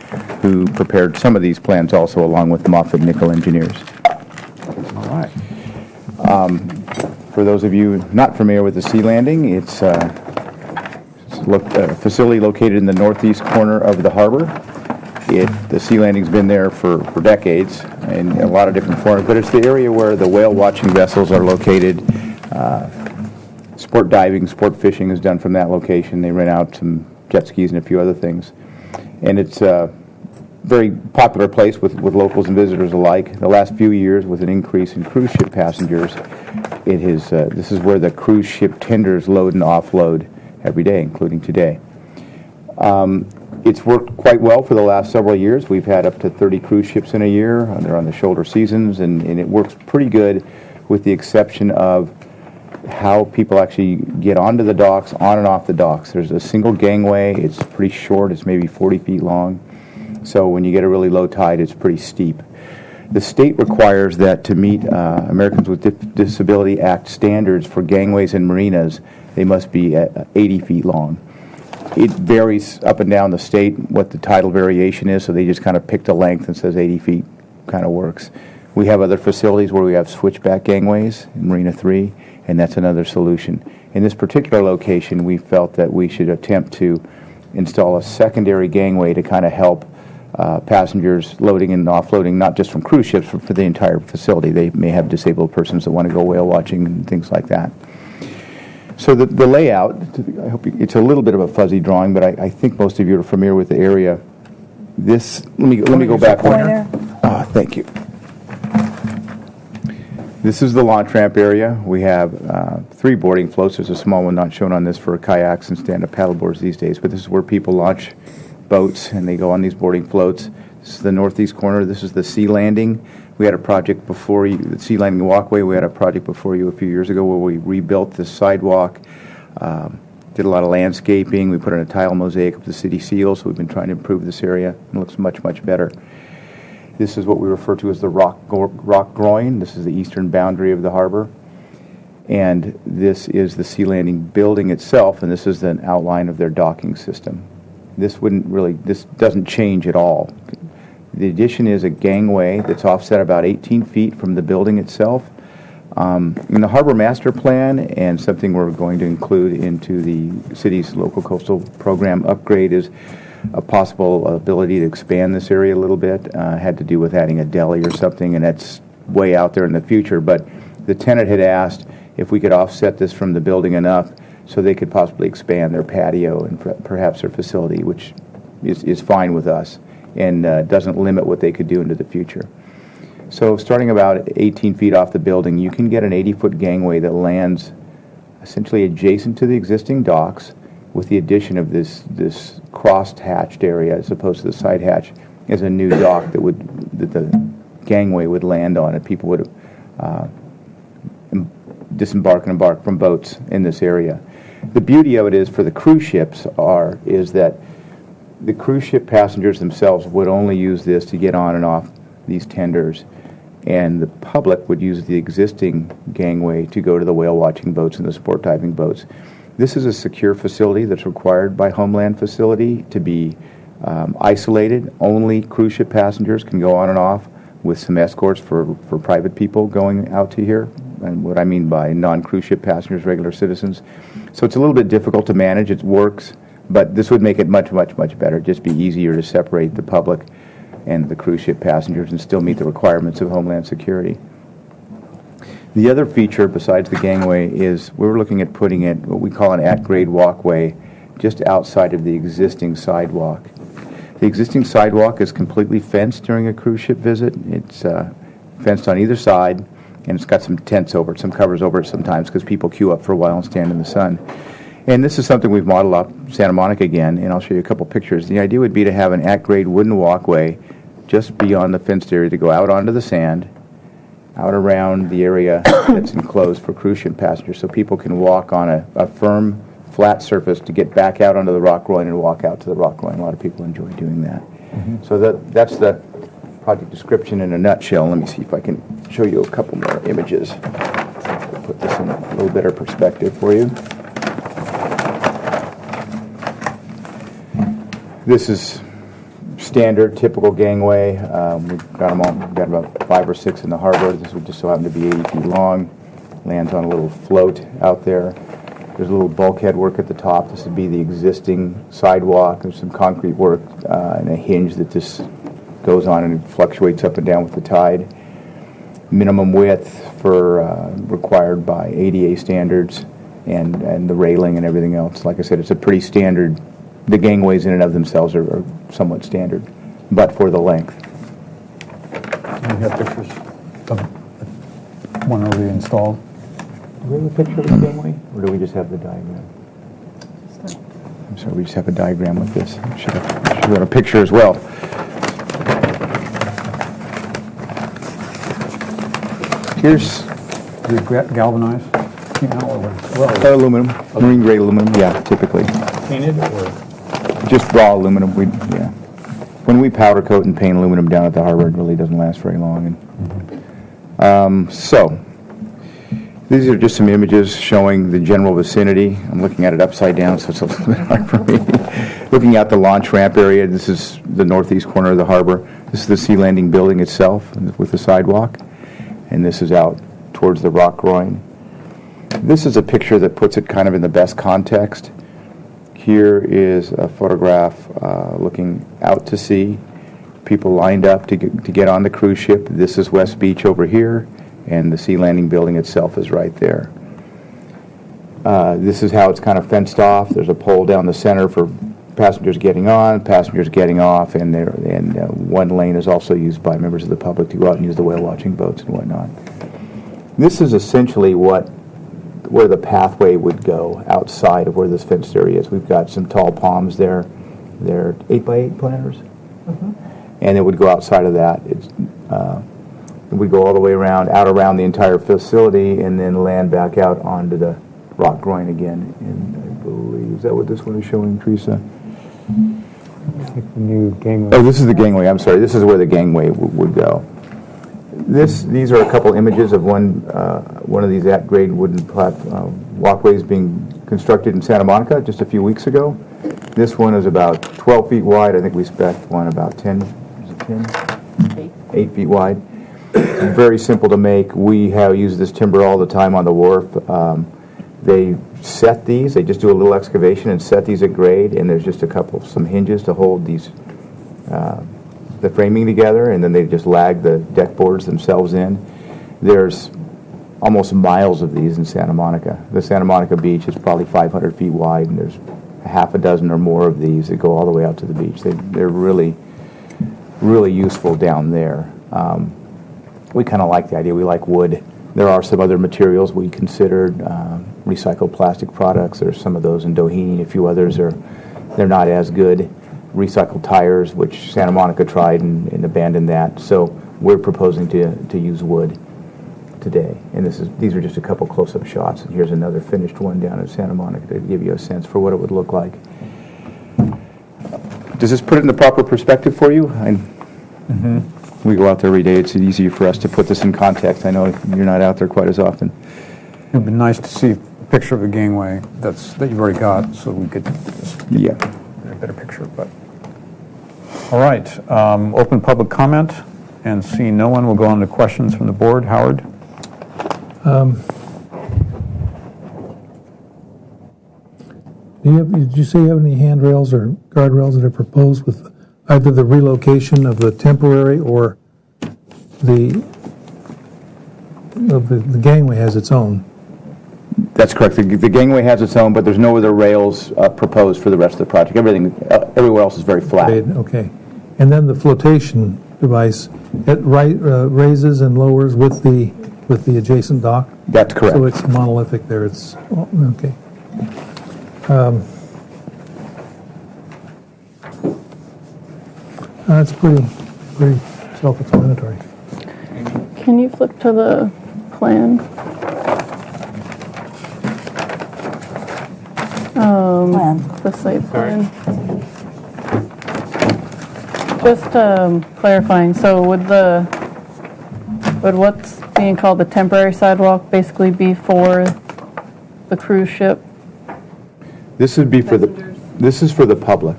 who prepared some of these plans also along with Moffitt Nickel Engineers. All right. For those of you not familiar with the Sea Landing, it's a facility located in the northeast corner of the harbor. The Sea Landing's been there for decades in a lot of different forms, but it's the area where the whale watching vessels are located. Sport diving, sport fishing is done from that location. They rent out some jet skis and a few other things. And it's a very popular place with locals and visitors alike. The last few years, with an increase in cruise ship passengers, this is where the cruise ship tenders load and offload every day, including today. It's worked quite well for the last several years. We've had up to 30 cruise ships in a year. They're on the shoulder seasons, and it works pretty good with the exception of how people actually get onto the docks, on and off the docks. There's a single gangway. It's pretty short. It's maybe 40 feet long. So when you get a really low tide, it's pretty steep. The state requires that to meet Americans with Disability Act standards for gangways and marinas, they must be 80 feet long. It varies up and down the state what the tidal variation is, so they just kind of picked a length and says 80 feet kind of works. We have other facilities where we have switchback gangways in Marina 3, and that's another solution. In this particular location, we felt that we should attempt to install a secondary gangway to kind of help passengers loading and offloading, not just from cruise ships, but for the entire facility. They may have disabled persons that want to go whale watching and things like that. So the layout, I hope it's a little bit of a fuzzy drawing, but I think most of you are familiar with the area. Let me go back one. Thank you. This is the launch ramp area. We have 3 boarding floats. There's a small one not shown on this for kayaks and stand-up paddleboards these days, but this is where people launch boats and they go on these boarding floats. This is the northeast corner. This is the Sea Landing. We had a project before you, the Sea Landing Walkway. We had a project before you a few years ago where we rebuilt the sidewalk, did a lot of landscaping. We put in a tile mosaic of the city seal, so we've been trying to improve this area. It looks much, much better. This is what we refer to as the rock groin. This is the eastern boundary of the harbor. And this is the Sea Landing building itself, and this is an outline of their docking system. This doesn't change at all. The addition is a gangway that's offset about 18 feet from the building itself. In the Harbor Master Plan, and something we're going to include into the city's local coastal program upgrade, is a possible ability to expand this area a little bit. Had to do with adding a deli or something, and that's way out there in the future. But the tenant had asked if we could offset this from the building enough so they could possibly expand their patio and perhaps their facility, which is fine with us and doesn't limit what they could do into the future. So starting about 18 feet off the building, you can get an 80-foot gangway that lands essentially adjacent to the existing docks with the addition of this cross-hatched area as opposed to the side hatch as a new dock that the gangway would land on, and people would disembark and embark from boats in this area. The beauty of it is for the cruise ships is that the cruise ship passengers themselves would only use this to get on and off these tenders, and the public would use the existing gangway to go to the whale watching boats and the sport diving boats. This is a secure facility that's required by Homeland Facility to be isolated. Only cruise ship passengers can go on and off with some escorts for private people going out to here, and what I mean by non-cruise ship passengers, regular citizens. So it's a little bit difficult to manage. It works, but this would make it much, much, much better. It'd just be easier to separate the public and the cruise ship passengers and still meet the requirements of Homeland Security. The other feature besides the gangway is we're looking at putting it what we call an at-grade walkway just outside of the existing sidewalk. The existing sidewalk is completely fenced during a cruise ship visit. It's fenced on either side, and it's got some tents over it, some covers over it sometimes because people queue up for a while and stand in the sun. And this is something we've modeled up Santa Monica again, and I'll show you a couple pictures. The idea would be to have an at-grade wooden walkway just beyond the fenced area to go out onto the sand, out around the area that's enclosed for cruise ship passengers, so people can walk on a firm, flat surface to get back out onto the rock groin and walk out to the rock groin. A lot of people enjoy doing that. Mm-hmm. So that's the project description in a nutshell. Let me see if I can show you a couple more images. Put this in a little better perspective for you. This is standard, typical gangway. We've got them all. We've got about 5 or 6 in the harbor. This would just so happen to be 80 feet long. Lands on a little float out there. There's a little bulkhead work at the top. This would be the existing sidewalk. There's some concrete work and a hinge that just goes on and fluctuates up and down with the tide. Minimum width for required by ADA standards and the railing and everything else. Like I said, it's a pretty standard. The gangways in and of themselves are somewhat standard, but for the length. We have pictures of one already installed. Do we have a picture of the gangway, or do we just have the diagram? I'm sorry, we just have a diagram with this. Should have a picture as well. Here's the galvanized, aluminum, marine grade aluminum. Yeah, typically. Painted or just raw aluminum? When we powder coat and paint aluminum down at the harbor, it really doesn't last very long. And so these are just some images showing the general vicinity. I'm looking at it upside down, so it's a little bit hard for me. Looking at the launch ramp area, this is the northeast corner of the harbor. This is the sea landing building itself with the sidewalk, and this is out towards the rock groin. This is a picture that puts it kind of in the best context. Here is a photograph looking out to sea. People lined up to get on the cruise ship. This is West Beach over here, and the sea landing building itself is right there. This is how it's kind of fenced off. There's a pole down the center for passengers getting on, passengers getting off, and one lane is also used by members of the public to go out and use the whale watching boats and whatnot. This is essentially where the pathway would go outside of where this fenced area is. We've got some tall palms there. They're 8x8 planters. Mm-hmm. And it would go outside of that. It would go all the way out around the entire facility, and then land back out onto the rock groin again. And I believe, is that what this one is showing, Teresa? I think the new gangway. Oh, this is the gangway. I'm sorry. This is where the gangway would go. These are a couple images of one of these at-grade wooden walkways being constructed in Santa Monica just a few weeks ago. This one is about 12 feet wide. I think we spec one about 10, is it 10? 8 feet wide. Very simple to make. We have used this timber all the time on the wharf. They set these. They just do a little excavation and set these at grade, and there's just some hinges to hold these the framing together, and then they just lag the deck boards themselves in. There's almost miles of these in Santa Monica. The Santa Monica beach is probably 500 feet wide, and there's a half a dozen or more of these that go all the way out to the beach. They're really, really useful down there. We kind of like the idea. We like wood. There are some other materials we considered, recycled plastic products. There's some of those in Doheny. A few others they're not as good. Recycled tires, which Santa Monica tried and abandoned that. So we're proposing to use wood today. And these are just a couple close-up shots. And here's another finished one down at Santa Monica to give you a sense for what it would look like. Does this put it in the proper perspective for you? We go out there every day. It's easier for us to put this in context. I know you're not out there quite as often. It would be nice to see a picture of a gangway that you've already got, so we could just get a better picture. But all right, open public comment, and seeing no one, we'll go on to questions from the board. Howard? Did you say you have any handrails or guardrails that are proposed with either the relocation of the temporary or the gangway has its own? That's correct. The gangway has its own, but there's no other rails proposed for the rest of the project. Everywhere else is very flat. Okay. And then the flotation device, it raises and lowers with the adjacent dock? That's correct. So it's monolithic there. It's okay. That's pretty self-explanatory. Can you flip to the plan? The site plan. Just clarifying, so would what's being called the temporary sidewalk basically be for the cruise ship? This is for the public.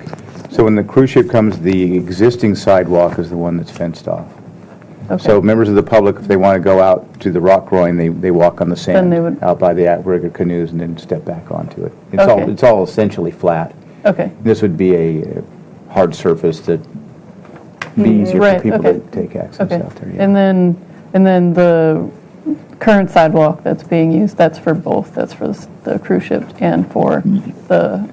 So when the cruise ship comes, the existing sidewalk is the one that's fenced off. Okay. So members of the public, if they want to go out to the rock groin, they walk on the sand out by the outrigger canoes and then step back onto it. It's all essentially flat. Okay. This would be a hard surface that be easier for people to take access out there. Yeah. And then the current sidewalk that's being used, that's for both. That's for the cruise ship and for the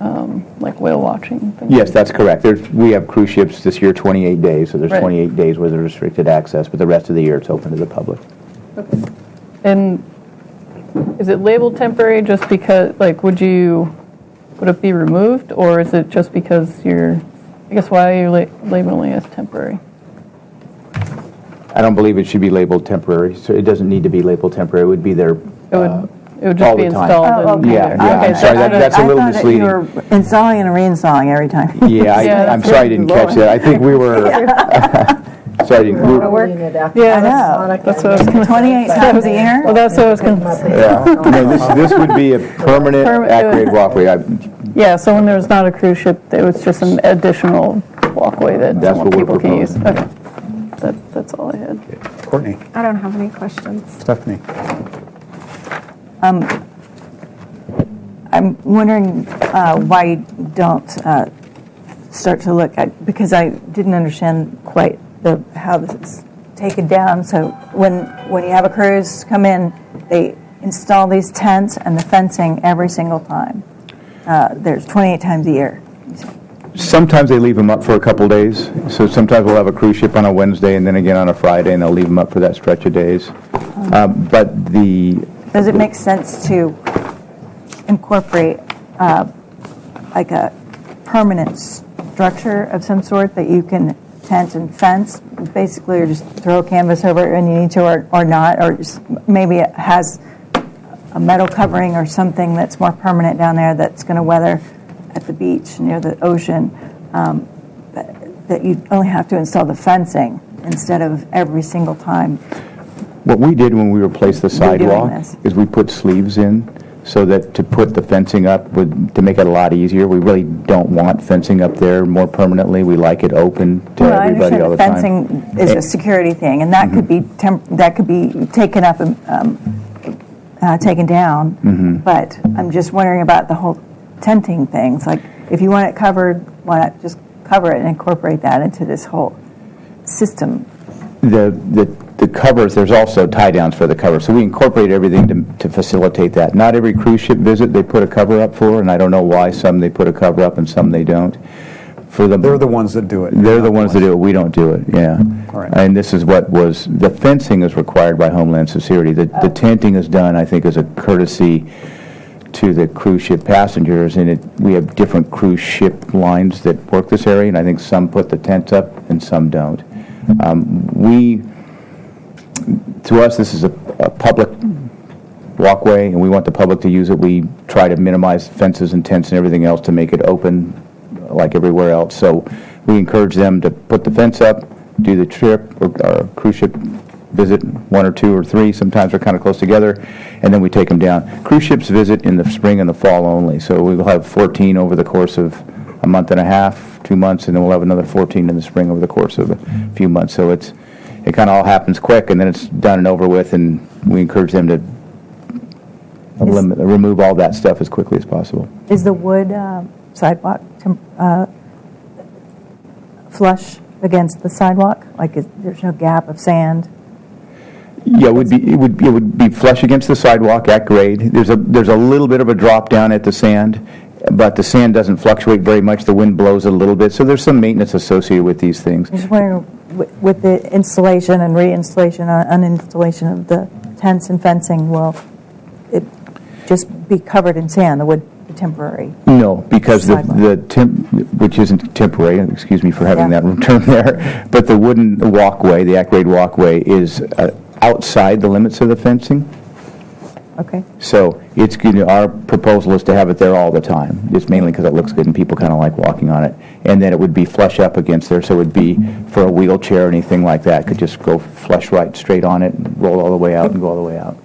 like whale watching. Yes, that's correct. We have cruise ships this year 28 days, so there's 28 days where there's restricted access, but the rest of the year it's open to the public. Okay. And is it labeled temporary just because, like, would it be removed, or is it just because I guess why are you labeling it as temporary? I don't believe it should be labeled temporary, so it doesn't need to be labeled temporary. It would be there It would just be installed. Yeah, I'm sorry, that's a little misleading. I thought you were installing and reinstalling every time. Yeah, I'm sorry I didn't catch that. I think we were... Sorry, I know. That's what I was going to 28 times a year? Well, that's what I was going to say. No, this would be a permanent at-grade walkway. Yeah, so when there's not a cruise ship, it was just an additional walkway that people can use. Okay. That's all I had. Courtney? I don't have any questions. Stephanie? I'm wondering why you don't start to look at, because I didn't understand quite how this is taken down. So when you have a cruise come in, they install these tents and the fencing every single time. There's 28 times a year. Sometimes they leave them up for a couple days. So sometimes we'll have a cruise ship on a Wednesday and then again on a Friday, and they'll leave them up for that stretch of days. Does it make sense to incorporate like a permanent structure of some sort that you can tent and fence, basically, or just throw a canvas over it when you need to, or not, or just maybe it has a metal covering or something that's more permanent down there that's going to weather at the beach near the ocean, that you only have to install the fencing instead of every single time. What we did when we replaced the sidewalk is we put sleeves in so that to put the fencing up to make it a lot easier. We really don't want fencing up there more permanently. We like it open to everybody all the time. Fencing is a security thing, and that could be taken up and taken down. Mm-hmm. But I'm just wondering about the whole tenting things. Like, if you want it covered, why not just cover it and incorporate that into this whole system? the covers, there's also tie-downs for the cover. So we incorporate everything to facilitate that. Not every cruise ship visit they put a cover up for, and I don't know why some they put a cover up and some they don't. They're the ones that do it. They're the ones that do it. We don't do it, yeah. All right. And this is what was, the fencing is required by Homeland Security. The tenting is done, I think, as a courtesy to the cruise ship passengers, and we have different cruise ship lines that work this area, and I think some put the tents up and some don't. To us, this is a public walkway, and we want the public to use it. We try to minimize fences and tents and everything else to make it open like everywhere else. So we encourage them to put the fence up, do the trip or cruise ship visit, 1 or 2 or 3. Sometimes they're kind of close together, and then we take them down. Cruise ships visit in the spring and the fall only. So we will have 14 over the course of a month and a half, 2 months, and then we'll have another 14 in the spring over the course of a few months. So it kind of all happens quick, and then it's done and over with, and we encourage them to remove all that stuff as quickly as possible. Is the wood sidewalk flush against the sidewalk? Like there's no gap of sand? Yeah, it would be flush against the sidewalk at grade. There's a little bit of a drop down at the sand, but the sand doesn't fluctuate very much. The wind blows it a little bit, so there's some maintenance associated with these things. I'm just wondering, with the installation and reinstallation, uninstallation of the tents and fencing, will it just be covered in sand, the temporary? No, because which isn't temporary, excuse me for having that term there, but the wooden walkway, the at-grade walkway, is outside the limits of the fencing. Okay. So our proposal is to have it there all the time. It's mainly because it looks good and people kind of like walking on it. And then it would be flush up against there, so it would be for a wheelchair or anything like that. Could just go flush right straight on it and roll all the way out and go all the way out.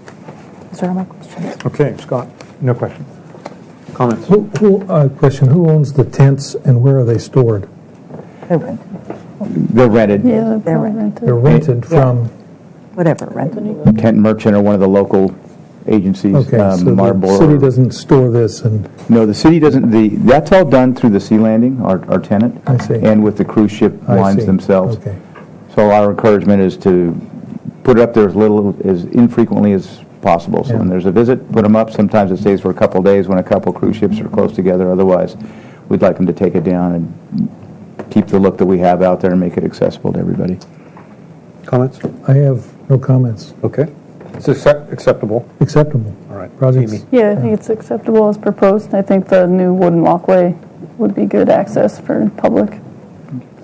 Those are my questions. Okay, Scott, no questions. Comments? Question, who owns the tents and where are they stored? They're rented. They're rented. Yeah, They're rented. They're rented from? Whatever, rented. Tent Merchant or one of the local agencies. Okay, so Marlboro. the city doesn't store this and? No, the city doesn't. That's all done through the Sea Landing, our tenant. I see. And with the cruise ship lines themselves. Okay. So our encouragement is to put it up there as infrequently as possible. So when there's a visit, put them up. Sometimes it stays for a couple of days when a couple cruise ships are close together. Otherwise, we'd like them to take it down and keep the look that we have out there and make it accessible to everybody. Comments? I have no comments. Okay. It's acceptable. Acceptable. All right. Projects? Yeah, I think it's acceptable as proposed. I think the new wooden walkway would be good access for public.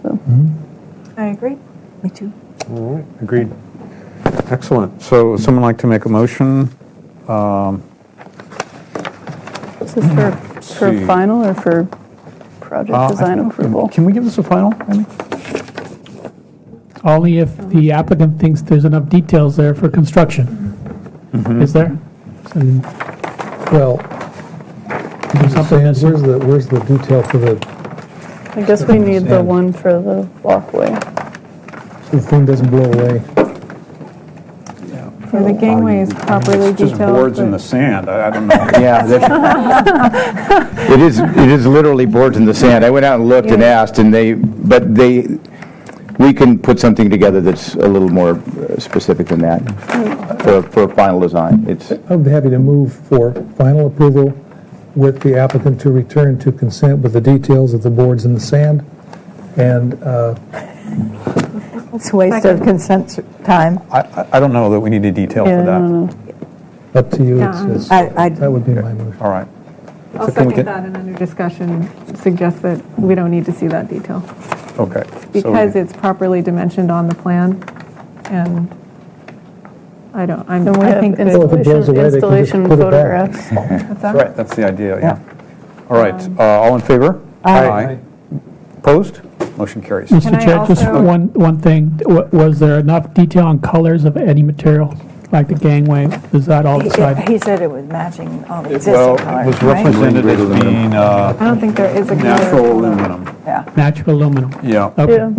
So. I agree. Me too. All right, agreed. Excellent. So would someone like to make a motion? Is this for final or for project design approval? Can we give this a final, Amy? Only if the applicant thinks there's enough details there for construction. Is there? And Well, there's something that's where's the detail for the, I guess we need the one for the walkway. so the thing doesn't blow away? For the gangway is properly Just detailed. boards in the sand. I don't know. Yeah, it is literally boards in the sand. I went out and looked and asked, and we can put something together that's a little more specific than that for a final design. I'd be happy to move for final approval with the applicant to return to consent with the details of the boards in the sand. And It's a waste of consent time. I don't know that we need a detail for that. I don't know. up to you. I That would be my motion. All right. I'll So can we second get- that, and under discussion, suggest that we don't need to see that detail. Okay. Because it's properly dimensioned on the plan, and I don't, And we I have think that. installation put it back. photographs. What's that? Right, that's the idea, yeah. All right, all in favor? Aye. Opposed? Motion carries. Can Mr. I Chair, just also- one thing. Was there enough detail on colors of any material, like the gangway? Is that all decided? He said it was matching all the Well, existing it colors, was right? represented as being I don't think there is a. natural aluminum. Yeah. Natural aluminum. Yeah, Okay. Yeah.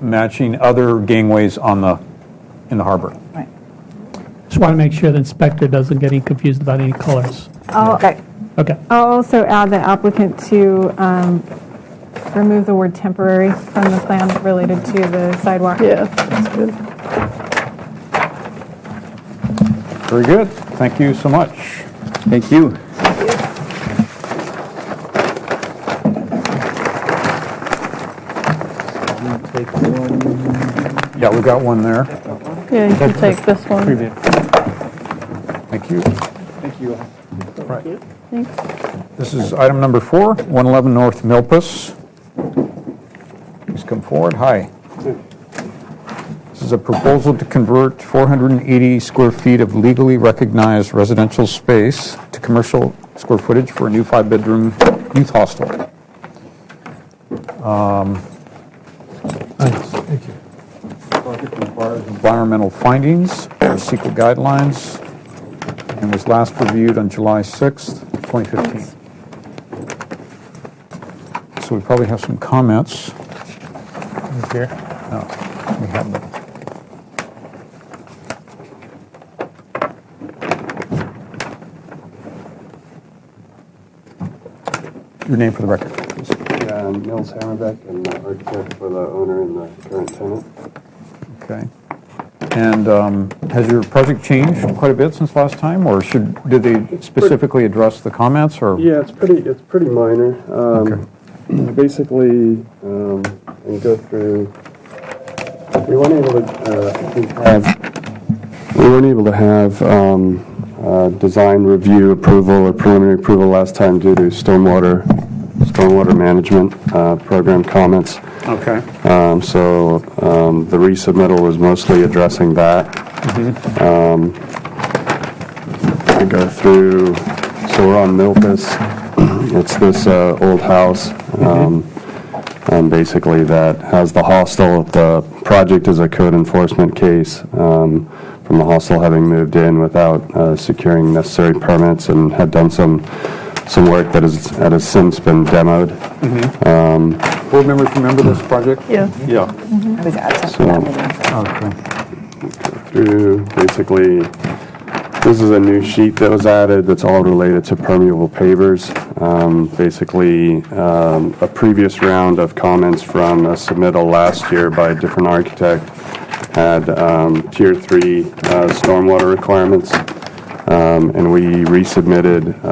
matching other gangways in the harbor. Right. Just want to make sure the inspector doesn't get any confused about any colors. Okay. Okay. I'll also add the applicant to remove the word temporary from the plan related to the sidewalk. Yeah, that's good. Very good. Thank you so much. Thank you. Yeah, we got one there. Yeah, you can take this one. Thank you. Thank you. Right. Thanks. This is item number 4, 111 North Milpas. Please come forward. Hi. This is a proposal to convert 480 square feet of legally recognized residential space to commercial square footage for a new 5-bedroom youth hostel. Thank you. Project requires environmental findings or CEQA guidelines and was last reviewed on July 6th, 2015. So we probably have some comments. Here. No, we have them. Your name for the record, please. Yeah, I'm Nils Hammerbeck. I'm the architect for the owner and the current tenant. Okay. And has your project changed quite a bit since last time, or did they specifically address the comments, or? Yeah, it's pretty minor. Okay. Basically, and go through. We weren't able to have design review approval or preliminary approval last time due to stormwater management program comments. Okay. So the resubmittal was mostly addressing that. I go through, so we're on Milpas. It's this old house, basically that has the hostel. The project is a code enforcement case from the hostel having moved in without securing necessary permits and had done some work that has since been demoed. Board members remember this project? Yeah. Yeah. I was absent from that meeting. Okay. Through basically, this is a new sheet that was added that's all related to permeable pavers. Basically, a previous round of comments from a submittal last year by a different architect had Tier 3 stormwater requirements, and we resubmitted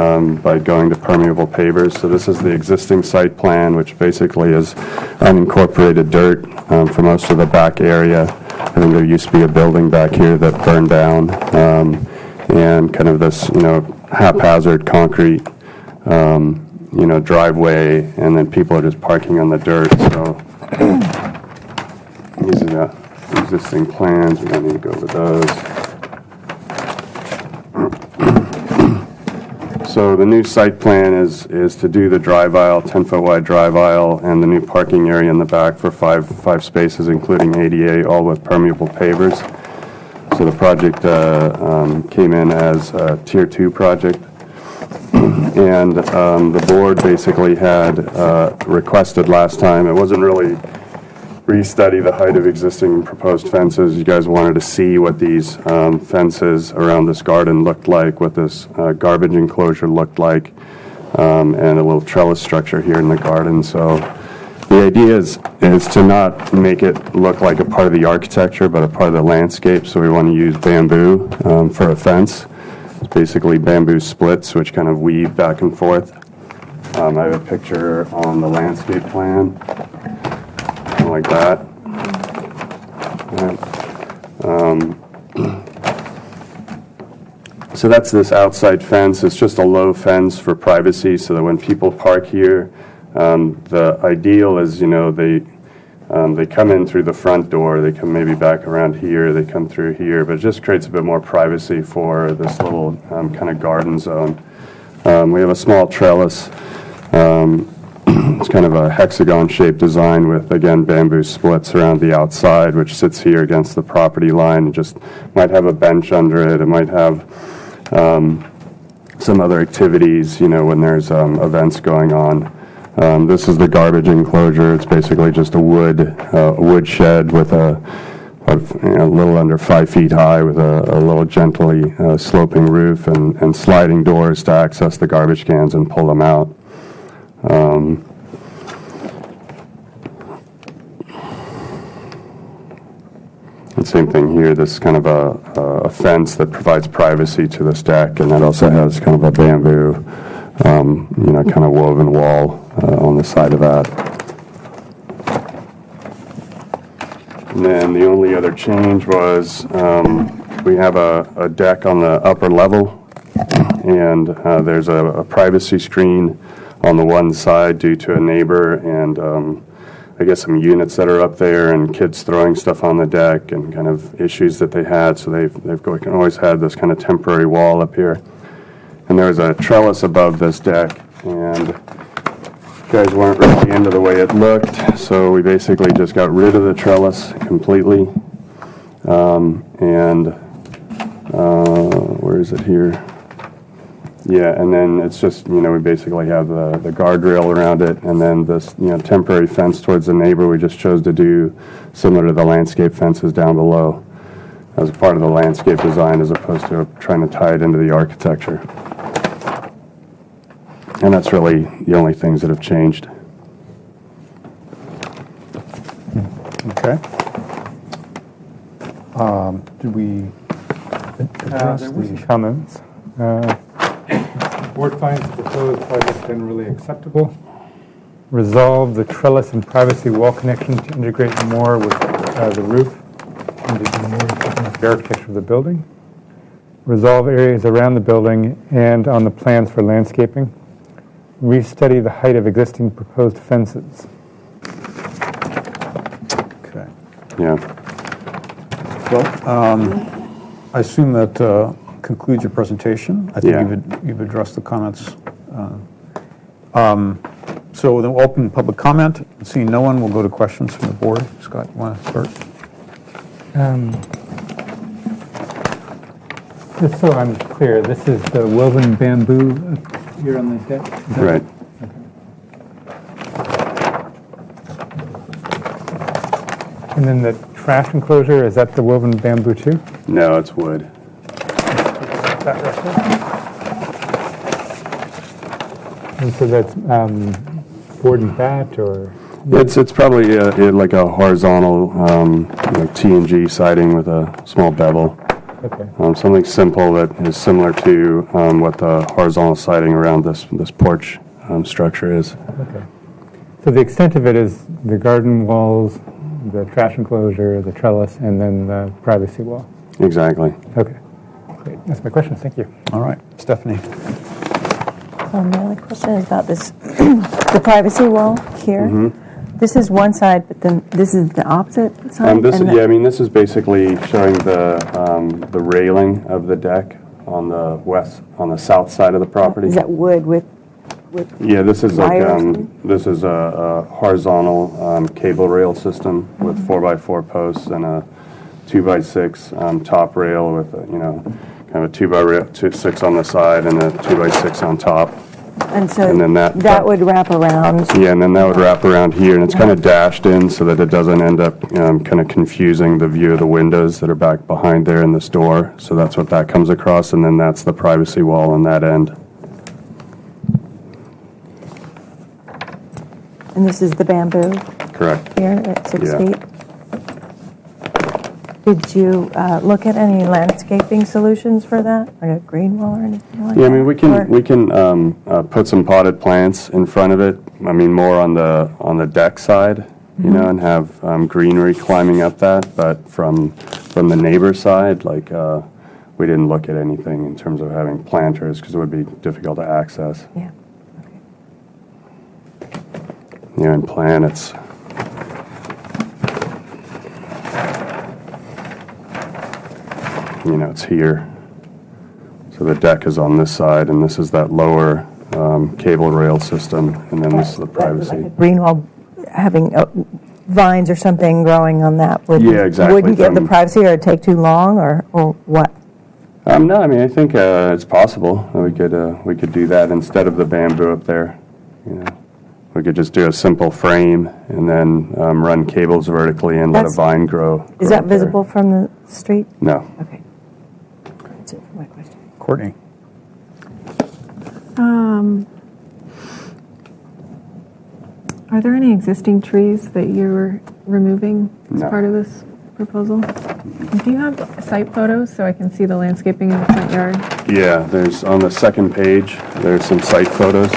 by going to permeable pavers. So this is the existing site plan, which basically is unincorporated dirt for most of the back area. I think there used to be a building back here that burned down, and kind of this, haphazard concrete, driveway, and then people are just parking on the dirt. So these are the existing plans. We don't need to go over those. So the new site plan is to do the drive aisle, 10-foot wide drive aisle, and the new parking area in the back for five spaces, including ADA, all with permeable pavers. So the project came in as a Tier 2 project. And the board basically had requested last time, it wasn't really restudy the height of existing and proposed fences. You guys wanted to see what these fences around this garden looked like, what this garbage enclosure looked like, and a little trellis structure here in the garden. So the idea is to not make it look like a part of the architecture, but a part of the landscape. So we want to use bamboo for a fence. It's basically bamboo splits, which kind of weave back and forth. I have a picture on the landscape plan, like that. So that's this outside fence. It's just a low fence for privacy, so that when people park here, the ideal is, they come in through the front door, they come maybe back around here, they come through here, but it just creates a bit more privacy for this little kind of garden zone. We have a small trellis. It's kind of a hexagon-shaped design with, again, bamboo splits around the outside, which sits here against the property line. It just might have a bench under it. It might have some other activities, when there's events going on. This is the garbage enclosure. It's basically just a wood shed with a little under 5 feet high with a little gently sloping roof and sliding doors to access the garbage cans and pull them out. same thing here, this kind of a fence that provides privacy to this deck, and that also has kind of a bamboo, kind of woven wall on the side of that. And then the only other change was we have a deck on the upper level, and there's a privacy screen on the one side due to a neighbor and I guess some units that are up there and kids throwing stuff on the deck and kind of issues that they had. So they've always had this kind of temporary wall up here. And there was a trellis above this deck, and guys weren't really into the way it looked, so we basically just got rid of the trellis completely. Where is it here? Yeah, and then it's just, we basically have the guardrail around it, and then this, temporary fence towards the neighbor we just chose to do similar to the landscape fences down below as part of the landscape design as opposed to trying to tie it into the architecture. And that's really the only things that have changed. Okay. Did we address there were some the comments. Board finds the proposed project generally acceptable. Resolve the trellis and privacy wall connection to integrate more with the roof and the architecture of the building. Resolve areas around the building and on the plans for landscaping. Restudy the height of existing proposed fences. Okay. Yeah. Well, I assume that concludes your presentation. I think Yeah. you've addressed the comments. So then we'll open public comment. Seeing no one, we'll go to questions from the board. Scott, you want to start? Just so I'm clear, this is the woven bamboo here on the deck? Is that Right. Okay. And then the trash enclosure, is that the woven bamboo too? No, it's wood. That and so that's board and bat, or? It's probably like a horizontal like T&G siding with a small bevel. Okay. Something simple that is similar to what the horizontal siding around this porch structure is. Okay. So the extent of it is the garden walls, the trash enclosure, the trellis, and then the privacy wall? Exactly. Okay. Great. That's my question. Thank you. All right. Stephanie. My only question is about this, the privacy wall here. Mm-hmm. This is one side, but then this is the opposite side? This is basically showing the railing of the deck on the south side of the property. Is that wood with Yeah, this is wires? this is a horizontal cable rail system with 4x4 posts and a 2x6 top rail with kind of a 2x6 on the side and a 2x6 on top. And so And then that would wrap around? Yeah, and then that would wrap around here, and it's kind of dashed in so that it doesn't end up kind of confusing the view of the windows that are back behind there in this door. So that's what that comes across, and then that's the privacy wall on that end. And this is the bamboo? Correct. Here at 6 Yeah. feet? Did you look at any landscaping solutions for that, like a green wall or anything like that? Yeah, I mean, we can put some potted plants in front of it. I mean, more on the deck side, and have greenery climbing up that. But from the neighbor side, like we didn't look at anything in terms of having planters because it would be difficult to access. Yeah. Yeah, and plan it's. It's here. So the deck is on this side, and this is that lower cable rail system, and then this is the privacy. Green wall having vines or something growing on that Yeah, exactly. Wouldn't give the privacy, or it'd take too long, or what? No, I mean, I think it's possible. We could do that instead of the bamboo up there. We could just do a simple frame and then run cables vertically and let a vine grow. Is that visible from the street? No. Okay. That's it for my question. Courtney. Are there any existing trees that you're removing as No. part of this proposal. Do you have site photos so I can see the landscaping in the front yard? Yeah, there's, on the second page, there's some site photos.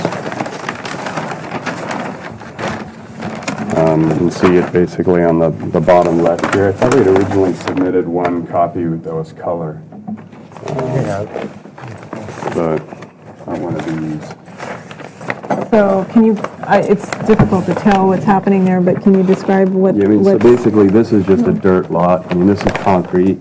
You can see it basically on the bottom left here. I thought we'd originally submitted one copy that was color. But not one of these. So can you, it's difficult to tell what's happening there, but can you describe what? Yeah, I mean, so basically this is just a dirt lot. I mean, this is concrete.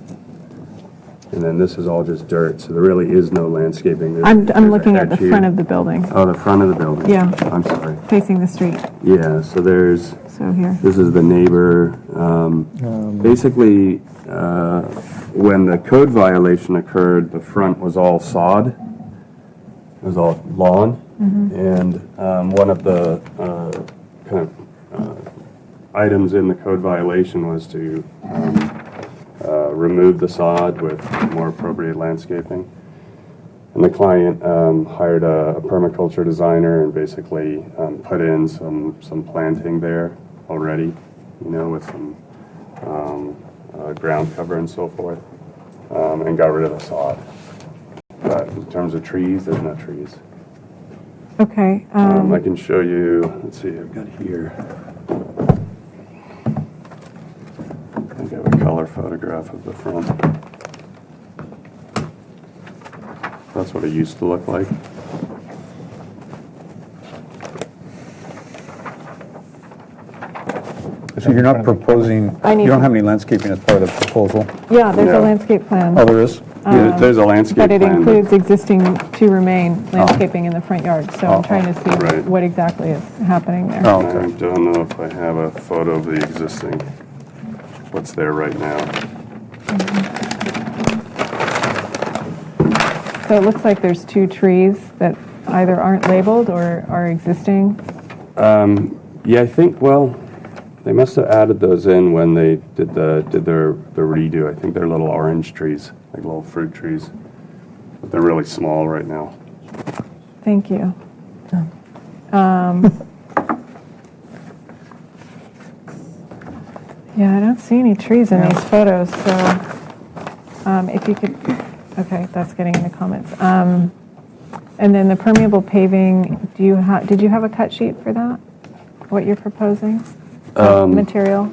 And then this is all just dirt, so there really is no landscaping. I'm looking at the front of the building. Oh, the front of the building. Yeah. I'm sorry. Facing the street. Yeah, so there's, So here. this is the neighbor. Basically, when the code violation occurred, the front was all sod. It was all lawn. And one of the kind of items in the code violation was to remove the sod with more appropriate landscaping. And the client hired a permaculture designer and basically put in some planting there already, you know, with some ground cover and so forth, and got rid of the sod. But in terms of trees, there's no trees. Okay. I can show you, let's see, I've got here. I think I have a color photograph of the front. That's what it used to look like. So you're not proposing, you don't have any landscaping as part of the proposal? Yeah, there's a landscape plan. Oh, there is? There's a landscape But it plan. includes existing to remain landscaping in the front yard, so I'm trying to see what exactly is happening there. I don't know if I have a photo of the existing, what's there right now. So it looks like there's two trees that either aren't labeled or are existing. Yeah, I think, well, they must have added those in when they did their redo. I think they're little orange trees, like little fruit trees. But they're really small right now. Thank you. Yeah, I don't see any trees in these photos, so if you could, okay, that's getting in the comments. And then the permeable paving, did you have a cut sheet for that? What you're proposing? Material?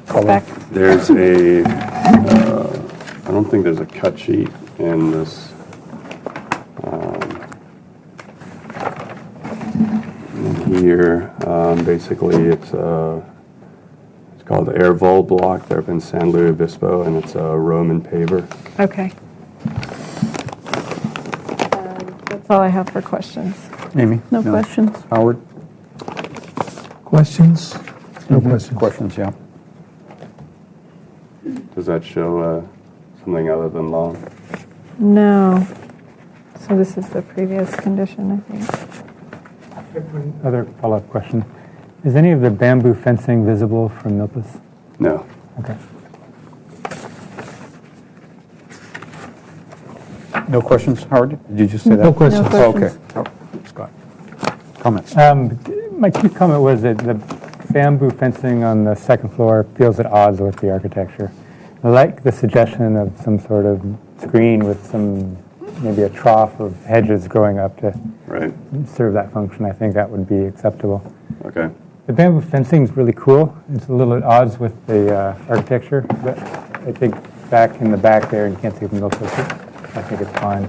Spec? There's a, I don't think there's a cut sheet in this. In here, basically it's called the Air Vol block. They're up in San Luis Obispo, and it's a Roman paver. Okay. That's all I have for questions. Amy? No questions. Howard? Questions? No questions. Questions, yeah. Does that show something other than lawn? No. So this is the previous condition, I think. Other follow-up question. Is any of the bamboo fencing visible from Milpas? No. Okay. No questions, Howard? Did you just say that? No questions. Oh, okay. Oh, Scott. Comments? My chief comment was that the bamboo fencing on the second floor feels at odds with the architecture. I like the suggestion of some sort of screen with some, maybe a trough of hedges growing up to serve that function. I think that would be acceptable. Okay. The bamboo fencing is really cool. It's a little at odds with the architecture, but I think back in the back there, you can't see from those pictures. I think it's fine.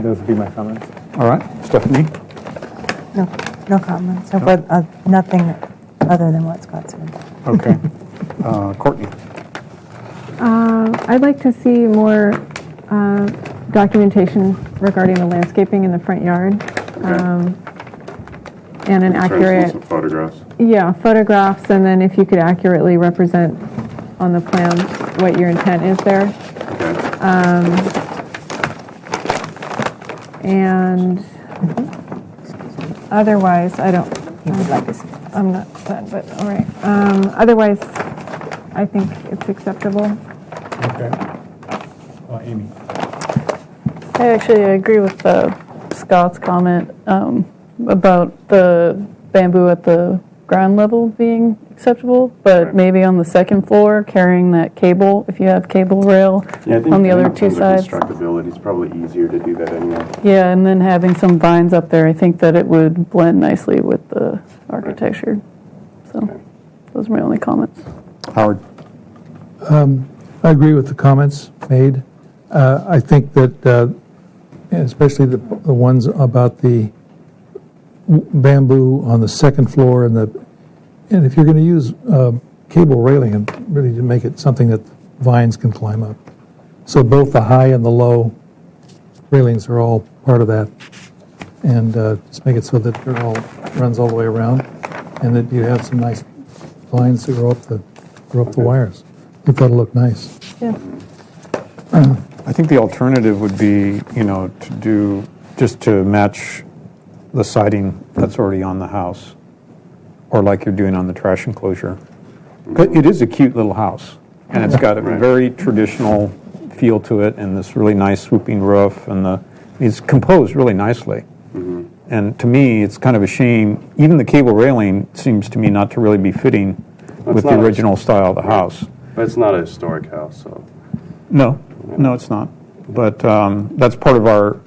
Those would be my comments. All right. Stephanie? No comments. Nothing other than what Scott said. Okay. Courtney? I'd like to see more documentation regarding the landscaping in the front yard. And an accurate... Some photographs. Yeah, photographs, and then if you could accurately represent on the plans what your intent is there. And otherwise, I don't... You would like to see. I'm not done, but all right. Otherwise, I think it's acceptable. Okay. Amy. I actually agree with Scott's comment about the bamboo at the ground level being acceptable, but maybe on the second floor, carrying that cable, if you have cable rail Yeah, I think on the other in two terms of sides. constructability, it's probably easier to do that anyway. Yeah, and then having some vines up there, I think that it would blend nicely with the architecture. So those are my only comments. Howard? I agree with the comments made. I think that, especially the ones about the bamboo on the second floor and if you're going to use cable railing and really to make it something that vines can climb up. So both the high and the low railings are all part of that. And just make it so that it all runs all the way around and that you have some nice lines that grow up the wires. I think that'll look nice. Yeah. I think the alternative would be, to do, just to match the siding that's already on the house, or like you're doing on the trash enclosure. It is a cute little house, and it's got a very traditional feel to it, and this really nice swooping roof, and it's composed really nicely. And to me, it's kind of a shame, even the cable railing seems to me not to really be fitting with the original style of the house. But it's not a historic house, so. No, it's not. But that's part of our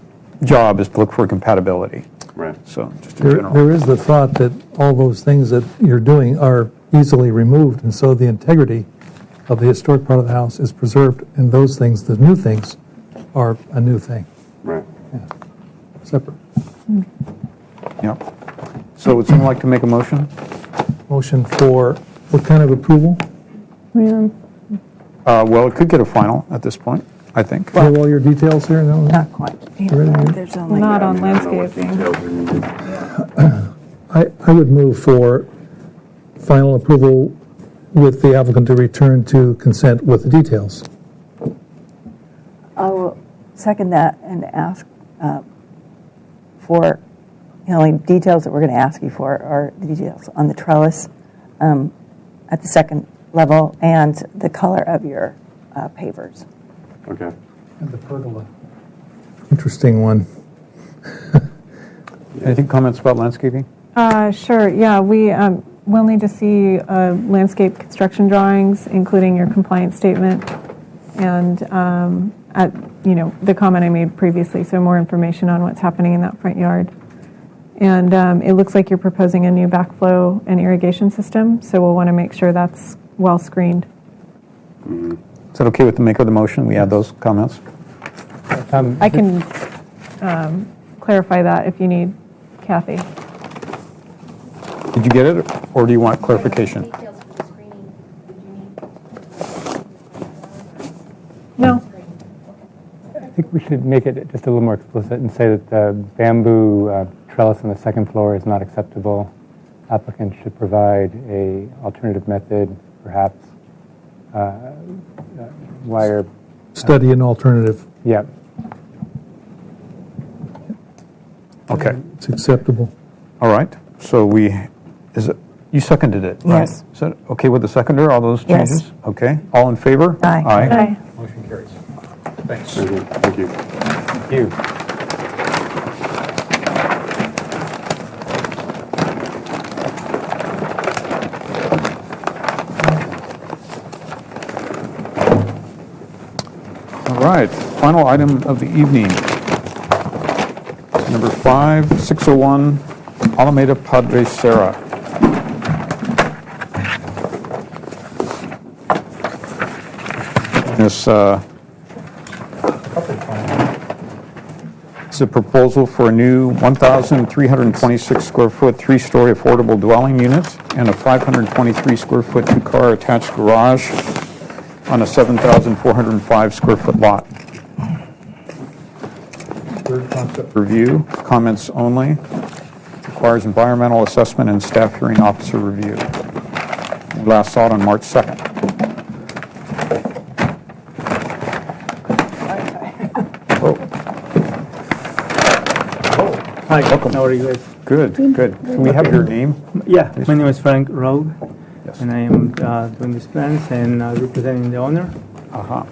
job, is to look for compatibility. Right. So just in general. There is the thought that all those things that you're doing are easily removed, and so the integrity of the historic part of the house is preserved, and those things, the new things, are a new thing. Right. Yeah. Separate. Yep. So would someone like to make a motion? Motion for what kind of approval? Yeah. Well, it could get a final at this point, I think. Do you have all your details here? No? Not quite. There's only Not on landscaping. I would move for final approval with the applicant to return to consent with the details. I will second that and ask for, the only details that we're going to ask you for are the details on the trellis at the second level and the color of your pavers. Okay. And the pergola. Interesting one. Anything, comments about landscaping? Sure, yeah, we'll need to see landscape construction drawings, including your compliance statement, and the comment I made previously, so more information on what's happening in that front yard. And it looks like you're proposing a new backflow and irrigation system, so we'll want to make sure that's well screened. Is that okay with the maker of the motion? We add those comments? I can clarify that if you need, Kathy. Did you get it, or do you want clarification? No. I think we should make it just a little more explicit and say that the bamboo trellis on the second floor is not acceptable. Applicant should provide a alternative method, perhaps wire. Study an alternative. Yeah. Okay. It's acceptable. All right. So you seconded it, right? Yes. Is that okay with the seconder, all those changes? Yes. Okay. All in favor? Aye. Aye. Motion carries. Thanks. Thank you. Thank you. All right, final item of the evening. Number 5601, Alameda Padre Serra. This is a proposal for a new 1,326 square foot, three-story affordable dwelling unit and a 523 square foot two-car attached garage on a 7,405 square foot lot. Third concept review, comments only. Requires environmental assessment and staff hearing officer review. We last saw it on March 2nd. Hi, welcome. How are you guys? Good, good. Can we have your name? Yeah, my name is Frank Rogue, and I am doing these plans and representing the owner. Uh-huh.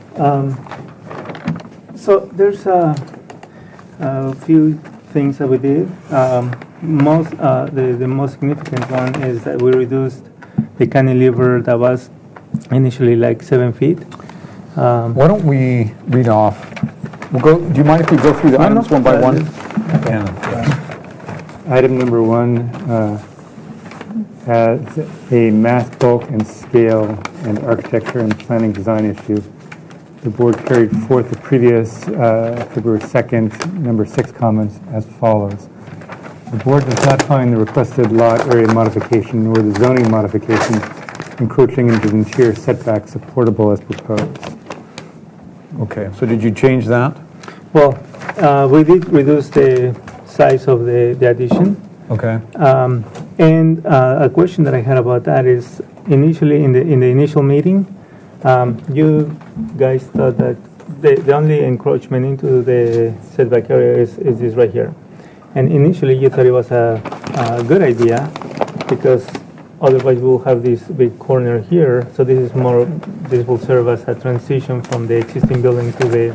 So there's a few things that we did. The most significant one is that we reduced the cantilever that was initially like 7 feet. Why don't we read off? Do you mind if we go through the items one by one? Item number 1 has a mass bulk and scale and architecture and planning design issue. The board carried forth the previous February 2nd, number 6 comments as follows. The board does not find the requested lot area modification nor the zoning modification encroaching into the interior setback supportable as proposed. Okay, so did you change that? Well, we did reduce the size of the addition. Okay. And a question that I had about that is, initially in the initial meeting, you guys thought that the only encroachment into the setback area is this right here. And initially you thought it was a good idea because otherwise we'll have this big corner here. So this will serve as a transition from the existing building to the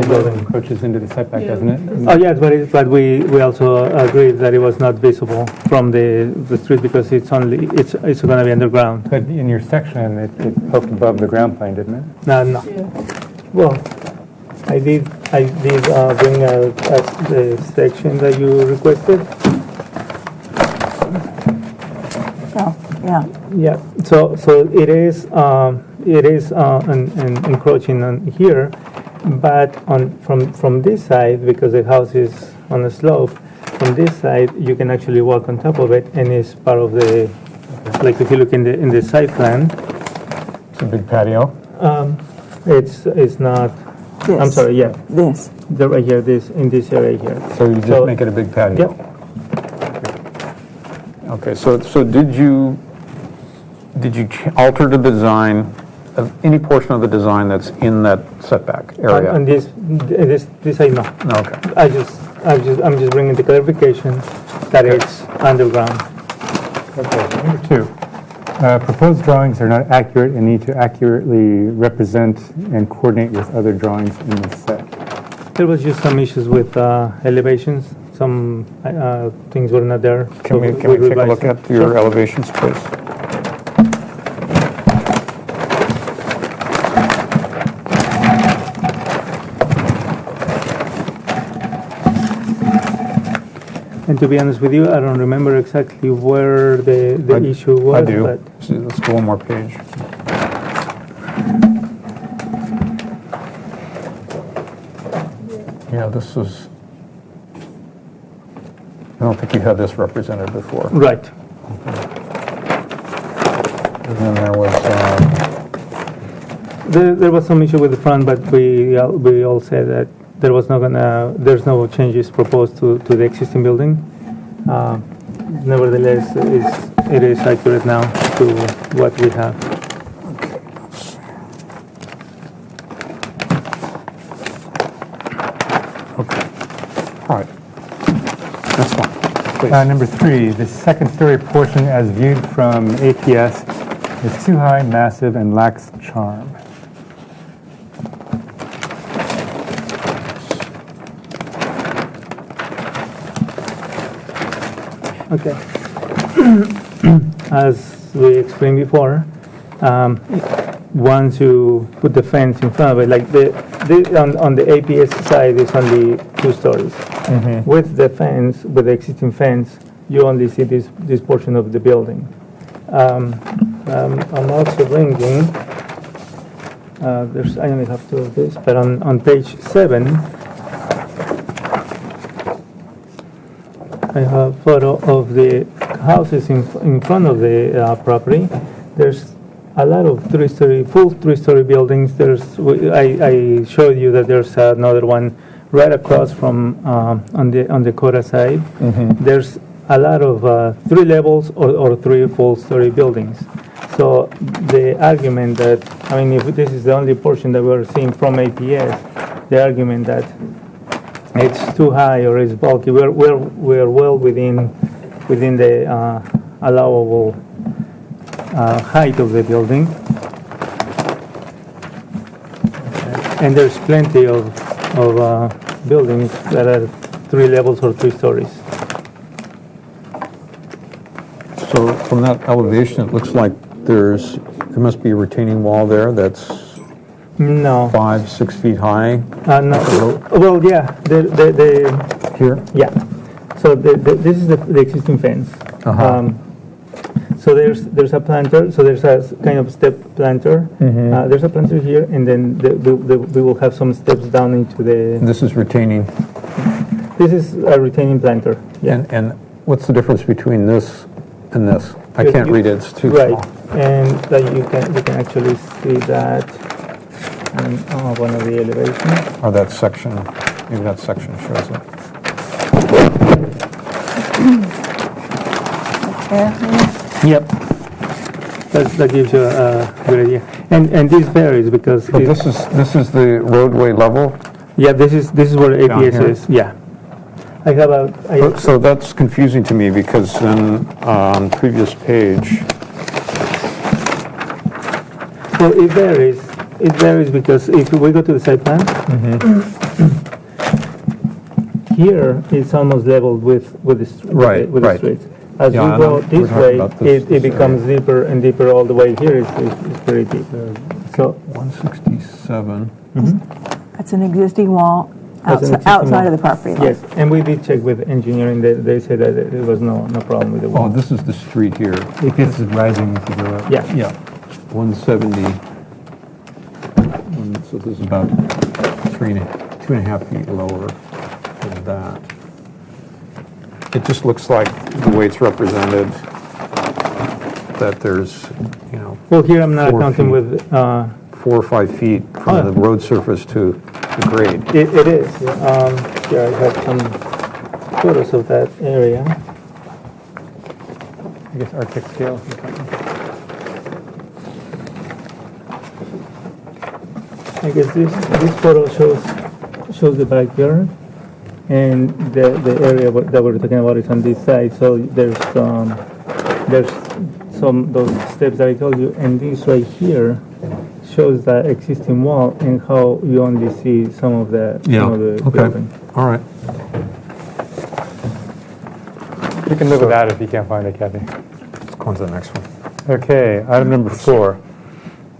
building encroaches into the setback, doesn't it? Oh yes, but we also agreed that it was not visible from the street because it's going to be underground. But in your section, it poked above the ground plane, didn't it? No. Yeah. Well, I did bring the section that you requested. Oh, yeah. Yeah. So it is encroaching on here, but from this side, because the house is on a slope, from this side you can actually walk on top of it, and it's part of the, like if you look in the site plan. It's a big patio. It's not. This. I'm sorry. Yeah. This. Right here. In this area here. So you just make it a big patio. Yep. Okay, so did you alter the design of any portion of the design that's in that setback area? On this side, no. Okay. I'm just bringing the clarification that it's underground. Okay. Number 2, proposed drawings are not accurate and need to accurately represent and coordinate with other drawings in the set. There was just some issues with elevations. Some things were not there. Can we take a look at your elevations, please? And to be honest with you, I don't remember exactly where the issue was. I do. But Let's go one more page. Yeah, this is. I don't think you had this represented before. Right. And then there was. There was some issue with the front, but we all said that there's no changes proposed to the existing building. Nevertheless, it is accurate now to what we have. Okay. All right. That's fine. Please. Number 3, the second-story portion as viewed from APS is too high, massive, and lacks charm. Okay. As we explained before, once you put the fence in front of it, like on the APS side, it's only 2 stories. Mm-hmm. With the fence, with the existing fence, you only see this portion of the building. I'm also bringing. I only have 2 of this, but on page 7. I have a photo of the houses in front of the property. There's a lot of full three-story buildings. I showed you that there's another one right across from on the Cora side. Mm-hmm. There's a lot of 3 levels or 3 full-story buildings. So the argument that, if this is the only portion that we're seeing from APS, the argument that it's too high or it's bulky, we're well within the allowable height of the building. And there's plenty of buildings that are 3 levels or 3 stories. So from that elevation, it looks like there must be a retaining wall there that's No. 5-6 feet high. No. Well, yeah. Here? Yeah. So this is the existing fence. So there's a planter. So there's a kind of step planter. There's a planter here, and then we will have some steps down into the. This is retaining. This is a retaining planter. Yeah. And what's the difference between this and this? I can't read it. It's too small. And you can actually see that on one of the elevations. Or that section. Maybe that section shows it. Yep. That gives you a good idea. And this varies because this is the roadway level? Yeah, this is where APS is. Yeah. I have so that's confusing to me because then on the previous page. Well, it varies. It varies because if we go to the site plan, here it's almost leveled with the street. As we go this way, it becomes deeper and deeper all the way here. It's very deep. So 167. That's an existing wall outside of the property line. Yes, and we did check with engineering. They said that there was no problem with the wall. Oh, this is the street here. APS is rising as you go up. Yeah. Yeah. 170. So this is about 2.5 feet lower than that. It just looks like the way it's represented that there's, Well, here I'm not counting with 4 or 5 feet from the road surface to the grade. It is. Here I have some photos of that area. I guess Arctic scale. I guess this photo shows the backyard, and the area that we're talking about is on this side. So there's some those steps that I told you, and this right here shows the existing wall and how you only see some of the building. All right. You can live with that if you can't find it, Kathy. Let's go on to the next one. Okay, item number 4.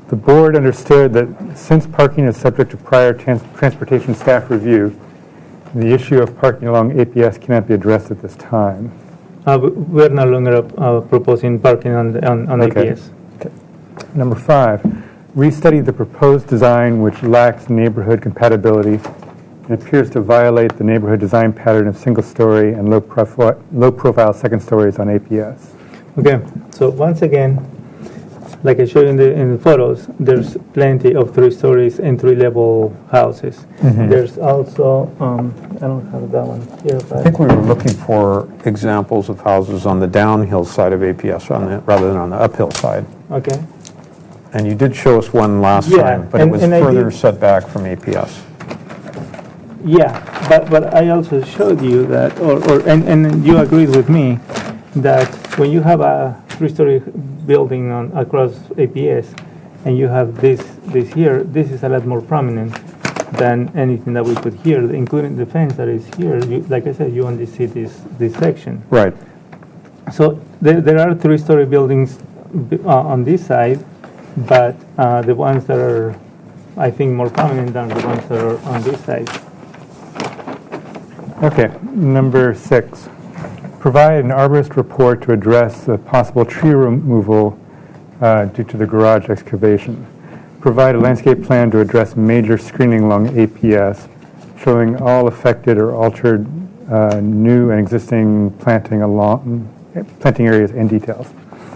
The board understood that since parking is subject to prior transportation staff review, the issue of parking along APS cannot be addressed at this time. We're no longer proposing parking on APS. Okay. Number 5, restudy the proposed design which lacks neighborhood compatibility and appears to violate the neighborhood design pattern of single-story and low-profile second stories on APS. Okay, so once again, like I showed you in the photos, there's plenty of 3 stories and 3-level houses. There's also, I don't have that one here, but I think we were looking for examples of houses on the downhill side of APS rather than on the uphill side. Okay. And you did show us one last time, but it was further set back from APS. Yeah, but I also showed you that, and you agreed with me that when you have a 3-story building across APS, and you have this here, this is a lot more prominent than anything that we put here, including the fence that is here. Like I said, you only see this section. Right. So there are 3-story buildings on this side, but the ones that are, I think, more prominent than the ones that are on this side. Okay, number 6. Provide an arborist report to address the possible tree removal due to the garage excavation. Provide a landscape plan to address major screening along APS, showing all affected or altered new and existing planting areas and details.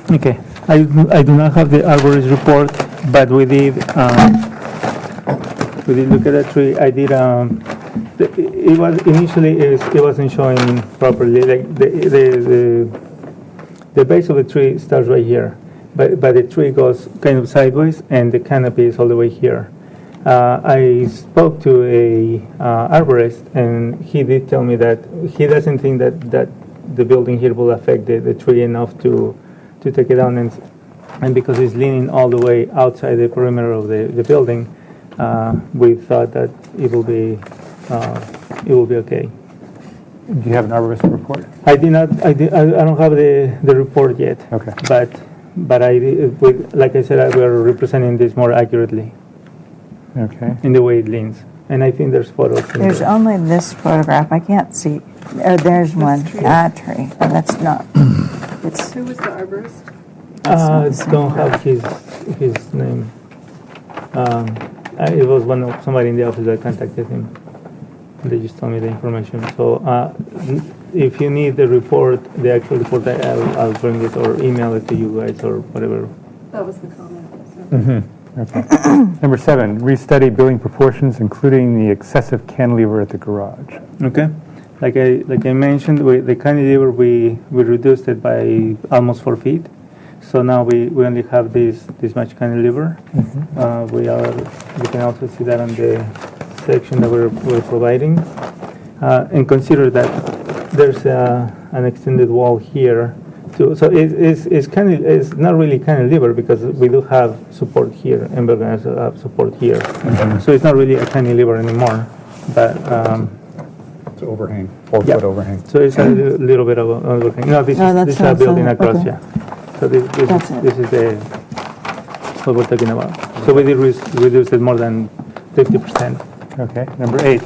Okay, I do not have the arborist report, but we did look at the tree. I did. It was initially it wasn't showing properly. Like the base of the tree starts right here, but the tree goes kind of sideways, and the canopy is all the way here. I spoke to a arborist, and he did tell me that he doesn't think that the building here will affect the tree enough to take it down, and because it's leaning all the way outside the perimeter of the building, we thought that it will be okay. Do you have an arborist report? I did not. I don't have the report yet. Okay. But like I said, we are representing this more accurately. Okay. In the way it leans, and I think there's photos. There's only this photograph. I can't see. Oh, there's one. That tree. Oh, that's not. It's. Who was the arborist? Don't have his name. It was somebody in the office that contacted him. They just told me the information. So if you need the report, the actual report, I'll bring it or email it to you guys or whatever. That was the comment. So. Mm-hmm. Okay. Number 7, restudy building proportions, including the excessive cantilever at the garage. Okay. Like I mentioned, the cantilever we reduced it by almost 4 feet. So now we only have this much cantilever. Mm-hmm. You can also see that on the section that we're providing, and consider that there's an extended wall here too. So it's not really cantilever because we do have support here, and we're going to have support here. Mm-hmm. So it's not really a cantilever anymore, but it's overhang, 4-foot overhang. So it's a little bit of an overhang. No, this is a building across. Okay. Yeah. So this is what we're talking about. So we did reduce it more than 50%. Okay. Number 8,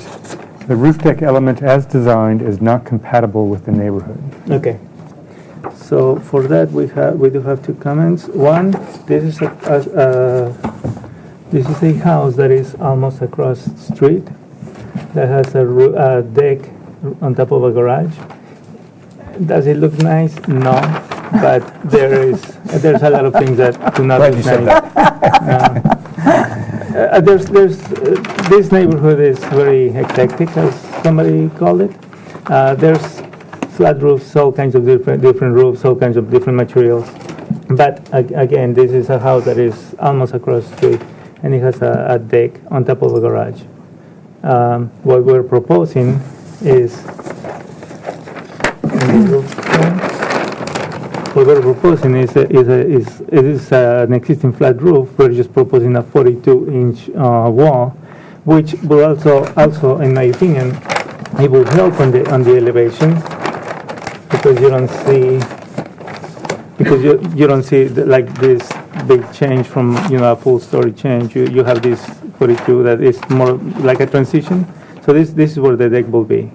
the roof deck element as designed is not compatible with the neighborhood. Okay. So for that we do have 2 comments. One, this is a house that is almost across the street that has a deck on top of a garage. Does it look nice? No. But there's a lot of things that do not look nice. This neighborhood is very eclectic, as somebody called it. There's flat roofs, all kinds of different roofs, all kinds of different materials. But again, this is a house that is almost across the street, and it has a deck on top of a garage. What we're proposing is an existing flat roof. We're just proposing a 42-inch wall, which will also, in my opinion, it will help on the elevation because you don't see like this big change from a full story change. You have this 42 that is more like a transition. So this is where the deck will be.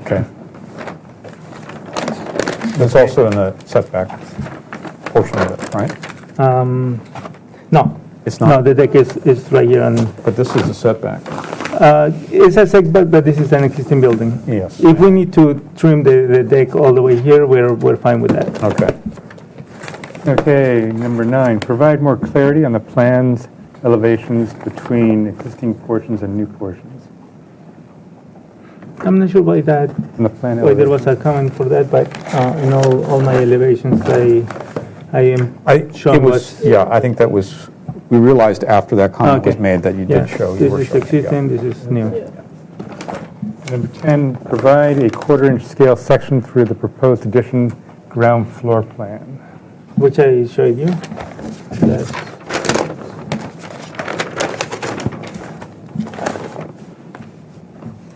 Okay. That's also in the setback portion of it, right? No. It's not? No, the deck is right here. But this is a setback. It's a setback, but this is an existing building. Yes. If we need to trim the deck all the way here, we're fine with that. Okay. Okay, number 9, provide more clarity on the plans, elevations between existing portions and new portions. I'm not sure why that. In the plan why there was a comment for that, but in all my elevations, I am showing Yeah, I think that was. We realized after that comment was made that you did show. This is existing. This is new. Number 10, provide a 1/4-inch scale section through the proposed addition ground floor plan. Which I showed you.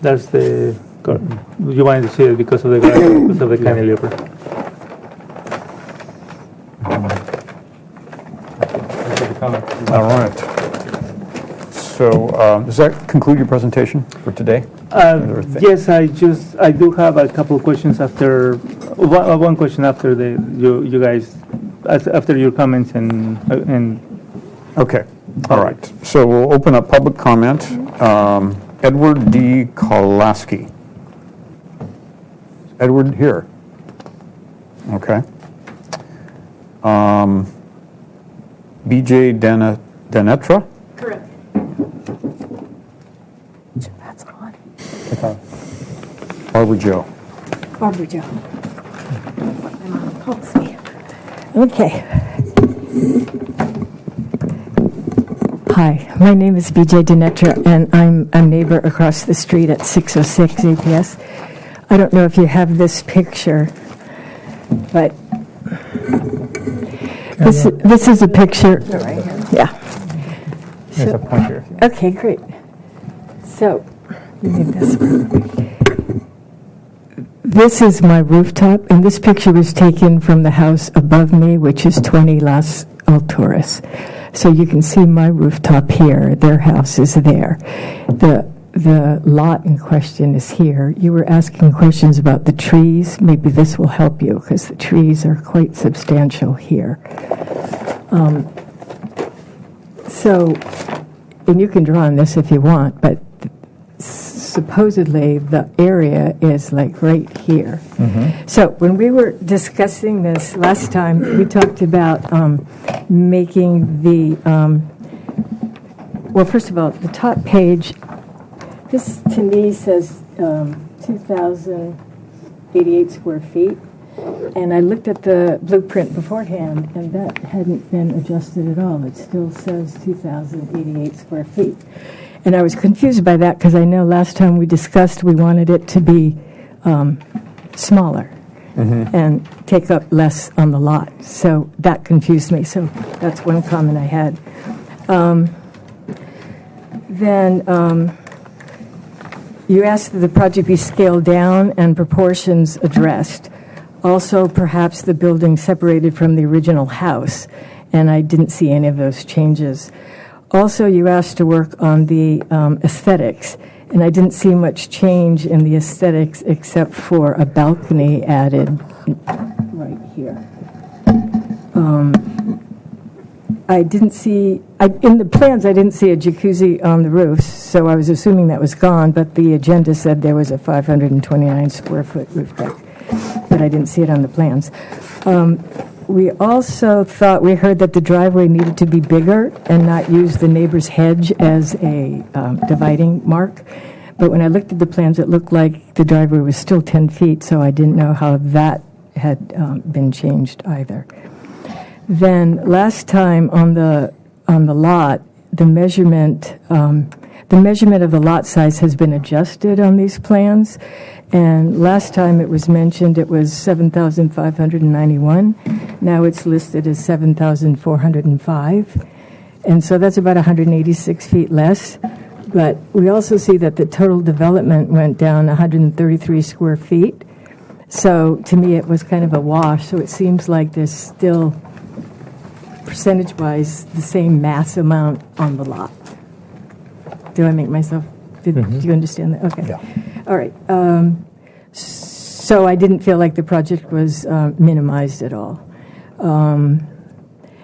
That's the. You wanted to see it because of the because of the cantilever. All right. So does that conclude your presentation for today? Yes, I do have a couple of questions after. One question after you guys after your comments and. Okay. All right. So we'll open up public comment. Edward D. Kolaski. Edward here. Okay. B.J. Denetra? Correct. That's on. Barbara Joe. Barbara Joe. Policy. Okay. Hi, my name is B.J. Denetra, and I'm a neighbor across the street at 606 APS. I don't know if you have this picture, but this is a picture. Right here. Yeah. There's a pointer. Okay, great. So, you need this one. this is my rooftop, and this picture was taken from the house above me, which is 20 Las Alturas. So you can see my rooftop here. Their house is there. The lot in question is here. You were asking questions about the trees. Maybe this will help you, because the trees are quite substantial here. And you can draw on this if you want, but supposedly the area is like right here. So when we were discussing this last time, we talked about making the, well, first of all, the top page, this to me says 2,088 square feet. And I looked at the blueprint beforehand, and that hadn't been adjusted at all. It still says 2,088 square feet. And I was confused by that because I know last time we discussed we wanted it to be smaller and take up less on the lot. So that confused me. So that's one comment I had. Then you asked that the project be scaled down and proportions addressed. Also, perhaps the building separated from the original house, and I didn't see any of those changes. Also, you asked to work on the aesthetics, and I didn't see much change in the aesthetics except for a balcony added right here. I didn't see, in the plans, I didn't see a jacuzzi on the roof, so I was assuming that was gone, but the agenda said there was a 529 square foot roof deck, but I didn't see it on the plans. We also thought, we heard that the driveway needed to be bigger and not use the neighbor's hedge as a dividing mark. But when I looked at the plans, it looked like the driveway was still 10 feet, so I didn't know how that had been changed either. Then last time on the lot, the measurement of the lot size has been adjusted on these plans. And last time it was mentioned it was 7,591. Now it's listed as 7,405. And so that's about 186 feet less. But we also see that the total development went down 133 square feet. So to me it was kind of a wash. So it seems like there's still, percentage-wise, the same mass amount on the lot. Do I make myself, do you understand that? Okay. Yeah. All right. So I didn't feel like the project was minimized at all. And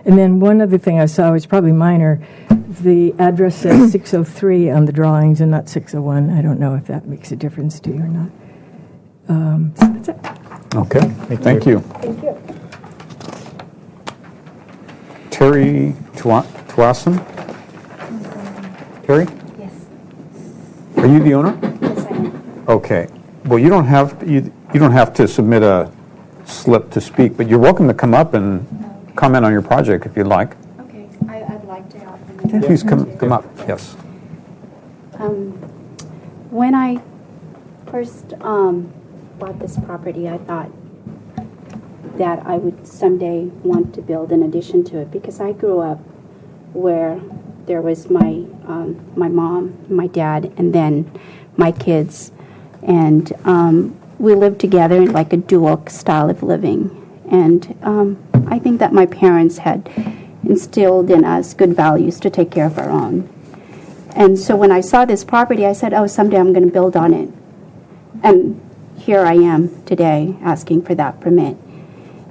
then one other thing I saw was probably minor. The address says 603 on the drawings and not 601. I don't know if that makes a difference to you or not. So that's it. Okay. Thank you. Thank you. Terry Tuason? Terry? Yes. Are you the owner? Yes, I am. Okay. Well, you don't have to submit a slip to speak, but you're welcome to come up and comment on your project if you'd like. Okay. I'd like to help. Please come up. Yes. When I first bought this property, I thought that I would someday want to build an addition to it because I grew up where there was my mom, my dad, and then my kids. And we lived together in like a dual style of living. And I think that my parents had instilled in us good values to take care of our own. And so when I saw this property, I said, oh, someday I'm going to build on it. And here I am today asking for that permit.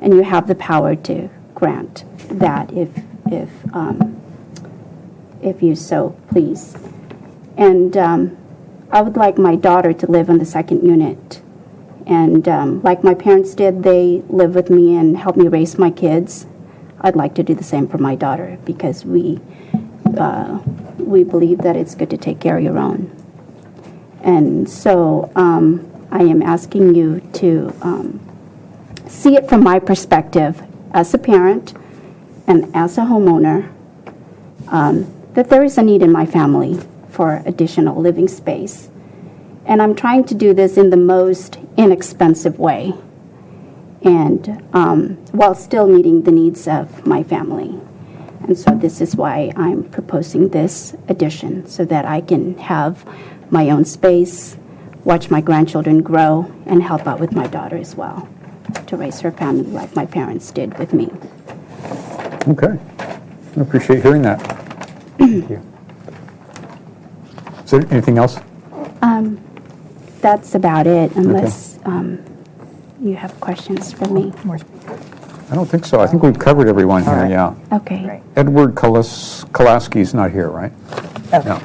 And you have the power to grant that if you so please. And I would like my daughter to live on the second unit. And like my parents did, they live with me and help me raise my kids. I'd like to do the same for my daughter because we believe that it's good to take care of your own. And so I am asking you to see it from my perspective as a parent and as a homeowner, that there is a need in my family for additional living space. And I'm trying to do this in the most inexpensive way and while still meeting the needs of my family. And so this is why I'm proposing this addition, so that I can have my own space, watch my grandchildren grow and help out with my daughter as well, to raise her family like my parents did with me. Okay. I appreciate hearing that. Thank you. Is there anything else? That's about it, unless you have questions for me. I don't think so. I think we've covered everyone here, yeah. Okay. Edward Kolaski's not here, right? No.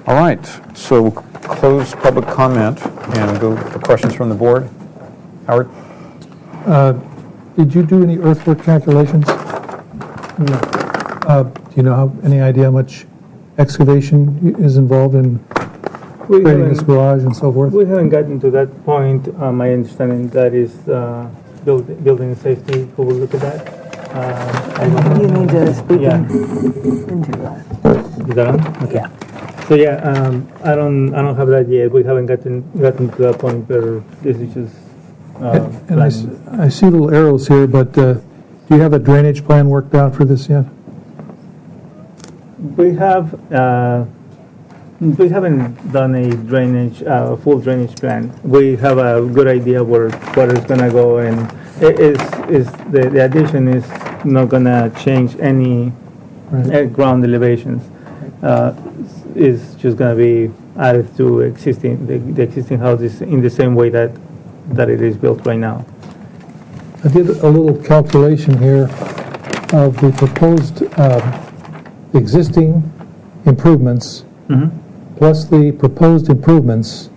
All right, so we'll close public comment and go to questions from the board. Howard? Did you do any earthwork calculations? No. Do you know any idea how much excavation is involved in creating this garage and so forth? We haven't gotten to that point. My understanding that is building safety who will look at that. You need to speak into that. Is that on? Okay. Yeah. So yeah, I don't have that yet. We haven't gotten to that point where this is just. And I see little arrows here, but do you have a drainage plan worked out for this yet? We have. We haven't done a full drainage plan. We have a good idea where water is going to go, and the addition is not going to change any ground elevations. It's just going to be added to the existing houses in the same way that it is built right now. I did a little calculation here of the proposed existing improvements plus the proposed improvements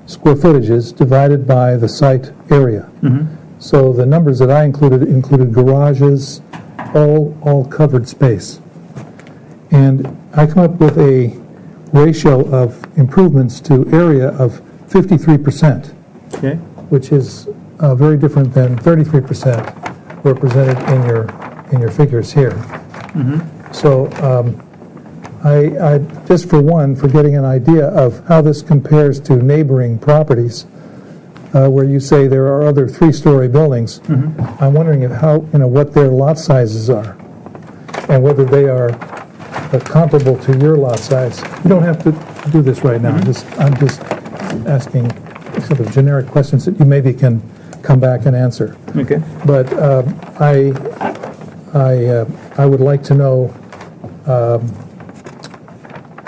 square footages divided by the site area. So the numbers that I included garages, all covered space. And I come up with a ratio of improvements to area of 53%, which is very different than 33% represented in your figures here. So I just for getting an idea of how this compares to neighboring properties, where you say there are other three-story buildings. I'm wondering what their lot sizes are, and whether they are comparable to your lot size. You don't have to do this right now. I'm just asking sort of generic questions that you maybe can come back and answer. Okay. But I would like to know.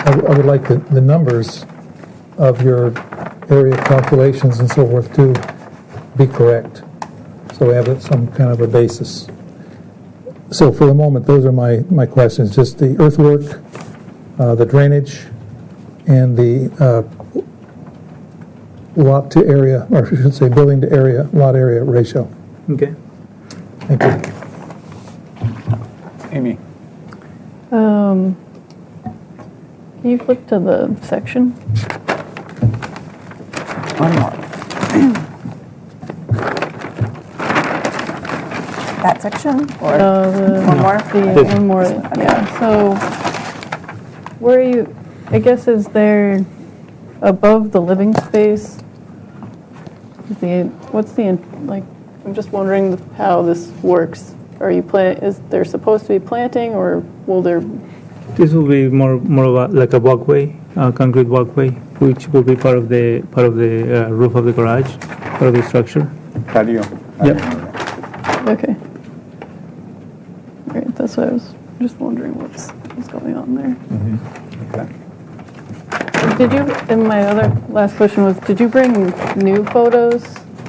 I would like the numbers of your area calculations and so forth to be correct, so we have some kind of a basis. So for the moment, those are my questions, just the earthwork, the drainage, and the lot to area, or I should say building to area, lot area ratio. Okay. Thank you. Amy? Can you flip to the section? One more. That section? Or one more? One more, yeah. So where are you, I guess, is there above the living space? I'm just wondering how this works. Is there supposed to be planting, or will there? This will be more of like a walkway, concrete walkway, which will be part of the roof of the garage, part of the structure. Patio. Yep. Okay. Great. That's what I was just wondering what's going on there. Okay. Did you? And my last question was: did you bring new photos,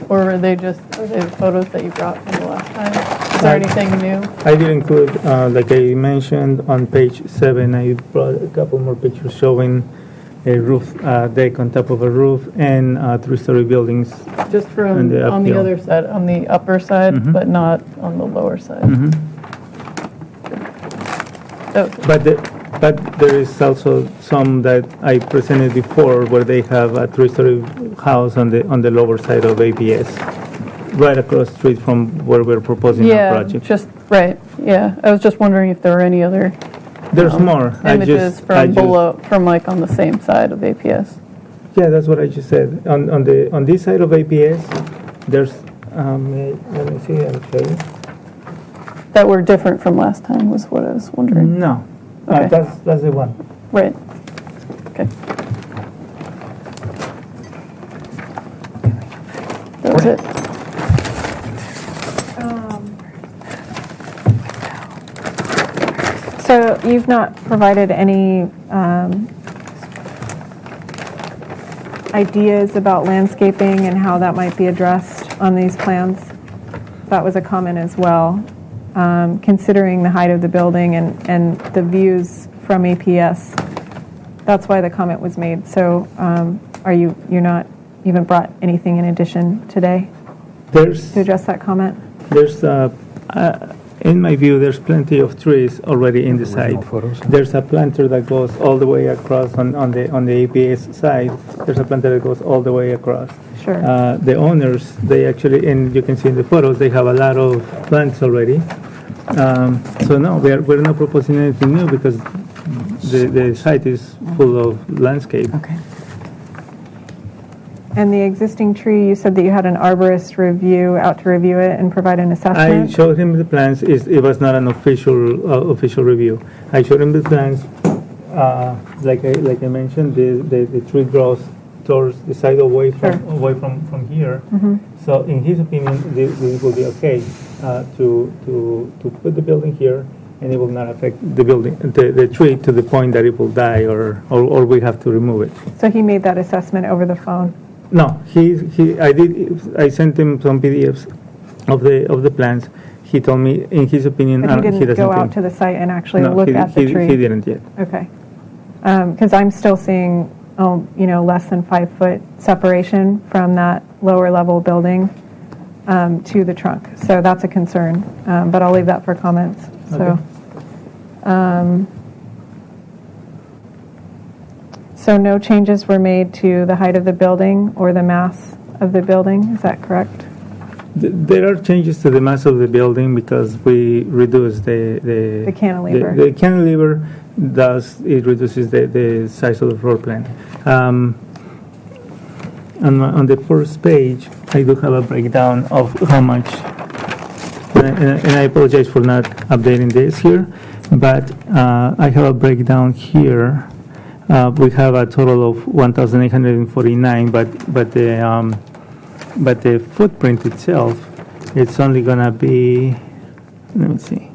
or are they photos that you brought from the last time? Is there anything new? I did include, like I mentioned on page 7, I brought a couple more pictures showing a roof deck on top of a roof and 3-story buildings. Just from on the other side, on the upper side, but not on the lower side. But there is also some that I presented before where they have a 3-story house on the lower side of APS. Right across the street from where we're proposing our project. Right. Yeah, I was just wondering if there were any other. There's more. Images from like on the same side of APS. Yeah, that's what I just said. On this side of APS, there's. Let me see. I'll show you. That were different from last time was what I was wondering. No, okay. That's the one. Right. Okay. So you've not provided any ideas about landscaping and how that might be addressed on these plans? That was a comment as well. Considering the height of the building and the views from APS, that's why the comment was made. So you're not even brought anything in addition today to address that comment? There's, in my view, there's plenty of trees already in the site. There's a planter that goes all the way across on the APS side. There's a planter that goes all the way across. Sure. The owners, they actually, and you can see in the photos, they have a lot of plants already. So no, we're not proposing anything new because the site is full of landscape. Okay. And the existing tree, you said that you had an arborist out to review it and provide an assessment? I showed him the plans. It was not an official review. I showed him the plans. Like I mentioned, the tree grows towards the side away from here. Mm-hmm. So in his opinion, it will be okay to put the building here, and it will not affect the building, the tree, to the point that it will die or we have to remove it. So he made that assessment over the phone? No, I sent him some PDFs of the plans. He told me, in his opinion, But he didn't doesn't go out think- to the site and actually No, look at the tree? He didn't yet. Okay. Because I'm still seeing, less than 5 foot separation from that lower level building to the trunk. So that's a concern. But I'll leave that for comments. Okay. So no changes were made to the height of the building or the mass of the building, is that correct? There are changes to the mass of the building because we reduce the cantilever. The cantilever reduces the size of the floor plan. On the first page, I do have a breakdown of how much, and I apologize for not updating this here, but I have a breakdown here. We have a total of 1,849, but the footprint itself, it's only gonna be, let me see.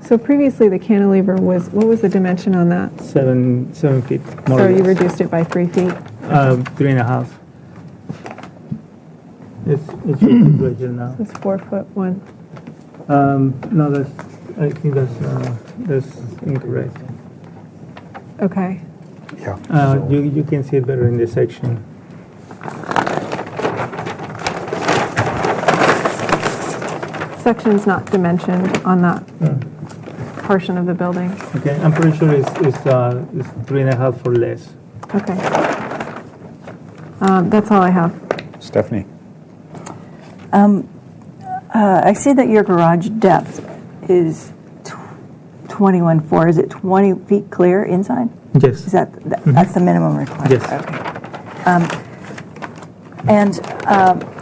So previously the cantilever was, what was the dimension on that? 7 feet. More So or you less. reduced it by 3 feet? 3.5. It's right here now. It's 4 foot 1. No, I think that's incorrect. Okay. Yeah. You can see it better in this section. Section's not dimensioned on that portion of the building. Okay, I'm pretty sure it's 3.5 or less. Okay. That's all I have. Stephanie? I see that your garage depth is 21.4. Is it 20 feet clear inside? Yes. Is that's the minimum requirement? Yes. Okay. And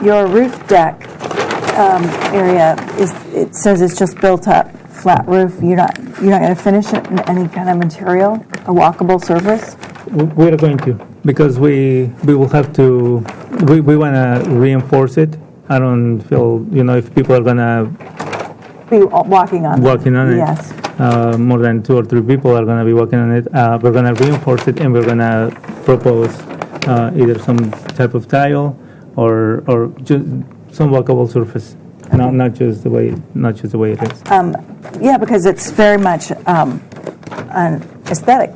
your roof deck area it says it's just built up flat roof. You're not going to finish it in any kind of material, a walkable surface? We're going to, because we will have to. We want to reinforce it. I don't feel if people are gonna be walking on it. Yes. More than 2 or 3 people are going to be working on it. We're going to reinforce it, and we're going to propose either some type of tile or just some walkable surface. Okay. Not just the way it is. Yeah, because it's very much an aesthetic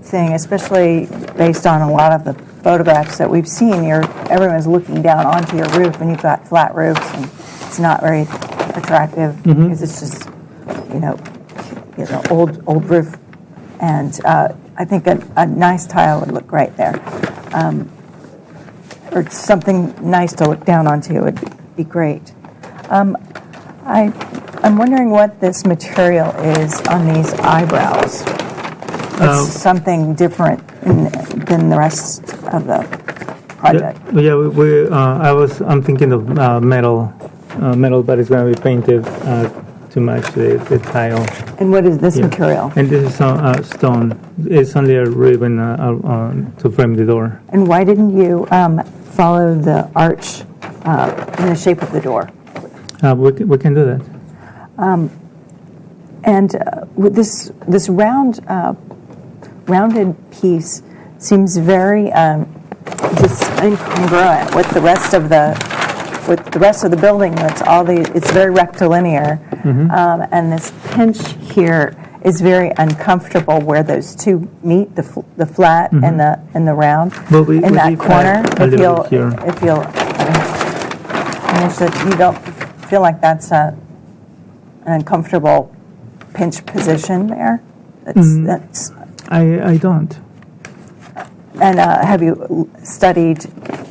thing, especially based on a lot of the photographs that we've seen. Everyone's looking down onto your roof, and you've got flat roofs, and it's not very attractive because it's just old roof, and I think a nice tile would look great there, or something nice to look down onto would be great. I'm wondering what this material is on these eyebrows. It's something different than the rest of the project. I'm thinking of metal, but it's going to be painted to match the tile. And what is this material? And this is stone. It's only a ribbon to frame the door. And why didn't you follow the arch in the shape of the door? We can do that. And with this rounded piece seems very just incongruent with the rest of the building. It's very rectilinear, and this pinch here is very uncomfortable where those two meet, the flat and the round. In that corner, if you don't feel like that's an uncomfortable pinch position there. I don't. And have you studied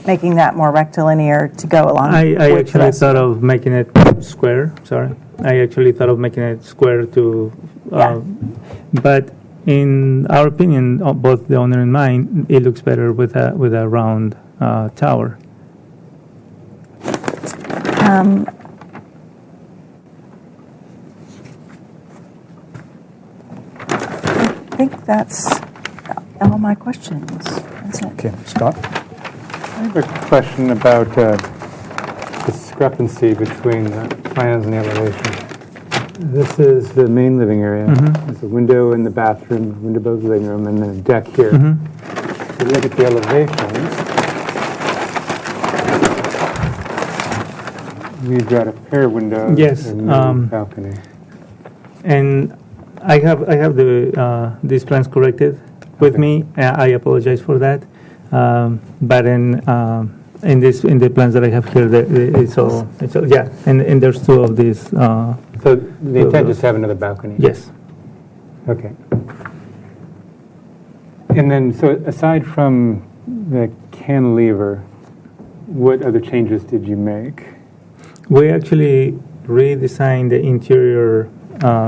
making that more rectilinear to go along? I actually thought of making it square. Sorry, I actually thought of making it square to. But in our opinion, both the owner and mine, it looks better with a round tower. I think that's all my questions. That's it. Okay, Scott? I have a question about discrepancy between the plans and the elevation. This is the main living area. There's a window in the bathroom, window above the living room, and then a deck here. If you look at the elevations, we've got a pair of windows and a balcony. And I have these plans corrected with me. I apologize for that. But in the plans that I have here, it's all and there's two of these. So the intent is to have another balcony? Yes. Okay. And then, so aside from the cantilever, what other changes did you make? We actually redesigned the interior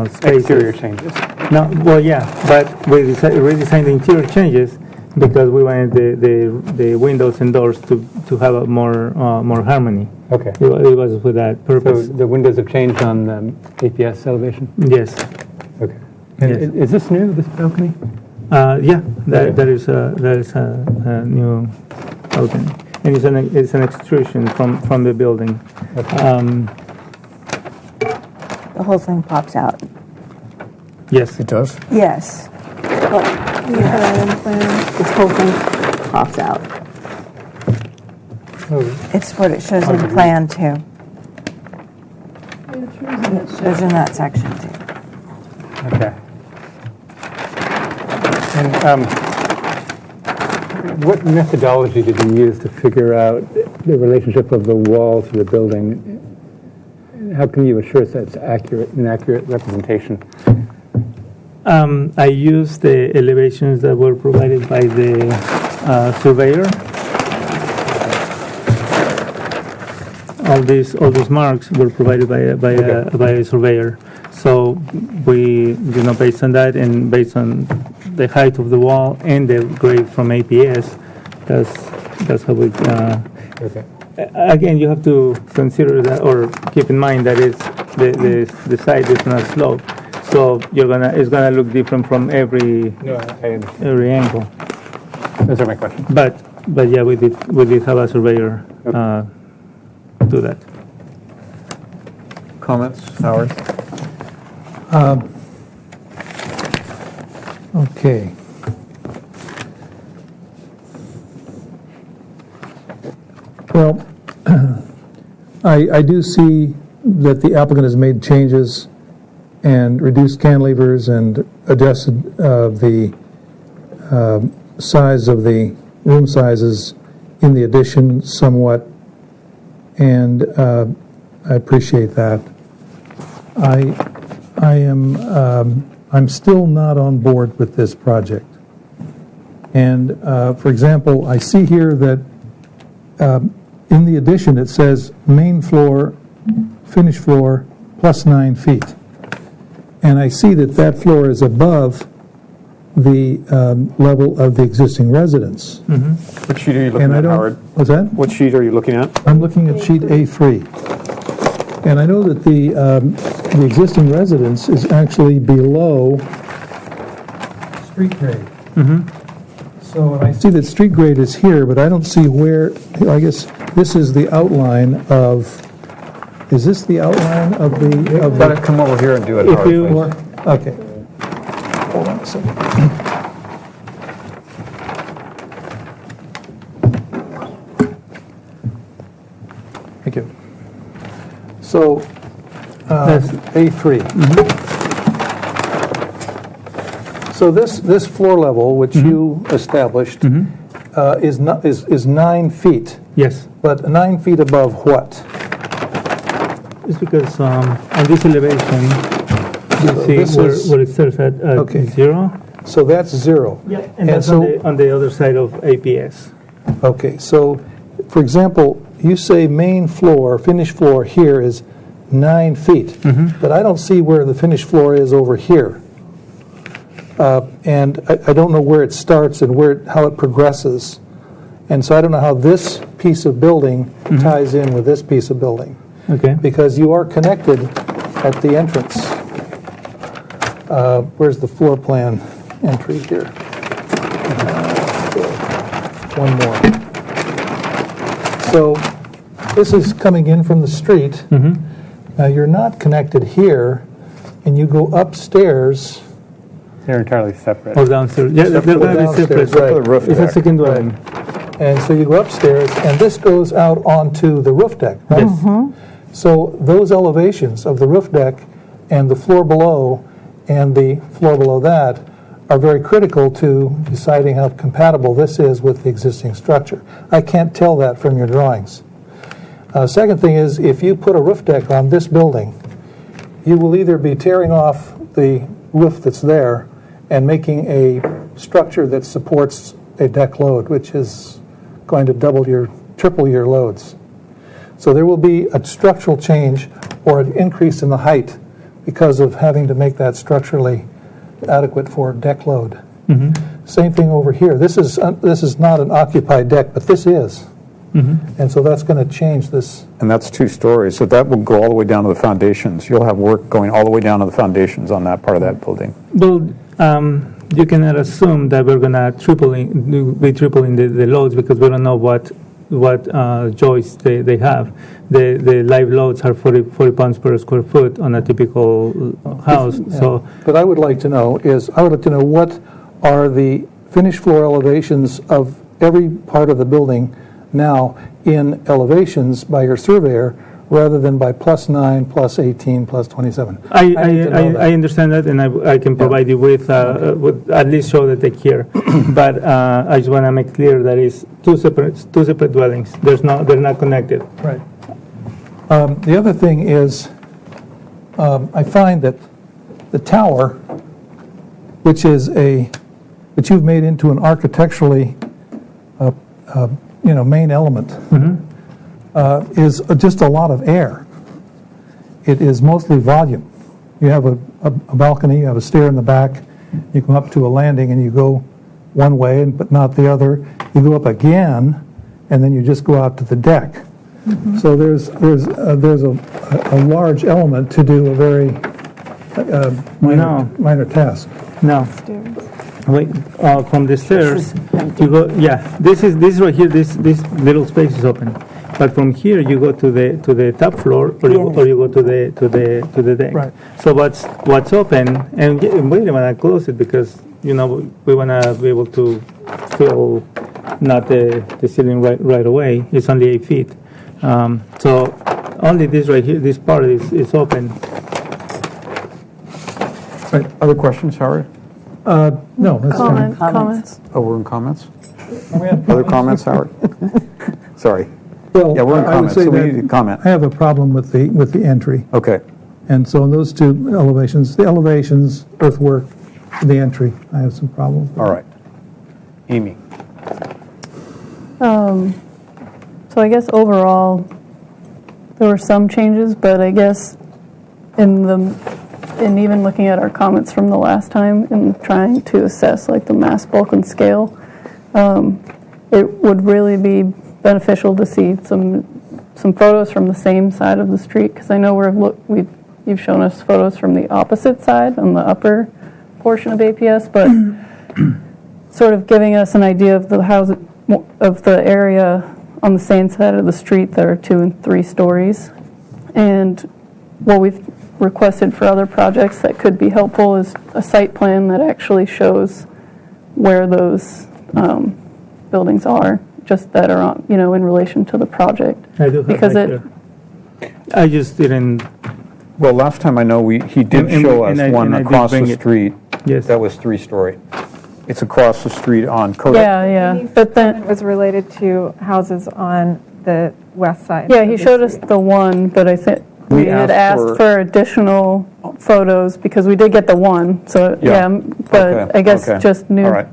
spaces. Exterior changes? No, well, yeah, but we redesigned the interior changes because we wanted the windows and doors to have a more harmony. Okay. It was with that purpose. So the windows have changed on the APS elevation? Yes. Okay. And is this new, this balcony? Yeah, that is a new balcony. And it's an extrusion from the building. Okay. The whole thing pops out. Yes. It does? Yes. This whole thing pops out. It's what it shows in the plan, too. It shows in that section, too. Okay. And what methodology did you use to figure out the relationship of the wall to the building? How can you assure that it's an accurate representation? I used the elevations that were provided by the surveyor. All these marks were provided by a surveyor. So we, based on that and based on the height of the wall and the grade from APS, that's how we. Okay. Again, you have to consider that or keep in mind that it's the side is not sloped. So it's gonna look different from every angle. Those are my questions. But yeah, we did have a surveyor do that. Comments, Howard? Okay. Well, I do see that the applicant has made changes and reduced cantilevers and adjusted the size of the room sizes in the addition somewhat, and I appreciate that. I'm still not on board with this project. And for example, I see here that in the addition it says main floor, finished floor, plus 9 feet. And I see that floor is above the level of the existing residence. What sheet are you looking at, Howard? What's that? What sheet are you looking at? I'm looking at sheet A3. And I know that the existing residence is actually below street grade. So I see that street grade is here, but I don't see where, I guess this is the outline of, is this the outline of the? Come over here and do it, Howard, please. Okay. Hold on a second. Thank you. So, A3. So this floor level, which you established, is 9 feet. Yes. But 9 feet above what? It's because on this elevation, you see where it starts at 0. So that's 0. Yeah, and that's on the other side of APS. Okay, so, for example, you say main floor, finished floor here is 9 feet, but I don't see where the finished floor is over here. And I don't know where it starts and how it progresses. And so I don't know how this piece of building ties in with this piece of building. Okay. Because you are connected at the entrance. Where's the floor plan entry here? One more. So this is coming in from the street. Now you're not connected here, and you go upstairs. They're entirely separate. Or downstairs. Yeah, they're downstairs, separate. right. It's a second dwelling. And so you go upstairs, and this goes out onto the roof deck, right? Yes. So those elevations of the roof deck and the floor below and the floor below that are very critical to deciding how compatible this is with the existing structure. I can't tell that from your drawings. Second thing is, if you put a roof deck on this building, you will either be tearing off the roof that's there and making a structure that supports a deck load, which is going to triple your loads. So there will be a structural change or an increase in the height because of having to make that structurally adequate for deck load. Same thing over here. This is not an occupied deck, but this is. And so that's going to change this. And that's 2 stories, so that will go all the way down to the foundations. You'll have work going all the way down to the foundations on that part of that building. Well, you cannot assume that we're going to be tripling the loads because we don't know what joists they have. The live loads are 40 pounds per square foot on a typical house. Yeah. So, but I would like to know what are the finished floor elevations of every part of the building now in elevations by your surveyor rather than by +9, +18, +27. I understand that, and I can provide you with at least show the deck here. But I just want to make clear that it's two separate dwellings. They're not connected. Right. The other thing is, I find that the tower, which you've made into an architecturally, main element, is just a lot of air. It is mostly volume. You have a balcony, you have a stair in the back, you come up to a landing and you go one way but not the other. You go up again and then you just go out to the deck. So there's a large element to do a very minor task. No. Wait, from the stairs, you go. Yeah, this right here. This little space is open, but from here you go to the top floor, or you go to the deck. Right. So what's open? And wait a minute, I close it because we want to be able to fill not the ceiling right away. It's only 8 feet. So only this right here, this part is open. Right. Other questions, Howard? No, that's fine. Comments. Oh, we're in comments? Other comments, Howard? Sorry. Well, yeah, we're in I would comments, say so we that need to comment. I have a problem with the entry. Okay. And so in those 2 elevations, earthwork, the entry, I have some problems with. All right. Amy. So I guess overall, there were some changes, but I guess in even looking at our comments from the last time and trying to assess like the mass, bulk, and scale, it would really be beneficial to see some photos from the same side of the street, because I know you've shown us photos from the opposite side on the upper portion of APS, but sort of giving us an idea of the area on the same side of the street that are 2 and 3 stories, and what we've requested for other projects that could be helpful is a site plan that actually shows where those buildings are, just that are on, in relation to the project. I do have because that here. I just didn't. Well, last time I know he did show us one across the street. Yes. That was 3-story. It's across the street on Kodak. Yeah. But then It was related to houses on the west side. yeah, he showed us the one, but I think we had asked for additional photos because we did get the one. So but Okay, I guess okay. just new. All right.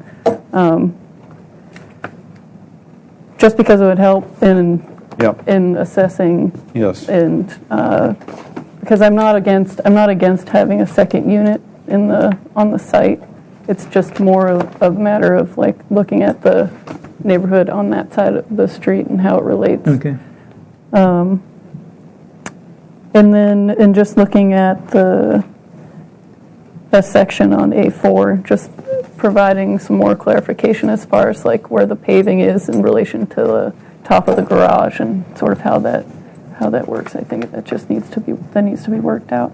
Just because it would help in Yep. in assessing. Yes. And because I'm not against having a second unit on the site. It's just more of a matter of like looking at the neighborhood on that side of the street and how it relates. Okay. And just looking at the section on A4, just providing some more clarification as far as like where the paving is in relation to the top of the garage and sort of how that works. I think that just needs to be worked out.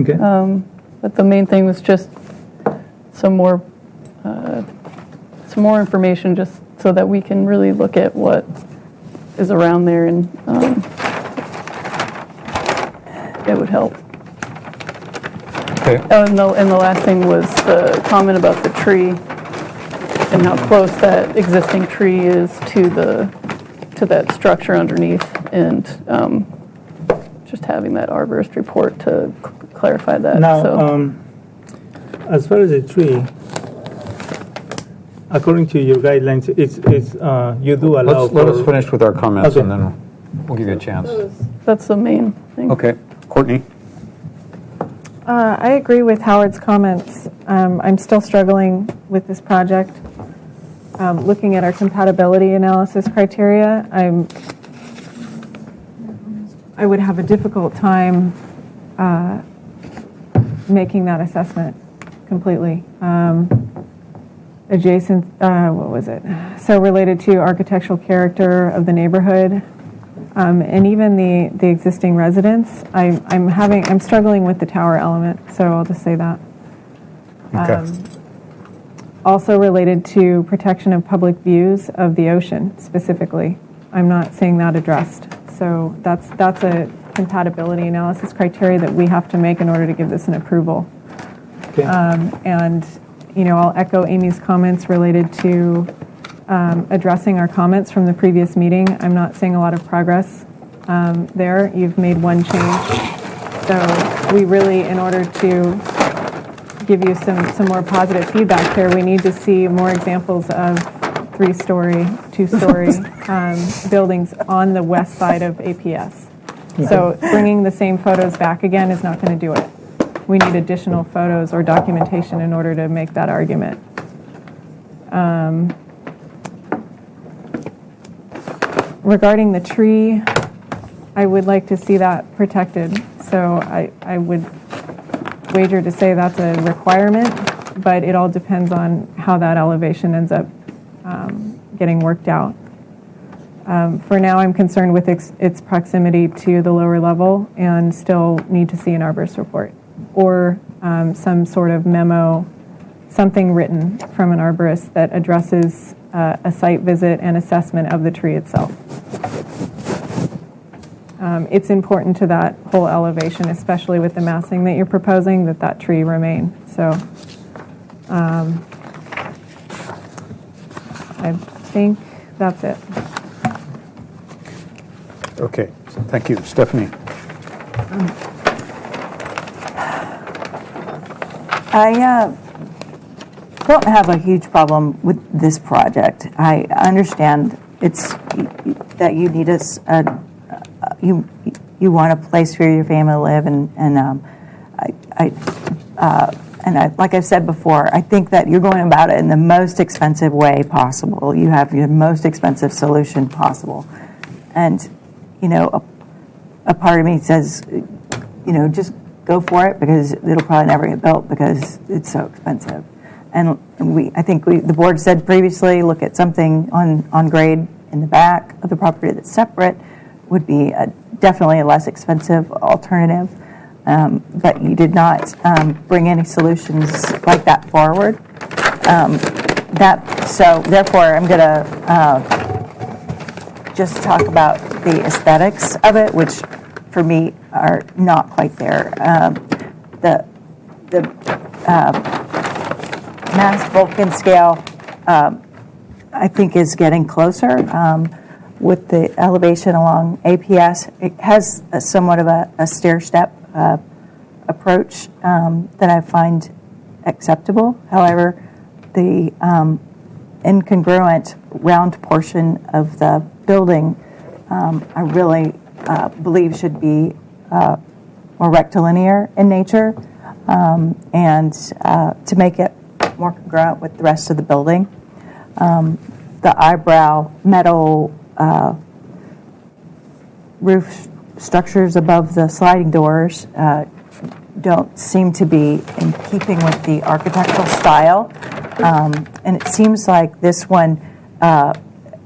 Okay. But the main thing was just some more information, just so that we can really look at what is around there, and it would help. Okay. Oh, and the last thing was the comment about the tree and how close that existing tree is to that structure underneath, and just having that arborist report to clarify that. Now, as far as the tree, according to your guidelines, it's you do allow. Let us finish with our comments, Okay. and then we'll give you a chance. That's the main thing. Okay. Courtney? I agree with Howard's comments. I'm still struggling with this project. Looking at our compatibility analysis criteria, I would have a difficult time making that assessment completely. Adjacent, what was it? So related to architectural character of the neighborhood, and even the existing residents. I'm struggling with the tower element, so I'll just say that. Okay. Also related to protection of public views of the ocean specifically. I'm not seeing that addressed. So that's a compatibility analysis criteria that we have to make in order to give this an approval. Okay. And I'll echo Amy's comments related to addressing our comments from the previous meeting. I'm not seeing a lot of progress there. You've made one change. So we really, in order to give you some more positive feedback here, we need to see more examples of 3-story, 2-story buildings on the west side of APS. So bringing the same photos back again is not going to do it. We need additional photos or documentation in order to make that argument. Regarding the tree, I would like to see that protected. So I would wager to say that's a requirement, but it all depends on how that elevation ends up getting worked out. For now, I'm concerned with its proximity to the lower level and still need to see an arborist report or some sort of memo, something written from an arborist that addresses a site visit and assessment of the tree itself. It's important to that whole elevation, especially with the massing that you're proposing, that tree remain. So I think that's it. Okay. Thank you. Stephanie? I don't have a huge problem with this project. I understand that you need you want a place for your family to live, and like I've said before, I think that you're going about it in the most expensive way possible. You have your most expensive solution possible, and a part of me says, just go for it, because it'll probably never get built because it's so expensive. And I think the board said previously, look at something on grade in the back of the property that's separate would be definitely a less expensive alternative. but you did not bring any solutions like that forward. So therefore, I'm going to just talk about the aesthetics of it, which for me are not quite there. The mass Vulcan scale, I think, is getting closer. With the elevation along APS, it has somewhat of a stair-step approach that I find acceptable. However, the incongruent round portion of the building, I really believe should be more rectilinear in nature, and to make it more congruent with the rest of the building. The eyebrow metal roof structures above the sliding doors don't seem to be in keeping with the architectural style. And it seems like this one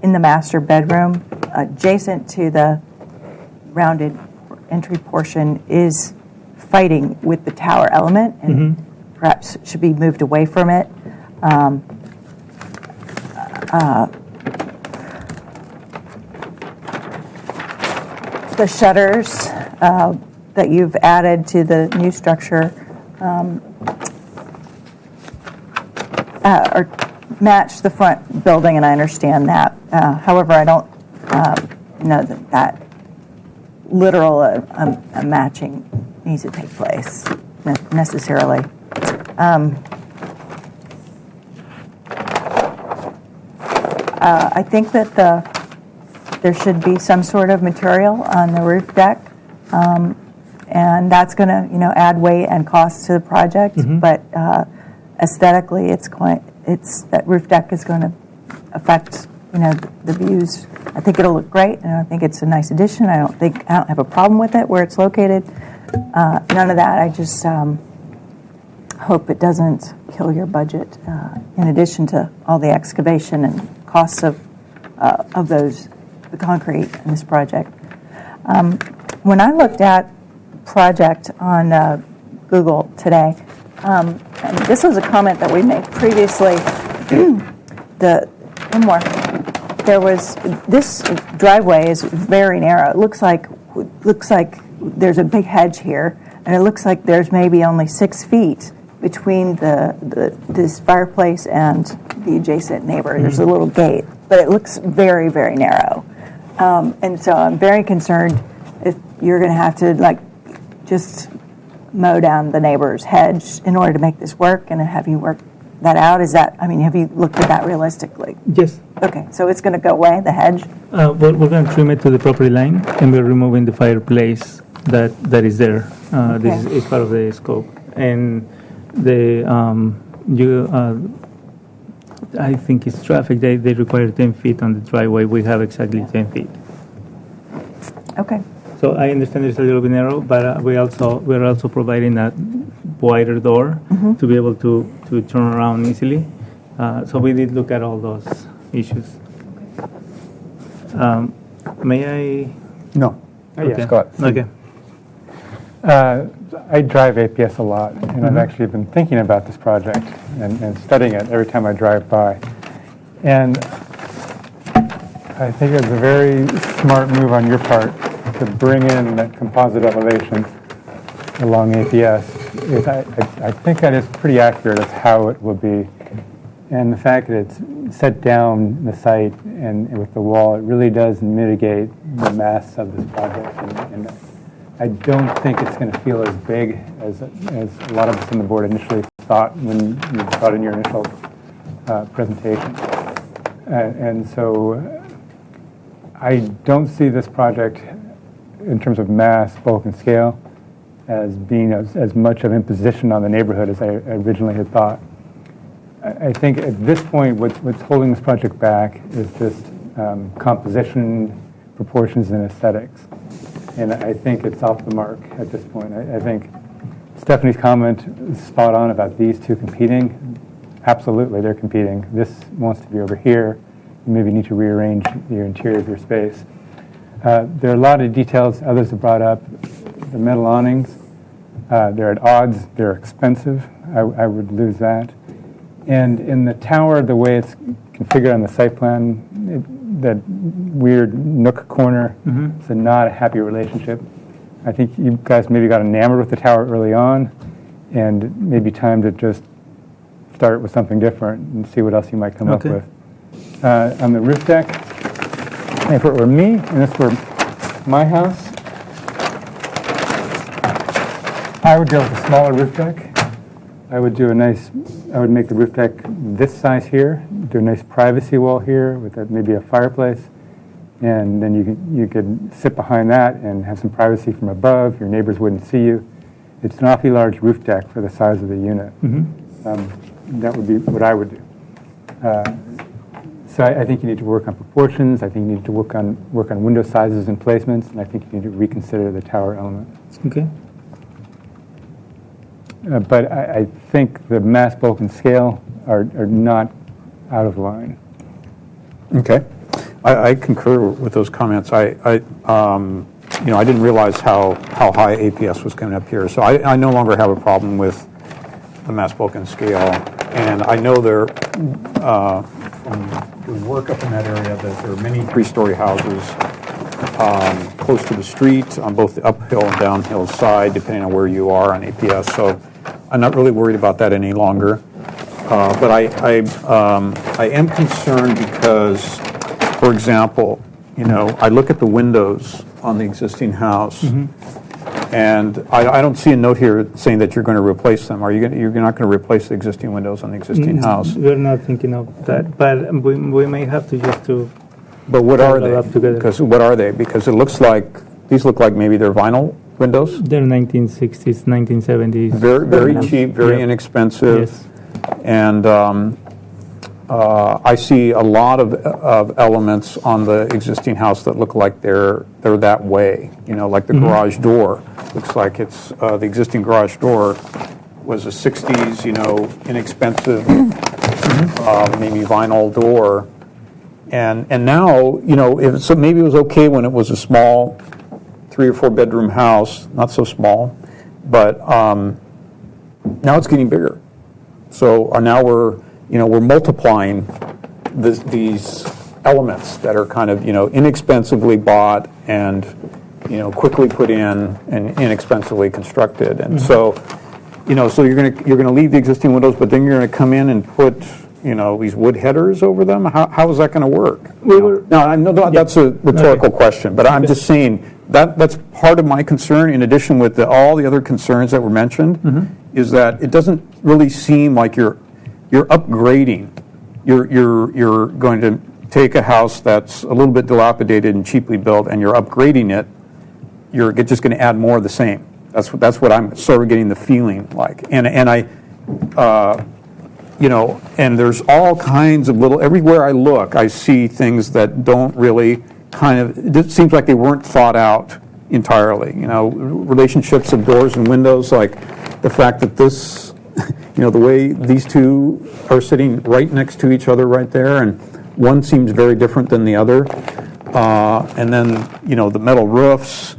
in the master bedroom, adjacent to the rounded entry portion, is fighting with the tower element and perhaps should be moved away from it. The shutters that you've added to the new structure or match the front building, and I understand that. However, I don't know that literal a matching needs to take place necessarily. I think that there should be some sort of material on the roof deck, and that's going to add weight and cost to the project. But aesthetically, that roof deck is going to affect the views. I think it'll look great, and I think it's a nice addition. I don't have a problem with it where it's located. None of that. I just hope it doesn't kill your budget. In addition to all the excavation and costs of the concrete in this project. When I looked at project on Google today, and this was a comment that we made previously. This driveway is very narrow. It looks like there's a big hedge here, and it looks like there's maybe only 6 feet between this fireplace and the adjacent neighbor. There's a little gate, but it looks very, very narrow. And so I'm very concerned if you're going to have to just mow down the neighbor's hedge in order to make this work, and have you worked that out? Have you looked at that realistically? Yes. Okay, so it's going to go away, the hedge? We're going to trim it to the property line, and we're removing the fireplace that is there. This is part of the scope. And I think it's traffic. They require 10 feet on the driveway. We have exactly 10 feet. Okay. So I understand it's a little bit narrow, but we're also providing a wider door to be able to turn around easily. So we did look at all those issues. May I? No. Okay. Scott. Okay. I drive APS a lot, and I've actually been thinking about this project and studying it every time I drive by. And I think it's a very smart move on your part to bring in that composite elevation along APS. I think that is pretty accurate as how it will be. And the fact that it's set down the site and with the wall, it really does mitigate the mass of this project. And I don't think it's going to feel as big as a lot of us on the board initially thought when you thought in your initial presentation. And so I don't see this project in terms of mass, bulk, and scale as being as much of imposition on the neighborhood as I originally had thought. I think at this point what's holding this project back is just composition, proportions, and aesthetics. And I think it's off the mark at this point. I think Stephanie's comment is spot on about these two competing. Absolutely, they're competing. This wants to be over here. You maybe need to rearrange your interior of your space. There are a lot of details others have brought up. The metal awnings, They're at odds. They're expensive. I would lose that. And in the tower, the way it's configured on the site plan, that weird nook corner, it's not a happy relationship. I think you guys maybe got enamored with the tower early on, and maybe time to just start with something different and see what else you might come up with. On the roof deck, if it were me and this were my house, I would go with a smaller roof deck. I would make the roof deck this size here, do a nice privacy wall here with maybe a fireplace, and then you could sit behind that and have some privacy from above. Your neighbors wouldn't see you. It's an awfully large roof deck for the size of the unit. That would be what I would do. So I think you need to work on proportions. I think you need to work on window sizes and placements, and I think you need to reconsider the tower element. Okay. But I think the mass, bulk, and scale are not out of line. Okay. I concur with those comments. I didn't realize how high APS was coming up here, so I no longer have a problem with the mass, bulk, and scale. And I know from the work up in that area that there are many three-story houses close to the street on both the uphill and downhill side, depending on where you are on APS. So I'm not really worried about that any longer. But I am concerned because, for example, I look at the windows on the existing house, and I don't see a note here saying that you're going to replace them. You're not going to replace the existing windows on the existing house? We're not thinking of that, but we may have to just to. But what are they? Because what are they? Because it looks like these look like maybe they're vinyl windows. They're 1960s, 1970s. Very cheap, very inexpensive. Yes. And I see a lot of elements on the existing house that look like they're that way. Like the garage door looks like it's the existing garage door was a 60s, inexpensive, maybe vinyl door. And now, so maybe it was okay when it was a small 3 or 4 bedroom house, not so small, but now it's getting bigger. So now we're multiplying these elements that are kind of, inexpensively bought and, quickly put in and inexpensively constructed. And so, so you're gonna leave the existing windows, but then you're gonna come in and put, these wood headers over them. How is that going to work? Now, I know that's a rhetorical question, but I'm just saying that's part of my concern. In addition with all the other concerns that were mentioned, is that it doesn't really seem like you're upgrading. You're going to take a house that's a little bit dilapidated and cheaply built, and you're upgrading it. You're just going to add more of the same. That's what I'm sort of getting the feeling like, and and there's all kinds of everywhere I look, I see things that don't really it seems like they weren't thought out entirely. Relationships of doors and windows, like the fact that this, the way these two are sitting right next to each other right there, and one seems very different than the other. And then, the metal roofs,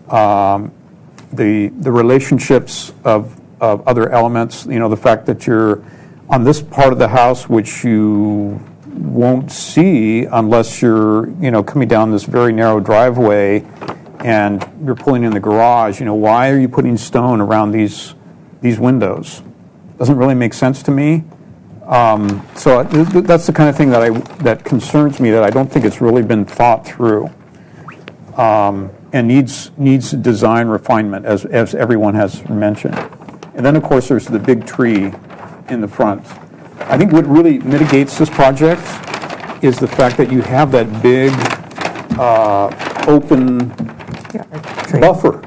the relationships of other elements, the fact that you're on this part of the house, which you won't see unless you're, coming down this very narrow driveway and you're pulling in the garage. Why are you putting stone around these windows? Doesn't really make sense to me. So that's the kind of thing that concerns me, that I don't think it's really been thought through, and needs design refinement, as everyone has mentioned. And then, of course, there's the big tree in the front. I think what really mitigates this project is the fact that you have that big open buffer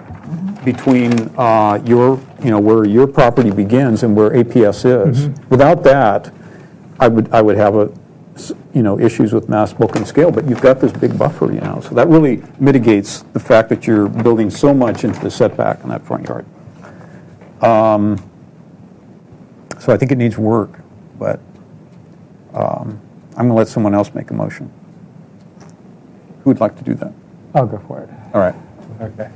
between where your property begins and where APS is. Without that, I would have issues with mass, bulk, and scale. But you've got this big buffer, so that really mitigates the fact that you're building so much into the setback in that front yard. So I think it needs work, but I'm going to let someone else make a motion. Who would like to do that? I'll go for it. All right. Okay.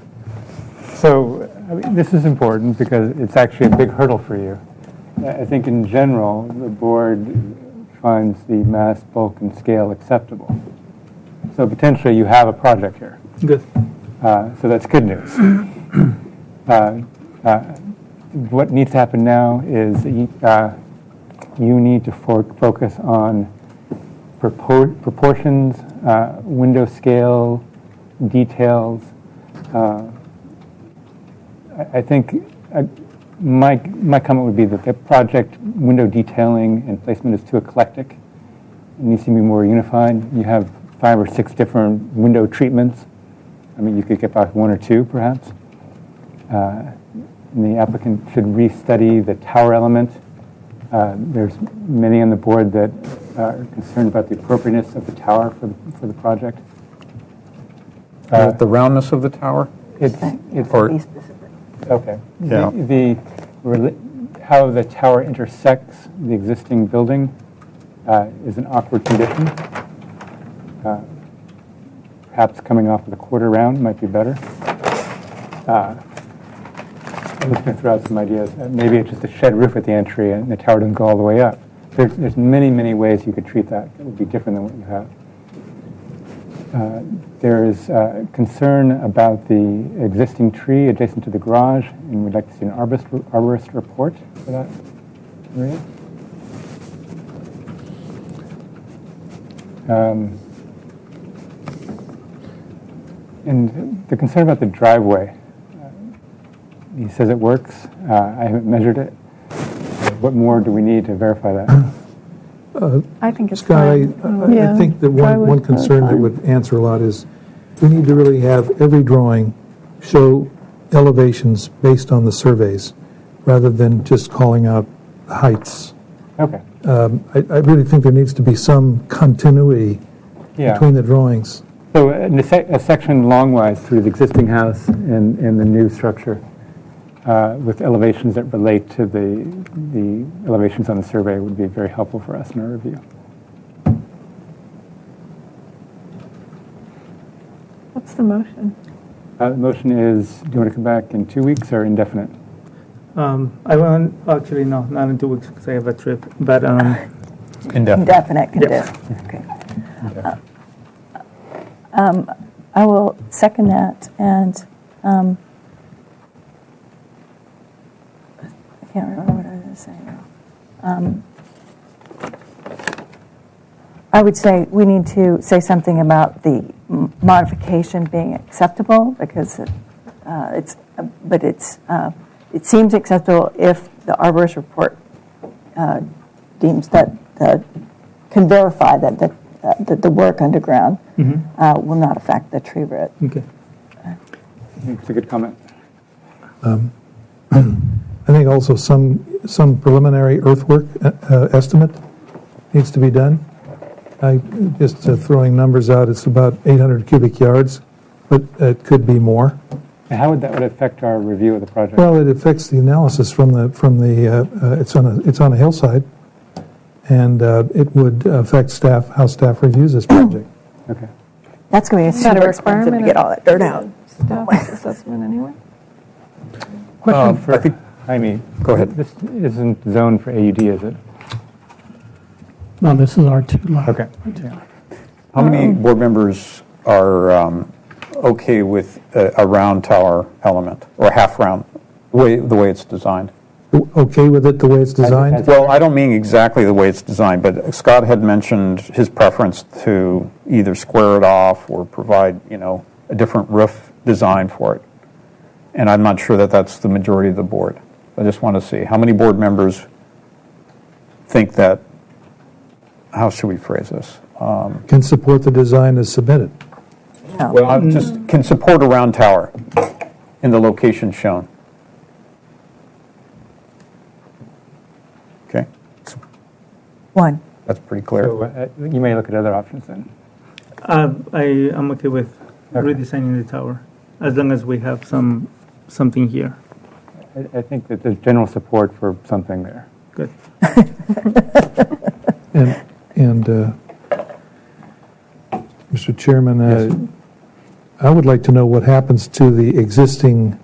So I mean, this is important because it's actually a big hurdle for you. I think in general, the board finds the mass, bulk, and scale acceptable. So potentially you have a project here. Good. So that's good news. What needs to happen now is you need to focus on proportions, window scale, details. I think my comment would be that the project window detailing and placement is too eclectic. It needs to be more unified. You have 5 or 6 different window treatments. I mean, you could get by 1 or 2, perhaps. And the applicant should restudy the tower element. There's many on the board that are concerned about the appropriateness of the tower for the project. The roundness of the tower? It's okay. Yeah. How the tower intersects the existing building is an awkward condition. Perhaps coming off with a quarter round might be better. I'm just going to throw out some ideas. Maybe it's just a shed roof at the entry and the tower doesn't go all the way up. There's many, many ways you could treat that. It would be different than what you have. There is concern about the existing tree adjacent to the garage, and we'd like to see an arborist report for that area. And the concern about the driveway. He says it works. I haven't measured it. What more do we need to verify that? I think it's Scott, fine. I think that one concern that would answer a lot is we need to really have every drawing show elevations based on the surveys rather than just calling out heights. Okay. I really think there needs to be some continuity between the drawings. So a section longwise through the existing house and the new structure with elevations that relate to the elevations on the survey would be very helpful for us in our review. What's the motion? The motion is, do you want to come back in 2 weeks or indefinite? I want, actually, no, not in 2 weeks because I have a trip, but Indefinite condition. Okay. I will second that, and I can't remember what I was going to say now. I would say we need to say something about the modification being acceptable, because it seems acceptable if the arborist report deems that can verify that the work underground will not affect the tree root. Okay. It's a good comment. I think also some preliminary earthwork estimate needs to be done. Just throwing numbers out, it's about 800 cubic yards, but it could be more. And how would that affect our review of the project? Well, it affects the analysis from the it's on a hillside, and it would affect how staff reviews this project. Okay. That's going to be super expensive to get all that dirt out. Staff assessment anyway. Question for Jaime. Go ahead. This isn't zoned for AUD, is it? No, this is R2 lot. Okay. How many board members are okay with a round tower element, or half round, the way it's designed? Okay with it the way it's designed? Well, I don't mean exactly the way it's designed, but Scott had mentioned his preference to either square it off or provide, a different roof design for it. And I'm not sure that that's the majority of the board. I just want to see how many board members think that, how should we phrase this? Can support the design as submitted. Well, just can support a round tower in the location shown. Okay. One. That's pretty clear. So you may look at other options then. I am okay with redesigning the tower as long as we have something here. I think that there's general support for something there. Good. And Mr. Chairman, I would like to know what happens to the existing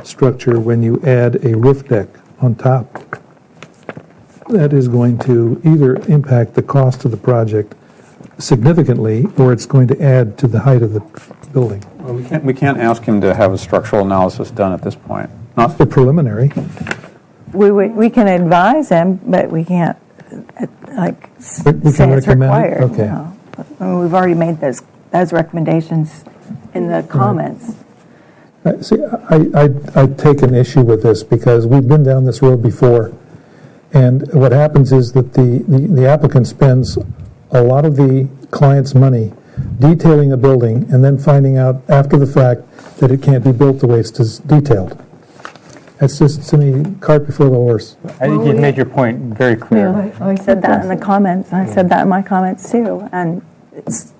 structure when you add a roof deck on top. That is going to either impact the cost of the project significantly, or it's going to add to the height of the building. Well, we can't ask him to have a structural analysis done at this point. Not the preliminary. We can advise him, but we can't, We say can it's recommend it? required. Okay. No. I mean, we've already made those recommendations in the comments. See, I take an issue with this because we've been down this road before, and what happens is that the applicant spends a lot of the client's money detailing a building and then finding out after the fact that it can't be built the way it's detailed. That's just, to me, cart before the horse. I think you've made your point very clear. I said that in the comments. I said that in my comments too, and it's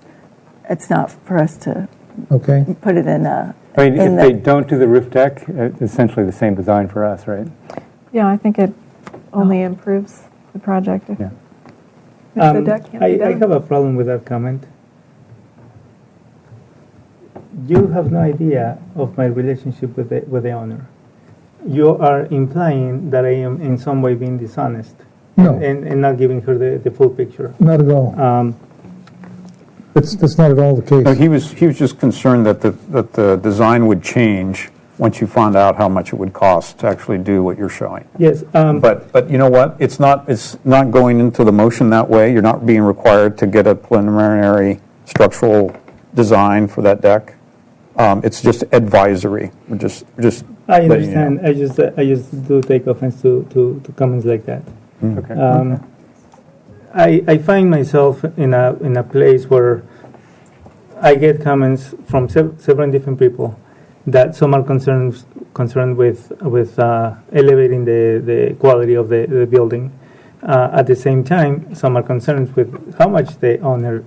not for us to put it in a. I mean, if they don't do the roof deck, it's essentially the same design for us, right? Yeah, I think it only improves the project if, if the deck can't be I done. have a problem with that comment. You have no idea of my relationship with the owner. You are implying that I am in some way being dishonest and not giving her the full picture. Not at all. That's not at all the case. No, he was just concerned that the design would change once you found out how much it would cost to actually do what you're showing. Yes. But you know what? It's not going into the motion that way. You're not being required to get a preliminary structural design for that deck. It's just advisory. We're just. I understand. I just do take offense to comments like that. Okay. I find myself in a place where I get comments from several different people that some are concerned with elevating the quality of the building. At the same time, some are concerned with how much the owner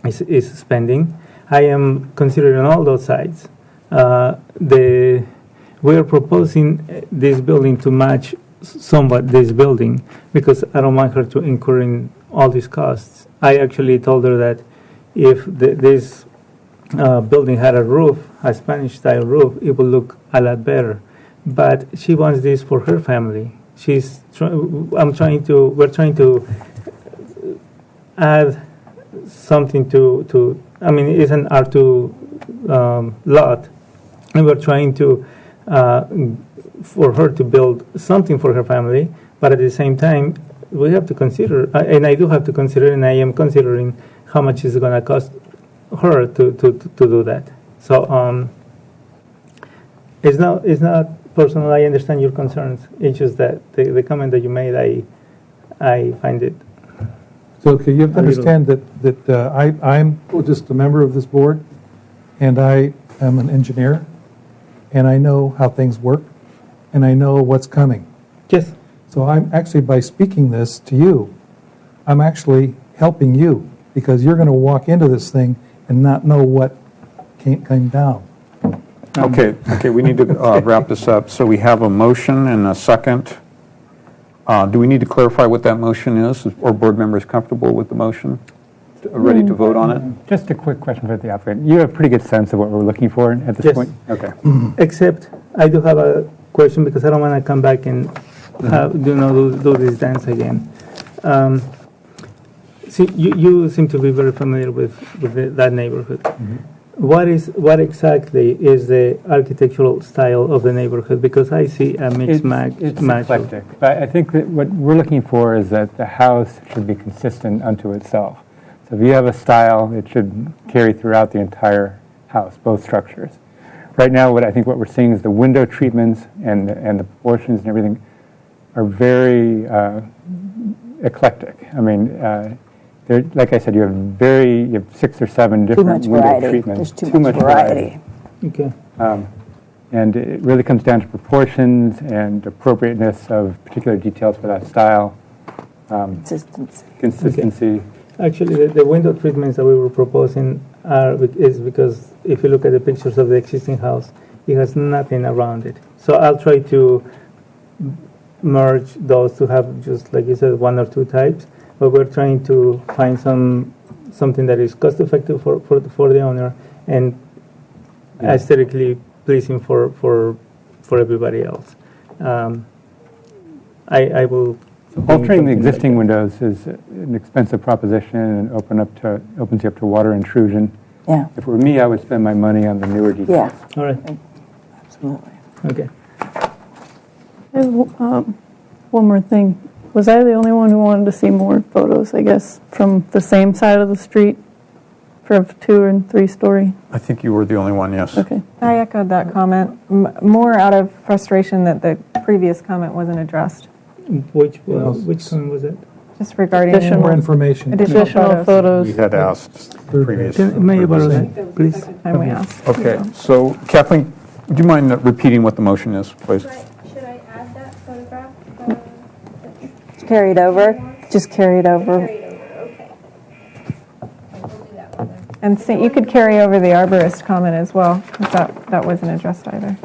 is spending. I am considering all those sides. We are proposing this building to match somewhat this building because I don't want her to incur in all these costs. I actually told her that if this building had a roof, a Spanish-style roof, it would look a lot better. But she wants this for her family. We're trying to add something to. I mean, it's an R2 lot, and we're trying to for her to build something for her family. But at the same time, we have to consider, and I do have to consider, and I am considering how much it's going to cost her to do that. So it's not personal. I understand your concerns. It's just that the comment that you made, I find it. So you have to understand that I'm just a member of this board, and I am an engineer, and I know how things work, and I know what's coming. Yes. So I'm actually, by speaking this to you, I'm actually helping you, because you're going to walk into this thing and not know what came down. Okay, we need to wrap this up. So we have a motion and a second. Do we need to clarify what that motion is? Are board members comfortable with the motion? Ready to vote on it? Just a quick question for the applicant. You have a pretty good sense of what we're looking for at this point? Okay. Except I do have a question because I don't want to come back and do this dance again. See, you seem to be very familiar with that neighborhood. What exactly is the architectural style of the neighborhood? Because I see a mixed match. It's eclectic. But I think that what we're looking for is that the house should be consistent unto itself. So if you have a style, it should carry throughout the entire house, both structures. Right now, what we're seeing is the window treatments and the proportions and everything are very eclectic. I mean, like I said, you have 6 or 7 different window treatments. There's too much variety. Okay. And it really comes down to proportions and appropriateness of particular details for that style. Consistency. Okay. Actually, the window treatments that we were proposing is because if you look at the pictures of the existing house, it has nothing around it. So I'll try to merge those to have just, like you said, 1 or 2 types. But we're trying to find something that is cost effective for the owner and aesthetically pleasing for for everybody else. I will. Altering the existing windows is an expensive proposition and opens you up to water intrusion. Yeah. If it were me, I would spend my money on the newer details. Yeah. All right. Absolutely. Okay. I have, one more thing. Was I the only one who wanted to see more photos, I guess, from the same side of the street for 2- and 3-story? I think you were the only one, yes. Okay. I echoed that comment, more out of frustration that the previous comment wasn't addressed. Which comment was it? Just regarding More information. additional photos. We had asked the previous. May I borrow that, please? Time we asked. Okay, so Kathleen, would you mind repeating what the motion is, please? Should I add that photograph? Carry it over. Just carry it over. Okay. We'll do that one then. And so you could carry over the arborist comment as well, because that wasn't addressed either.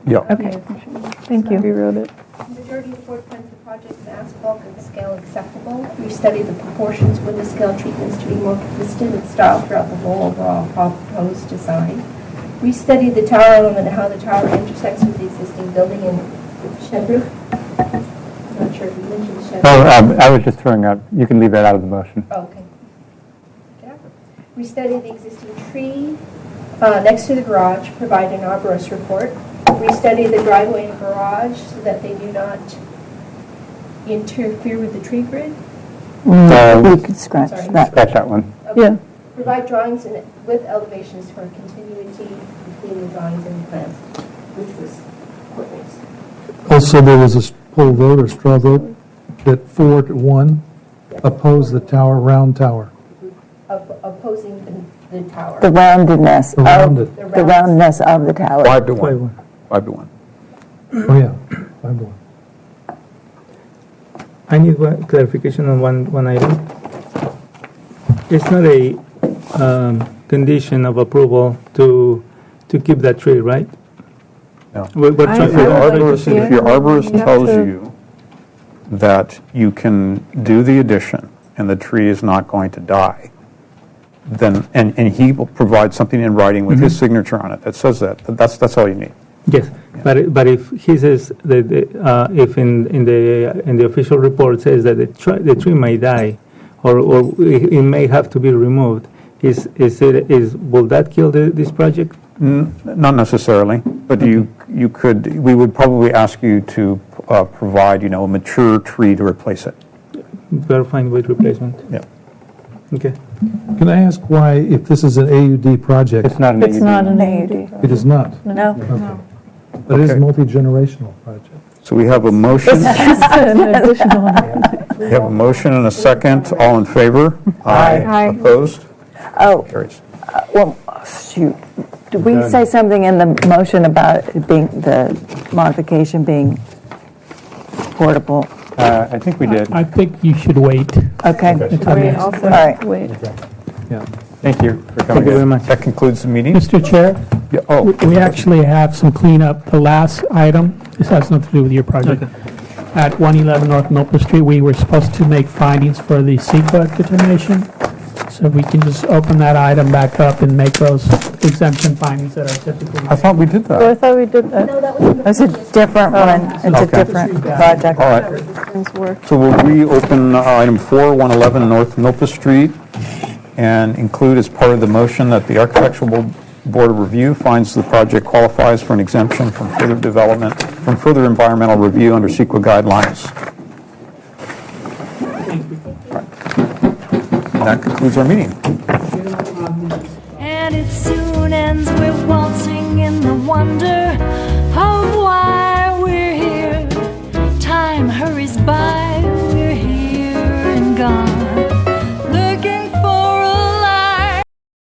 Yeah. Okay. Thank you. Rewrote it. The majority of the board finds the project's asphalt and scale acceptable. We studied the proportions with the scale treatments to be more consistent in style throughout the whole overall proposed design. We studied the tower element and how the tower intersects with the existing building and shed roof. I'm not sure if you mentioned shed roof. Oh, I was just throwing out, you can leave that out of the motion. Oh, okay. Yeah. We studied the existing tree next to the garage, provide an arborist report. We studied the driveway and garage so that they do not interfere with the tree grid. We could scratch Sorry. that. Scratch that one. Okay. Yeah. Provide drawings with elevations for continuity between the drawings and the plans, which was Courtney's. Also, there was a poll vote or straw vote that 4-1 opposed the tower, round tower. Opposing the tower. The roundedness of Rounded. the roundness of the tower. 5-1. 5-1. Oh, yeah, 5-1. I need one clarification on one item. It's not a condition of approval to keep that tree, right? No. What If your arborist tells you that you can do the addition and the tree is not going to die, then, and he will provide something in writing with his signature on it that says that's all you need. Yes, but if he says that if in the official report says that the tree may die, or it may have to be removed, will that kill this project? Not necessarily, but we would probably ask you to provide, a mature tree to replace it. Verifying with replacement. Yeah. Okay. Can I ask why, if this is an AUD project? It's not an It's AUD. not an AUD. It is not? No. Okay. But it is a multi-generational project. So we have a motion. An additional. We have a motion and a second. All in favor? Aye. Opposed? Oh, Carries. well, shoot. Did we say something in the motion about it being, the modification being portable? I think we did. I think you should wait. Okay. We also All right. Wait. Yeah. Thank you for Thank coming. you very much. That concludes the meeting. Mr. Chair, Yeah, oh, we actually have some cleanup. The last item, this has nothing to do with your project. At 111 North Milpa Street, we were supposed to make findings for the CEQA determination. So we can just open that item back up and make those exemption findings that are typically. I thought we did Oh, I that. thought we did that. No, that was in the It's a previous different one. It's a Okay. different project. All right. Things work. So we'll reopen item 4, 111 North Milpa Street, and include as part of the motion that the Architectural Board of Review finds the project qualifies for an exemption from further development, from further environmental review under CEQA guidelines. And that concludes our meeting. And it soon ends, we're waltzing in the wonder